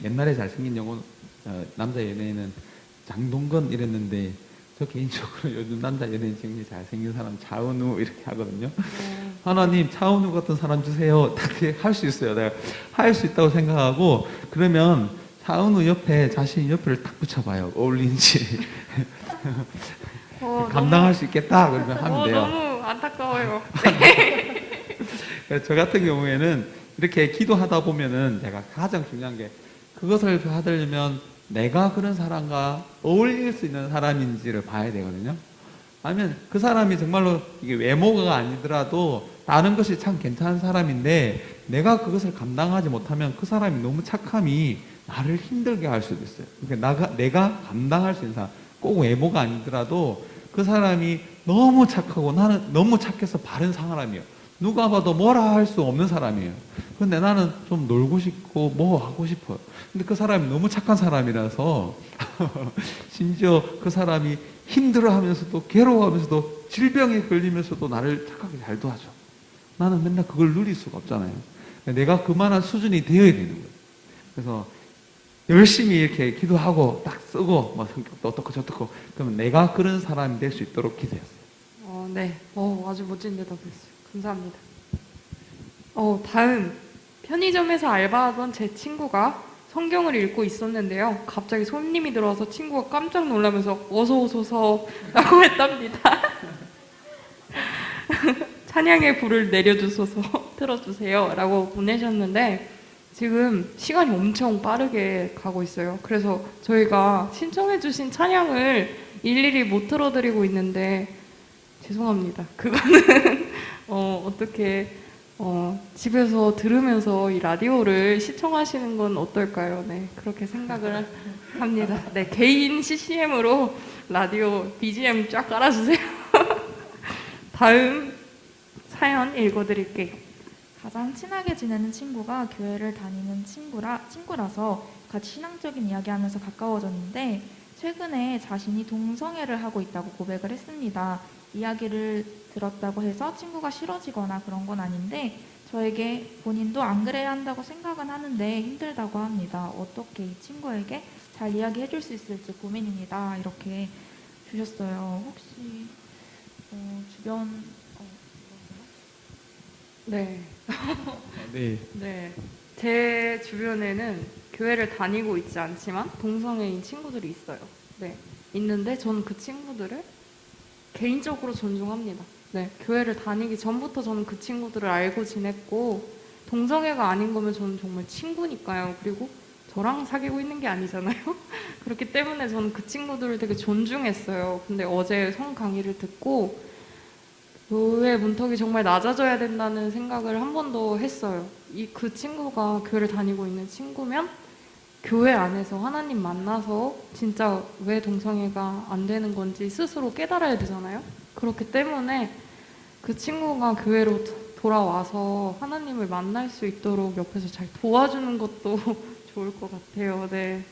옛날에 잘생긴 영혼 남자 연예인은 장동건 이랬는데 저 개인적으로 요즘 남자 연예인 중에 잘생긴 사람 차은우 이렇게 하거든요. 하나님 차은우 같은 사람 주세요. 딱 할 수 있어요. 내가 할 수 있다고 생각하고 그러면 차은우 옆에 자신 옆에를 딱 붙여봐요. 어울리는지 감당할 수 있겠다 그러면 하면 돼요. 너무 안타까워요. 저 같은 경우에는 이렇게 기도하다 보면은 제가 가장 중요한 게 그것을 받으려면 내가 그런 사람과 어울릴 수 있는 사람인지를 봐야 되거든요. 아니면 그 사람이 정말로 이게 외모가 아니더라도 다른 것이 참 괜찮은 사람인데 내가 그것을 감당하지 못하면 그 사람이 너무 착함이 나를 힘들게 할 수도 있어요. 그러니까 내가 감당할 수 있는 사람, 꼭 외모가 아니더라도 그 사람이 너무 착하고 나는 너무 착해서 바른 사람이에요. 누가 봐도 뭐라 할 수 없는 사람이에요. 근데 나는 좀 놀고 싶고 뭐 하고 싶어요. 근데 그 사람이 너무 착한 사람이라서 심지어 그 사람이 힘들어하면서도 괴로워하면서도 질병에 걸리면서도 나를 착하게 잘 도와줘. 나는 맨날 그걸 누릴 수가 없잖아요. 내가 그만한 수준이 되어야 되는 거예요. 그래서 열심히 이렇게 기도하고 딱 쓰고 뭐 성격도 어떻고 저떻고 그러면 내가 그런 사람이 될 수 있도록 기도했어요. 네. 아주 멋진 대답이었어요. 감사합니다. 다음 편의점에서 알바하던 제 친구가 성경을 읽고 있었는데요. 갑자기 손님이 들어와서 친구가 깜짝 놀라면서 어서 오소서 라고 했답니다. 찬양의 불을 내려주소서 틀어주세요 라고 보내셨는데 지금 시간이 엄청 빠르게 가고 있어요. 그래서 저희가 신청해주신 찬양을 일일이 못 틀어드리고 있는데 죄송합니다. 그거는 어떻게 집에서 들으면서 이 라디오를 시청하시는 건 어떨까요? 네, 그렇게 생각을 합니다. 네, 개인 CCM으로 라디오 BGM 쫙 깔아주세요. 다음 사연 읽어드릴게요. 가장 친하게 지내는 친구가 교회를 다니는 친구라서 같이 신앙적인 이야기하면서 가까워졌는데 최근에 자신이 동성애를 하고 있다고 고백을 했습니다. 이야기를 들었다고 해서 친구가 싫어지거나 그런 건 아닌데 저에게 본인도 안 그래야 한다고 생각은 하는데 힘들다고 합니다. 어떻게 이 친구에게 잘 이야기해 줄 수 있을지 고민입니다. 이렇게 주셨어요. 혹시 주변 네. 네. 네. 제 주변에는 교회를 다니고 있지 않지만 동성애인 친구들이 있어요. 네. 있는데 저는 그 친구들을 개인적으로 존중합니다. 네. 교회를 다니기 전부터 저는 그 친구들을 알고 지냈고 동성애가 아닌 거면 저는 정말 친구니까요. 그리고 저랑 사귀고 있는 게 아니잖아요. 그렇기 때문에 저는 그 친구들을 되게 존중했어요. 근데 어제 성 강의를 듣고 교회 문턱이 정말 낮아져야 된다는 생각을 한 번 더 했어요. 그 친구가 교회를 다니고 있는 친구면 교회 안에서 하나님 만나서 진짜 왜 동성애가 안 되는 건지 스스로 깨달아야 되잖아요. 그렇기 때문에 그 친구가 교회로 돌아와서 하나님을 만날 수 있도록 옆에서 잘 도와주는 것도 좋을 것 같아요. 네.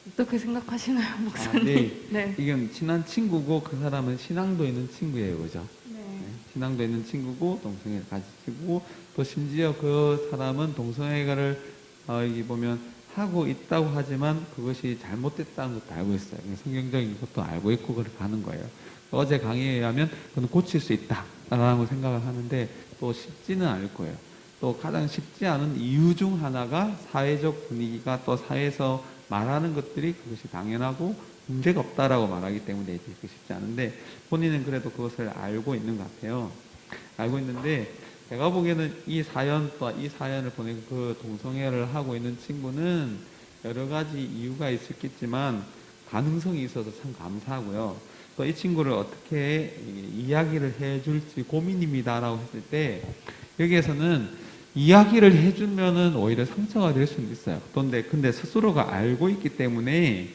어떻게 생각하시나요, 목사님? 네. 네. 이건 친한 친구고 그 사람은 신앙도 있는 친구예요, 그죠? 네. 네, 신앙도 있는 친구고 동성애를 가지고 또 심지어 그 사람은 동성애를 여기 보면 하고 있다고 하지만 그것이 잘못됐다는 것도 알고 있어요. 성경적인 것도 알고 있고 그렇게 가는 거예요. 어제 강의에 의하면 그건 고칠 수 있다라고 생각을 하는데 또 쉽지는 않을 거예요. 또 가장 쉽지 않은 이유 중 하나가 사회적 분위기가 또 사회에서 말하는 것들이 그것이 당연하고 문제가 없다라고 말하기 때문에 쉽지 않은데 본인은 그래도 그것을 알고 있는 것 같아요. 알고 있는데 제가 보기에는 이 사연을 보낸 그 동성애를 하고 있는 친구는 여러 가지 이유가 있었겠지만 가능성이 있어서 참 감사하고요. 또 이 친구를 어떻게 이야기를 해줄지 고민입니다라고 했을 때 여기에서는 이야기를 해주면은 오히려 상처가 될 수는 있어요. 근데 스스로가 알고 있기 때문에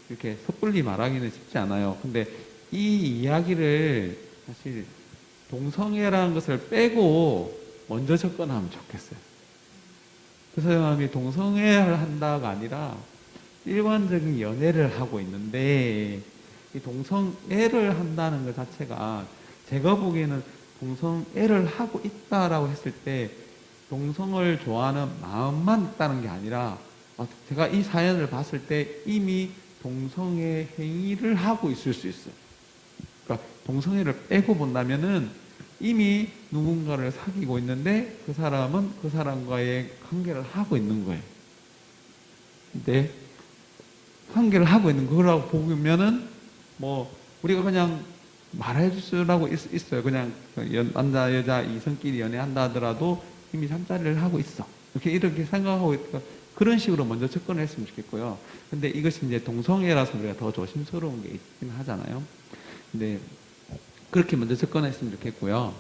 이렇게 섣불리 말하기는 쉽지 않아요. 근데 이 이야기를 사실 동성애라는 것을 빼고 먼저 접근하면 좋겠어요. 그 사람이 동성애를 한다가 아니라 일반적인 연애를 하고 있는데 이 동성애를 한다는 것 자체가 제가 보기에는 동성애를 하고 있다라고 했을 때 동성을 좋아하는 마음만 있다는 게 아니라 제가 이 사연을 봤을 때 이미 동성애 행위를 하고 있을 수 있어요. 그러니까 동성애를 빼고 본다면은 이미 누군가를 사귀고 있는데 그 사람은 그 사람과의 관계를 하고 있는 거예요. 근데 관계를 하고 있는 거라고 보면은 뭐 우리가 그냥 말해 주라고 있어요. 그냥 남자 여자 이성끼리 연애한다 하더라도 이미 잠자리를 하고 있어. 이렇게 생각하고 그런 식으로 먼저 접근을 했으면 좋겠고요. 근데 이것이 이제 동성애라서 우리가 더 조심스러운 게 있긴 하잖아요. 근데 그렇게 먼저 접근했으면 좋겠고요.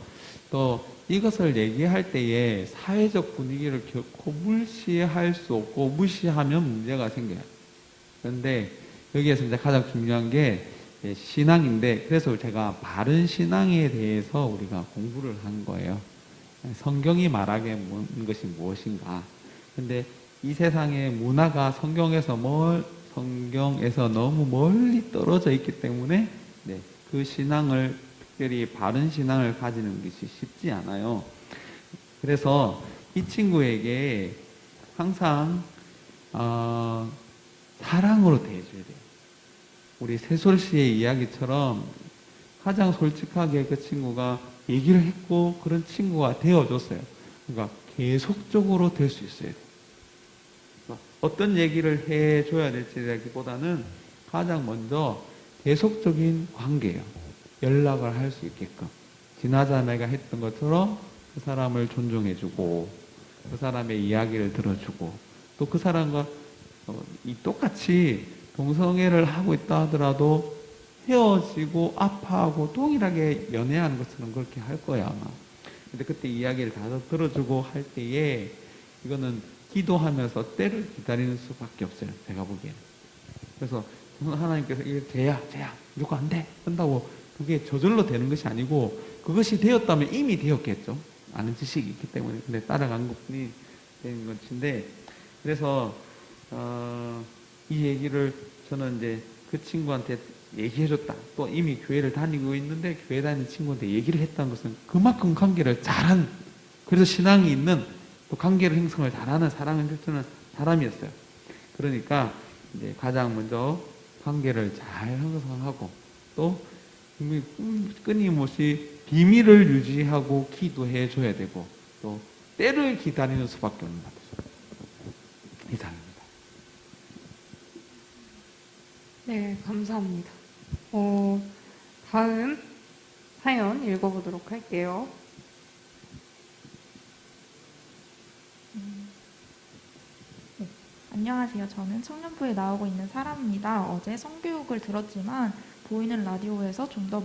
또 이것을 얘기할 때에 사회적 분위기를 결코 무시할 수 없고 무시하면 문제가 생겨요. 그런데 여기에서 이제 가장 중요한 게 신앙인데 그래서 제가 바른 신앙에 대해서 우리가 공부를 한 거예요. 성경이 말하기에 것이 무엇인가. 근데 이 세상의 문화가 성경에서 너무 멀리 떨어져 있기 때문에 그 신앙을 특별히 바른 신앙을 가지는 것이 쉽지 않아요. 그래서 이 친구에게 항상 사랑으로 대해줘야 돼요. 우리 세솔 씨의 이야기처럼 가장 솔직하게 그 친구가 얘기를 했고 그런 친구가 되어줬어요. 그러니까 계속적으로 될 수 있어야 돼요. 어떤 얘기를 해줘야 될지라기보다는 가장 먼저 계속적인 관계예요. 연락을 할 수 있게끔. 지나자매가 했던 것처럼 그 사람을 존중해주고 그 사람의 이야기를 들어주고 또 그 사람과 똑같이 동성애를 하고 있다 하더라도 헤어지고 아파하고 동일하게 연애하는 것처럼 그렇게 할 거야 아마. 근데 그때 이야기를 다 들어주고 할 때에 이거는 기도하면서 때를 기다리는 수밖에 없어요. 제가 보기에는. 그래서 하나님께서 이게 죄야 무조건 안 돼 한다고 그게 저절로 되는 것이 아니고 그것이 되었다면 이미 되었겠죠. 아는 지식이 있기 때문에. 근데 따라간 것뿐이 되는 것인데, 그래서 이 얘기를 저는 이제 그 친구한테 얘기해줬다. 또 이미 교회를 다니고 있는데 교회 다니는 친구한테 얘기를 했다는 것은 그만큼 관계를 잘한, 그래서 신앙이 있는, 또 관계를 형성을 잘하는, 사랑을 펼치는 사람이었어요. 그러니까 이제 가장 먼저 관계를 잘 형성하고 또 끊임없이 비밀을 유지하고 기도해 줘야 되고 또 때를 기다리는 수밖에 없는 것 같아요. 이상입니다. 네, 감사합니다. 다음 사연 읽어보도록 할게요. 네. 안녕하세요. 저는 청년부에 나오고 있는 사람입니다. 어제 성교육을 들었지만 보이는 라디오에서 좀 더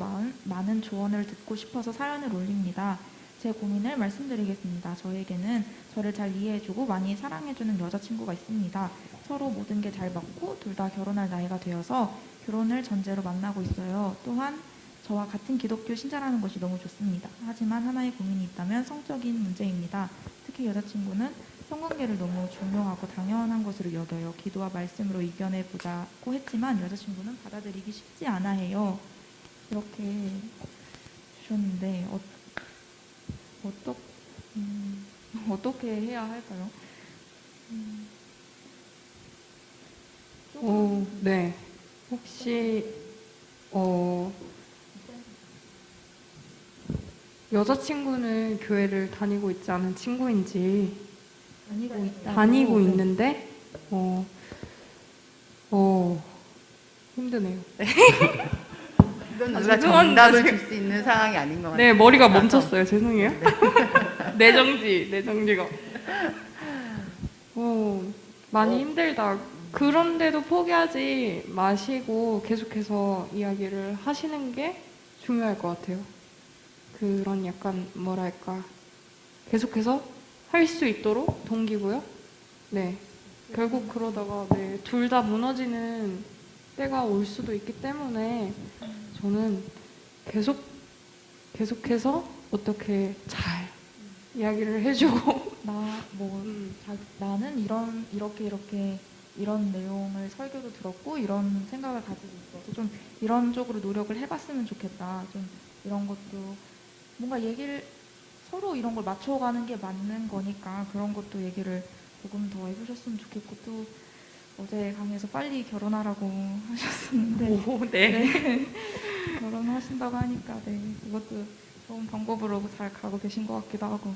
많은 조언을 듣고 싶어서 사연을 올립니다. 제 고민을 말씀드리겠습니다. 저에게는 저를 잘 이해해주고 많이 사랑해주는 여자친구가 있습니다. 서로 모든 게 잘 맞고 둘 다 결혼할 나이가 되어서 결혼을 전제로 만나고 있어요. 또한 저와 같은 기독교 신자라는 것이 너무 좋습니다. 하지만 하나의 고민이 있다면 성적인 문제입니다. 특히 여자친구는 성관계를 너무 중요하고 당연한 것으로 여겨요. 기도와 말씀으로 이겨내보자고 했지만 여자친구는 받아들이기 쉽지 않아 해요. 이렇게 주셨는데 어떻게 해야 할까요? 네. 혹시 여자친구는 교회를 다니고 있지 않은 친구인지 다니고 있는데 힘드네요. 네. 이건 아, 우리가 죄송합니다. 정답을 줄 수 있는 상황이 아닌 것 같아요. 네, 머리가 멈췄어요. 죄송해요. 내정지가. 많이 힘들다. 그런데도 포기하지 마시고 계속해서 이야기를 하시는 게 중요할 것 같아요. 그런 약간 뭐랄까 계속해서 할 수 있도록 동기고요. 네, 결국 그러다가 네, 둘 다 무너지는 때가 올 수도 있기 때문에 저는 계속해서 어떻게 잘 이야기를 해주고 나는 이런 내용을 설교도 들었고 이런 생각을 가지고 있어서 좀 이런 쪽으로 노력을 해봤으면 좋겠다. 좀 이런 것도 뭔가 얘기를 서로 이런 걸 맞춰가는 게 맞는 거니까 그런 것도 얘기를 조금 더 해보셨으면 좋겠고 또 어제 강의에서 빨리 결혼하라고 하셨었는데 네. 결혼하신다고 하니까 그것도 좋은 방법으로 잘 가고 계신 것 같기도 하고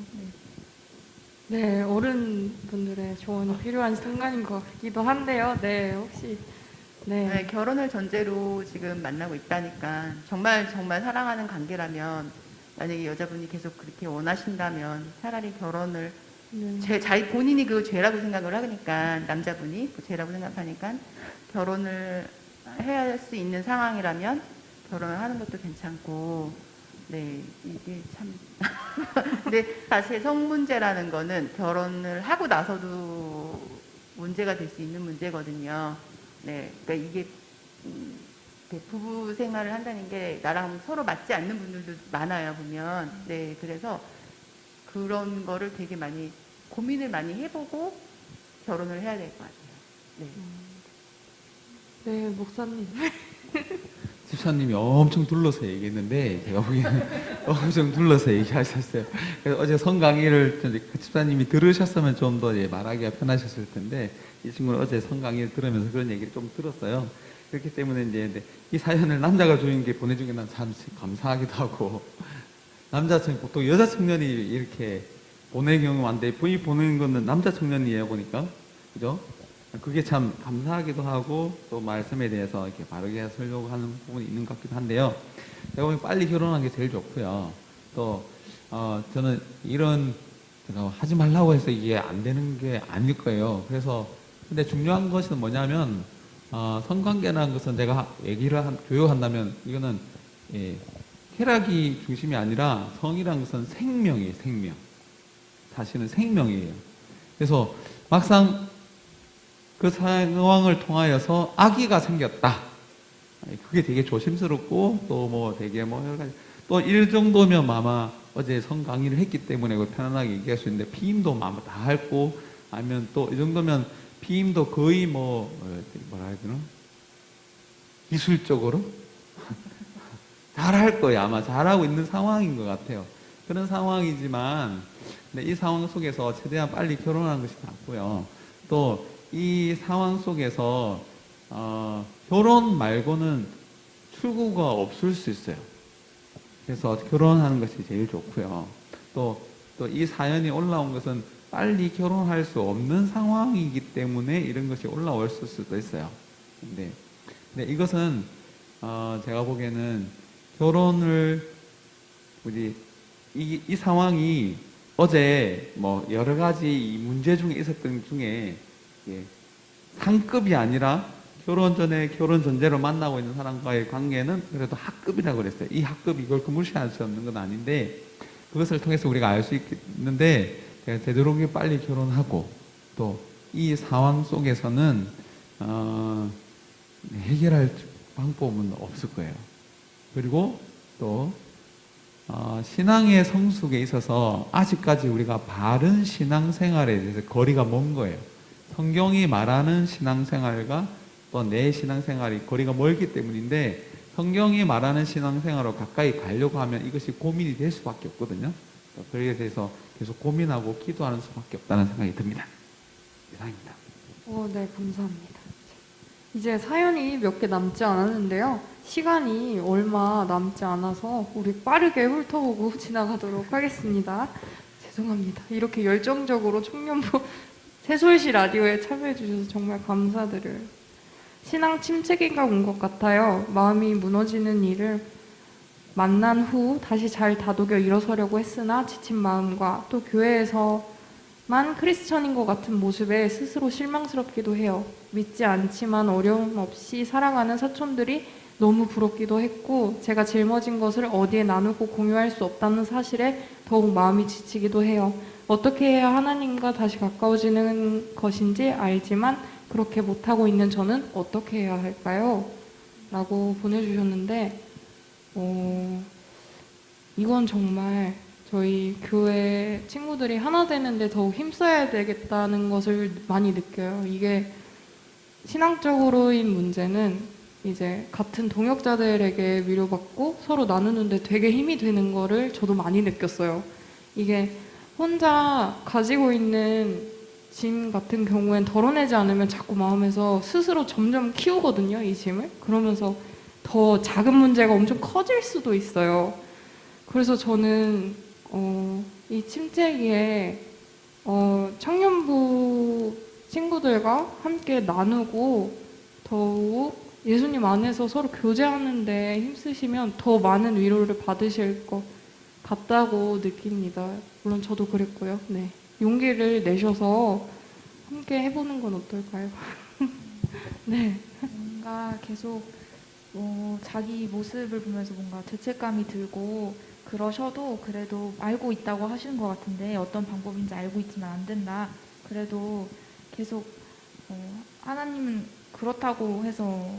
네, 어른분들의 조언이 필요한 순간인 것 같기도 한데요. 네, 혹시 네, 결혼을 전제로 지금 만나고 있다니까 정말 사랑하는 관계라면 만약에 여자분이 계속 그렇게 원하신다면 차라리 결혼을 자기 본인이 그 죄라고 생각을 하니까 남자분이 그 죄라고 생각하니까 결혼을 해야 할 수 있는 상황이라면 결혼을 하는 것도 괜찮고 네 이게 참 근데 사실 성 문제라는 거는 결혼을 하고 나서도 문제가 될 수 있는 문제거든요. 네, 그러니까 이게 부부 생활을 한다는 게 나랑 서로 맞지 않는 분들도 많아요 보면. 네, 그래서 그런 거를 되게 많이 고민을 많이 해보고 결혼을 해야 될 것 같아요. 네. 네, 목사님. 집사님이 엄청 둘러서 얘기했는데 제가 보기에는 엄청 둘러서 얘기하셨어요. 그래서 어제 성 강의를 그 집사님이 들으셨으면 좀 더 말하기가 편하셨을 텐데 이 친구는 어제 성 강의를 들으면서 그런 얘기를 좀 들었어요. 그렇기 때문에 이제 이 사연을 남자가 주인께 보내준 게 난 참 감사하기도 하고 보통 여자 청년이 이렇게 보낼 경우 많은데 부인 보내는 거는 남자 청년이에요 보니까 그죠? 그게 참 감사하기도 하고 또 말씀에 대해서 이렇게 바르게 설명하는 부분이 있는 것 같기도 한데요. 제가 보면 빨리 결혼하는 게 제일 좋고요. 또 저는 이런 제가 하지 말라고 해서 이게 안 되는 게 아닐 거예요. 그래서 근데 중요한 것은 뭐냐면 성관계라는 것은 내가 얘기를 교육한다면 이거는 쾌락이 중심이 아니라 성이라는 것은 생명이에요. 생명. 사실은 생명이에요. 그래서 막상 그 상황을 통하여서 아기가 생겼다. 그게 되게 조심스럽고 또 뭐 되게 뭐 여러 가지 또 일 정도면 아마 어제 성 강의를 했기 때문에 편안하게 얘기할 수 있는데 피임도 아마 다 했고 아니면 또 이 정도면 피임도 거의 뭐 뭐라 해야 되나 기술적으로 잘할 거예요. 아마 잘하고 있는 상황인 것 같아요. 그런 상황이지만 이 상황 속에서 최대한 빨리 결혼하는 것이 낫고요. 또 이 상황 속에서 결혼 말고는 출구가 없을 수 있어요. 그래서 결혼하는 것이 제일 좋고요. 또 이 사연이 올라온 것은 빨리 결혼할 수 없는 상황이기 때문에 이런 것이 올라올 수도 있어요. 근데 이것은 제가 보기에는 결혼을 이 상황이 어제 뭐 여러 가지 이 문제 중에 있었던 중에 상급이 아니라 결혼 전에 결혼 전제로 만나고 있는 사람과의 관계는 그래도 학급이라고 그랬어요. 이 학급이 이걸 무시할 수 없는 건 아닌데 그것을 통해서 우리가 알 수 있는데 되도록 빨리 결혼하고 또 이 상황 속에서는 해결할 방법은 없을 거예요. 그리고 또 신앙의 성숙에 있어서 아직까지 우리가 바른 신앙생활에 대해서 거리가 먼 거예요. 성경이 말하는 신앙생활과 또 내 신앙생활이 거리가 멀기 때문인데 성경이 말하는 신앙생활로 가까이 가려고 하면 이것이 고민이 될 수밖에 없거든요. 그에 대해서 계속 고민하고 기도하는 수밖에 없다는 생각이 듭니다. 이상입니다. 네, 감사합니다. 이제 사연이 몇 개 남지 않았는데요. 시간이 얼마 남지 않아서 우리 빠르게 훑어보고 지나가도록 하겠습니다. 죄송합니다. 이렇게 열정적으로 청년부 새솔시 라디오에 참여해 주셔서 정말 감사드려요. 신앙 침체기가 온 것 같아요. 마음이 무너지는 일을 만난 후 다시 잘 다독여 일어서려고 했으나 지친 마음과 또 교회에서만 크리스천인 것 같은 모습에 스스로 실망스럽기도 해요. 믿지 않지만 어려움 없이 살아가는 사촌들이 너무 부럽기도 했고 제가 짊어진 것을 어디에 나누고 공유할 수 없다는 사실에 더욱 마음이 지치기도 해요. 어떻게 해야 하나님과 다시 가까워지는 것인지 알지만 그렇게 못하고 있는 저는 어떻게 해야 할까요? 라고 보내주셨는데 이건 정말 저희 교회 친구들이 하나 되는데 더욱 힘써야 되겠다는 것을 많이 느껴요. 이게 신앙적으로인 문제는 이제 같은 동역자들에게 위로받고 서로 나누는데 되게 힘이 되는 거를 저도 많이 느꼈어요. 이게 혼자 가지고 있는 짐 같은 경우엔 덜어내지 않으면 자꾸 마음에서 스스로 점점 키우거든요, 이 짐을. 그러면서 더 작은 문제가 엄청 커질 수도 있어요. 그래서 저는 이 침체기에 청년부 친구들과 함께 나누고 더욱 예수님 안에서 서로 교제하는데 힘쓰시면 더 많은 위로를 받으실 것 같다고 느낍니다. 물론 저도 그랬고요. 네. 용기를 내셔서 함께 해보는 건 어떨까요? 네. 뭔가 계속 자기 모습을 보면서 뭔가 죄책감이 들고 그러셔도 그래도 알고 있다고 하시는 것 같은데 어떤 방법인지 알고 있지만 안 된다. 그래도 계속 하나님은 그렇다고 해서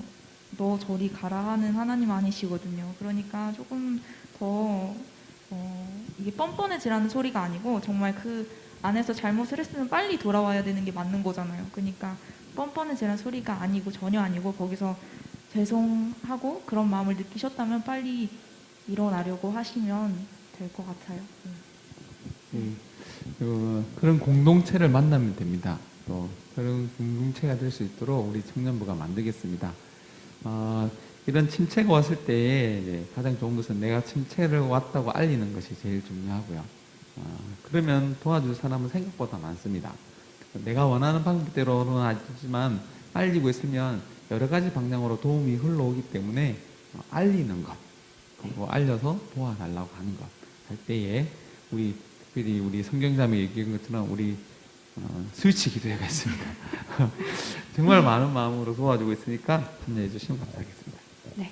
너 저리 가라 하는 하나님 아니시거든요. 그러니까 조금 더 이게 뻔뻔해지라는 소리가 아니고 정말 그 안에서 잘못을 했으면 빨리 돌아와야 되는 게 맞는 거잖아요. 그러니까 뻔뻔해지라는 소리가 아니고 전혀 아니고 거기서 죄송하고 그런 마음을 느끼셨다면 빨리 일어나려고 하시면 될 것 같아요. 그런 공동체를 만나면 됩니다. 또 그런 공동체가 될 수 있도록 우리 청년부가 만들겠습니다. 이런 침체가 왔을 때 가장 좋은 것은 내가 침체를 왔다고 알리는 것이 제일 중요하고요. 그러면 도와줄 사람은 생각보다 많습니다. 내가 원하는 방법대로는 아니지만 알리고 있으면 여러 가지 방향으로 도움이 흘러오기 때문에 알리는 것, 그리고 알려서 도와달라고 하는 것 할 때에 특별히 우리 성경자매 얘기한 것처럼 우리 스위치 기도회가 있습니다. 정말 많은 마음으로 도와주고 있으니까 참여해 주시면 감사하겠습니다. 네.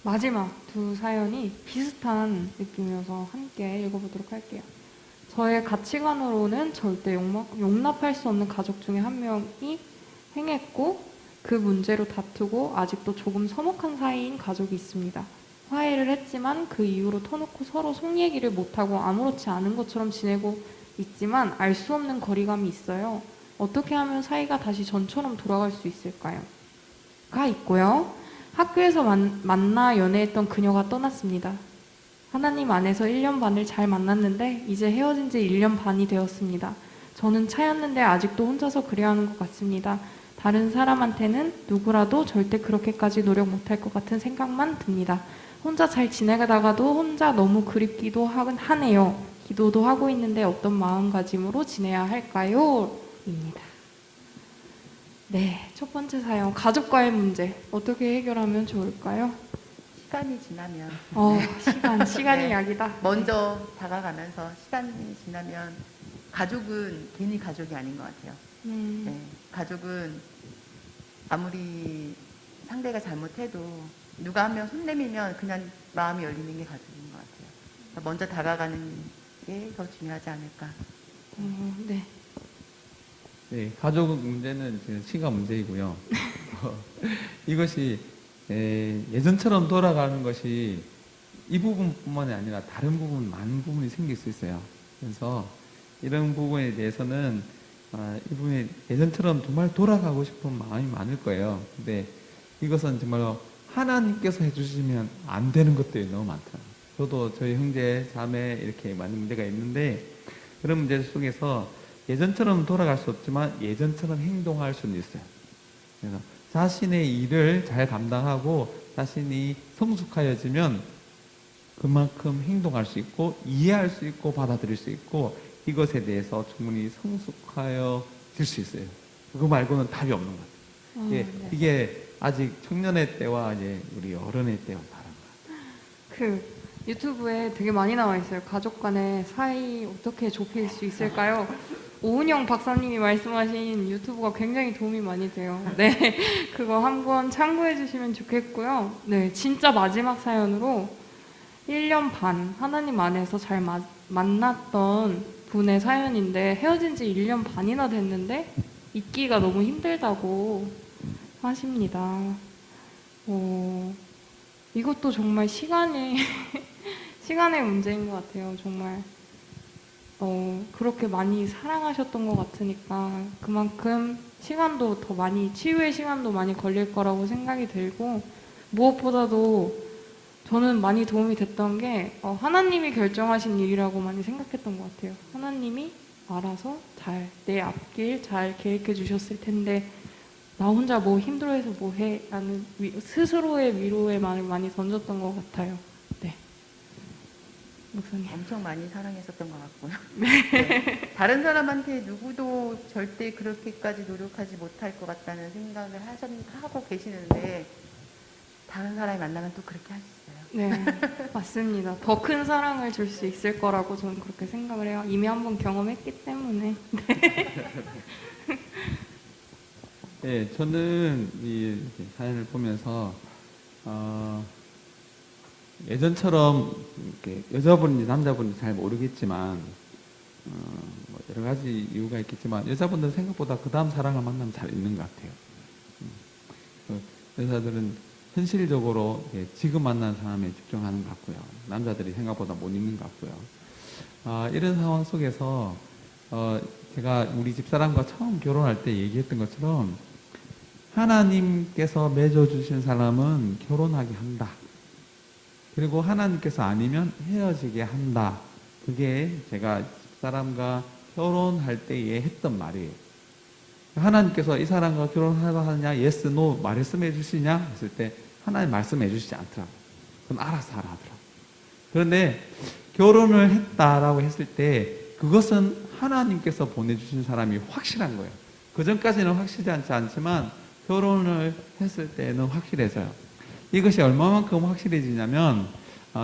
마지막 두 사연이 비슷한 느낌이어서 함께 읽어보도록 할게요. 저의 가치관으로는 절대 용납할 수 없는 가족 중에 한 명이 행했고 그 문제로 다투고 아직도 조금 서먹한 사이인 가족이 있습니다. 화해를 했지만 그 이후로 터놓고 서로 속 얘기를 못하고 아무렇지 않은 것처럼 지내고 있지만 알 수 없는 거리감이 있어요. 어떻게 하면 사이가 다시 전처럼 돌아갈 수 있을까요? 가 있고요. 학교에서 만나 연애했던 그녀가 떠났습니다. 하나님 안에서 1년 반을 잘 만났는데 이제 헤어진 지 1년 반이 되었습니다. 저는 차였는데 아직도 혼자서 그래야 하는 것 같습니다. 다른 사람한테는 누구라도 절대 그렇게까지 노력 못할 것 같은 생각만 듭니다. 혼자 잘 지내다가도 혼자 너무 그립기도 하네요. 기도도 하고 있는데 어떤 마음가짐으로 지내야 할까요? 입니다. 네, 첫 번째 사연. 가족과의 문제. 어떻게 해결하면 좋을까요? 시간이 지나면 시간이 네. 약이다. 먼저 다가가면서 시간이 지나면 가족은 괜히 가족이 아닌 것 같아요. 네, 가족은 아무리 상대가 잘못해도 누가 한 명 손 내밀면 그냥 마음이 열리는 게 가족인 것 같아요. 그러니까 먼저 다가가는 게 더 중요하지 않을까. 네. 네, 가족 문제는 지금 시간 문제이고요. 이것이 예전처럼 돌아가는 것이 이 부분뿐만이 아니라 다른 부분, 많은 부분이 생길 수 있어요. 그래서 이런 부분에 대해서는 이 부분이 예전처럼 정말 돌아가고 싶은 마음이 많을 거예요. 근데 이것은 정말로 하나님께서 해주시면 안 되는 것들이 너무 많더라고요. 저도 저희 형제, 자매 이렇게 많은 문제가 있는데 그런 문제 속에서 예전처럼 돌아갈 수 없지만 예전처럼 행동할 수는 있어요. 그래서 자신의 일을 잘 감당하고 자신이 성숙하여지면 그만큼 행동할 수 있고 이해할 수 있고 받아들일 수 있고 이것에 대해서 충분히 성숙하여질 수 있어요. 그거 말고는 답이 없는 것 같아요. 네. 이게 아직 청년의 때와 이제 우리 어른의 때와 다른 것 같아요. 유튜브에 되게 많이 나와 있어요. 가족 간의 사이 어떻게 좁힐 수 있을까요? 오은영 박사님이 말씀하신 유튜브가 굉장히 도움이 많이 돼요. 네, 그거 한번 참고해 주시면 좋겠고요. 네, 진짜 마지막 사연으로 1년 반 하나님 안에서 잘 만났던 분의 사연인데 헤어진 지 1년 반이나 됐는데 잊기가 너무 힘들다고 하십니다. 이것도 정말 시간의 문제인 것 같아요. 정말 그렇게 많이 사랑하셨던 것 같으니까 그만큼 시간도 더 많이 치유의 시간도 많이 걸릴 거라고 생각이 들고 무엇보다도 저는 많이 도움이 됐던 게 하나님이 결정하신 일이라고 많이 생각했던 것 같아요. 하나님이 알아서 잘 내 앞길 잘 계획해 주셨을 텐데 나 혼자 뭐 힘들어해서 뭐 해? 라는 스스로의 위로의 말을 많이 던졌던 것 같아요. 네. 목사님. 엄청 많이 사랑했었던 것 같고요. 네. 다른 사람한테 누구도 절대 그렇게까지 노력하지 못할 것 같다는 생각을 하고 계시는데 다른 사람이 만나면 또 그렇게 할 수 있어요. 네, 맞습니다. 더 큰 사랑을 줄 수 있을 거라고 저는 그렇게 생각을 해요. 이미 한번 경험했기 때문에. 네, 저는 이 사연을 보면서 예전처럼 이렇게 여자분인지 남자분인지 잘 모르겠지만 뭐 여러 가지 이유가 있겠지만 여자분들은 생각보다 그 다음 사랑을 만나면 잘 있는 것 같아요. 여자들은 현실적으로 지금 만난 사람에 집중하는 것 같고요. 남자들이 생각보다 못 있는 것 같고요. 이런 상황 속에서 제가 우리 집사람과 처음 결혼할 때 얘기했던 것처럼 하나님께서 맺어주신 사람은 결혼하게 한다. 그리고 하나님께서 아니면 헤어지게 한다. 그게 제가 집사람과 결혼할 때에 했던 말이에요. 하나님께서 이 사람과 결혼하려 하느냐, yes, no 말씀해 주시냐 했을 때 하나님 말씀해 주시지 않더라고요. 그럼 알아서 하라 하더라고요. 그런데 결혼을 했다라고 했을 때 그것은 하나님께서 보내주신 사람이 확실한 거예요. 그 전까지는 확실하지 않지만 결혼을 했을 때는 확실해져요. 이것이 얼마만큼 확실해지냐면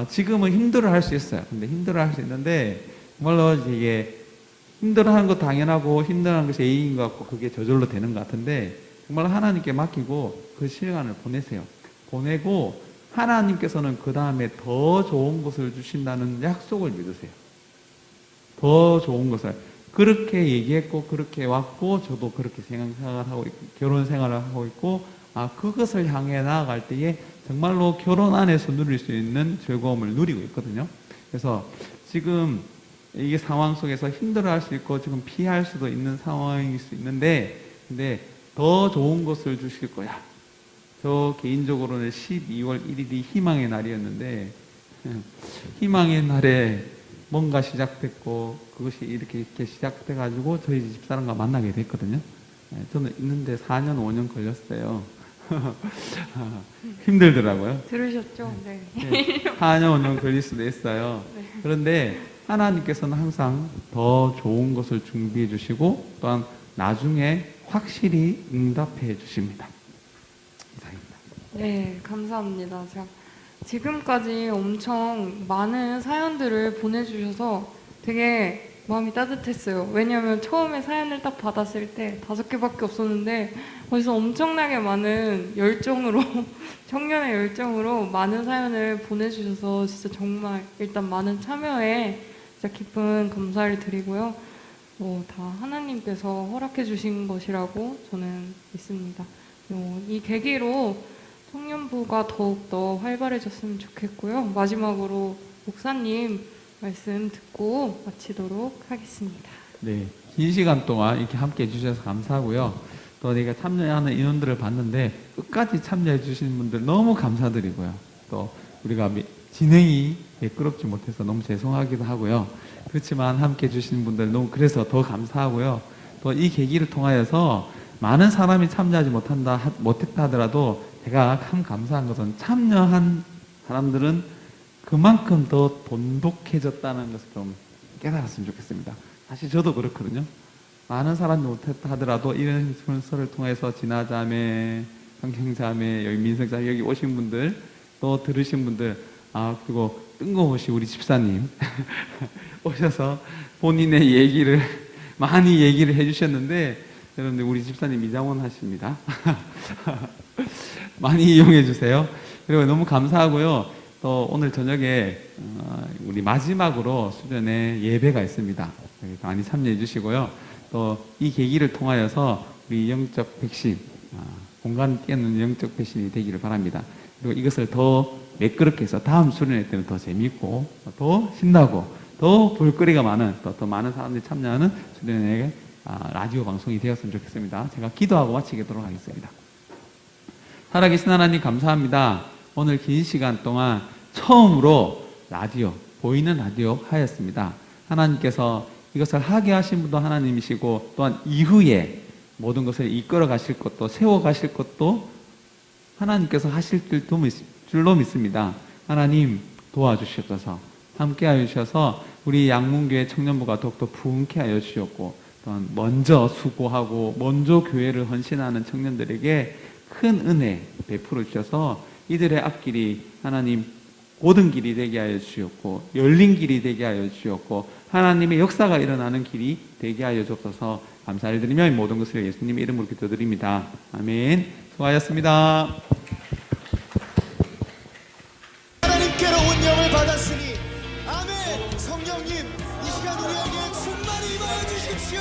지금은 힘들어할 수 있어요. 근데 힘들어할 수 있는데 정말로 이게 힘들어하는 거 당연하고 힘들어하는 것이 A인 것 같고 그게 저절로 되는 것 같은데 정말 하나님께 맡기고 그 시간을 보내세요. 보내고 하나님께서는 그 다음에 더 좋은 것을 주신다는 약속을 믿으세요. 더 좋은 것을. 그렇게 얘기했고 그렇게 왔고 저도 그렇게 생각을 하고 있고 결혼 생활을 하고 있고 그것을 향해 나아갈 때에 정말로 결혼 안에서 누릴 수 있는 즐거움을 누리고 있거든요. 그래서 지금 이게 상황 속에서 힘들어할 수 있고 지금 피할 수도 있는 상황일 수 있는데 근데 더 좋은 것을 주실 거야. 저 개인적으로는 12월 1일이 희망의 날이었는데 희망의 날에 뭔가 시작됐고 그것이 이렇게 시작돼가지고 저희 집사람과 만나게 됐거든요. 저는 있는데 4년 5년 걸렸어요. 힘들더라고요. 들으셨죠? 네. 4년 5년 걸릴 수도 있어요. 그런데 하나님께서는 항상 더 좋은 것을 준비해 주시고 또한 나중에 확실히 응답해 주십니다. 이상입니다. 네, 감사합니다. 제가 지금까지 엄청 많은 사연들을 보내주셔서 되게 마음이 따뜻했어요. 왜냐하면 처음에 사연을 딱 받았을 때 5개밖에 없었는데 거기서 엄청나게 많은 열정으로 청년의 열정으로 많은 사연을 보내주셔서 진짜 정말 일단 많은 참여에 진짜 깊은 감사를 드리고요. 다 하나님께서 허락해 주신 것이라고 저는 믿습니다. 이 계기로 청년부가 더욱더 활발해졌으면 좋겠고요. 마지막으로 목사님 말씀 듣고 마치도록 하겠습니다. 네, 긴 시간 동안 이렇게 함께 해주셔서 감사하고요. 또 내가 참여하는 인원들을 봤는데 끝까지 참여해 주신 분들 너무 감사드리고요. 또 우리가 진행이 매끄럽지 못해서 너무 죄송하기도 하고요. 그렇지만 함께 해주신 분들 너무 그래서 더 감사하고요. 또 이 계기를 통하여서 많은 사람이 참여하지 못했다 하더라도 제가 참 감사한 것은 참여한 사람들은 그만큼 더 돈독해졌다는 것을 좀 깨달았으면 좋겠습니다. 사실 저도 그렇거든요. 많은 사람이 못했다 하더라도 이런 순서를 통해서 진화자매, 성경자매, 여기 민석자매 여기 오신 분들 또 들으신 분들 그리고 뜬금없이 우리 집사님 오셔서 본인의 얘기를 많이 얘기를 해주셨는데 여러분들 우리 집사님 이장원 하십니다. 많이 이용해 주세요. 그리고 너무 감사하고요. 또 오늘 저녁에 우리 마지막으로 수련회 예배가 있습니다. 많이 참여해 주시고요. 또 이 계기를 통하여서 우리 영적 백신, 공간 뛰어넘는 영적 백신이 되기를 바랍니다. 그리고 이것을 더 매끄럽게 해서 다음 수련회 때는 더 재밌고 더 신나고 더 볼거리가 많은 더 많은 사람들이 참여하는 수련회 라디오 방송이 되었으면 좋겠습니다. 제가 기도하고 마치도록 하겠습니다. 살아계신 하나님 감사합니다. 오늘 긴 시간 동안 처음으로 라디오, 보이는 라디오 하였습니다. 하나님께서 이것을 하게 하신 분도 하나님이시고 또한 이후에 모든 것을 이끌어 가실 것도 세워 가실 것도 하나님께서 하실 줄로 믿습니다. 하나님 도와주셔서 함께 하여 주셔서 우리 양문교회 청년부가 더욱더 부흥케 하여 주셨고 또한 먼저 수고하고 먼저 교회를 헌신하는 청년들에게 큰 은혜 베풀어 주셔서 이들의 앞길이 하나님 고든 길이 되게 하여 주셨고 열린 길이 되게 하여 주셨고 하나님의 역사가 일어나는 길이 되게 하여 주옵소서. 감사를 드리며 모든 것을 예수님 이름으로 기도드립니다. 아멘. 수고하셨습니다. 하나님께로 운명을 받았으니 아멘. 성령님 이 시간 우리에게 충만히 임하여 주십시오.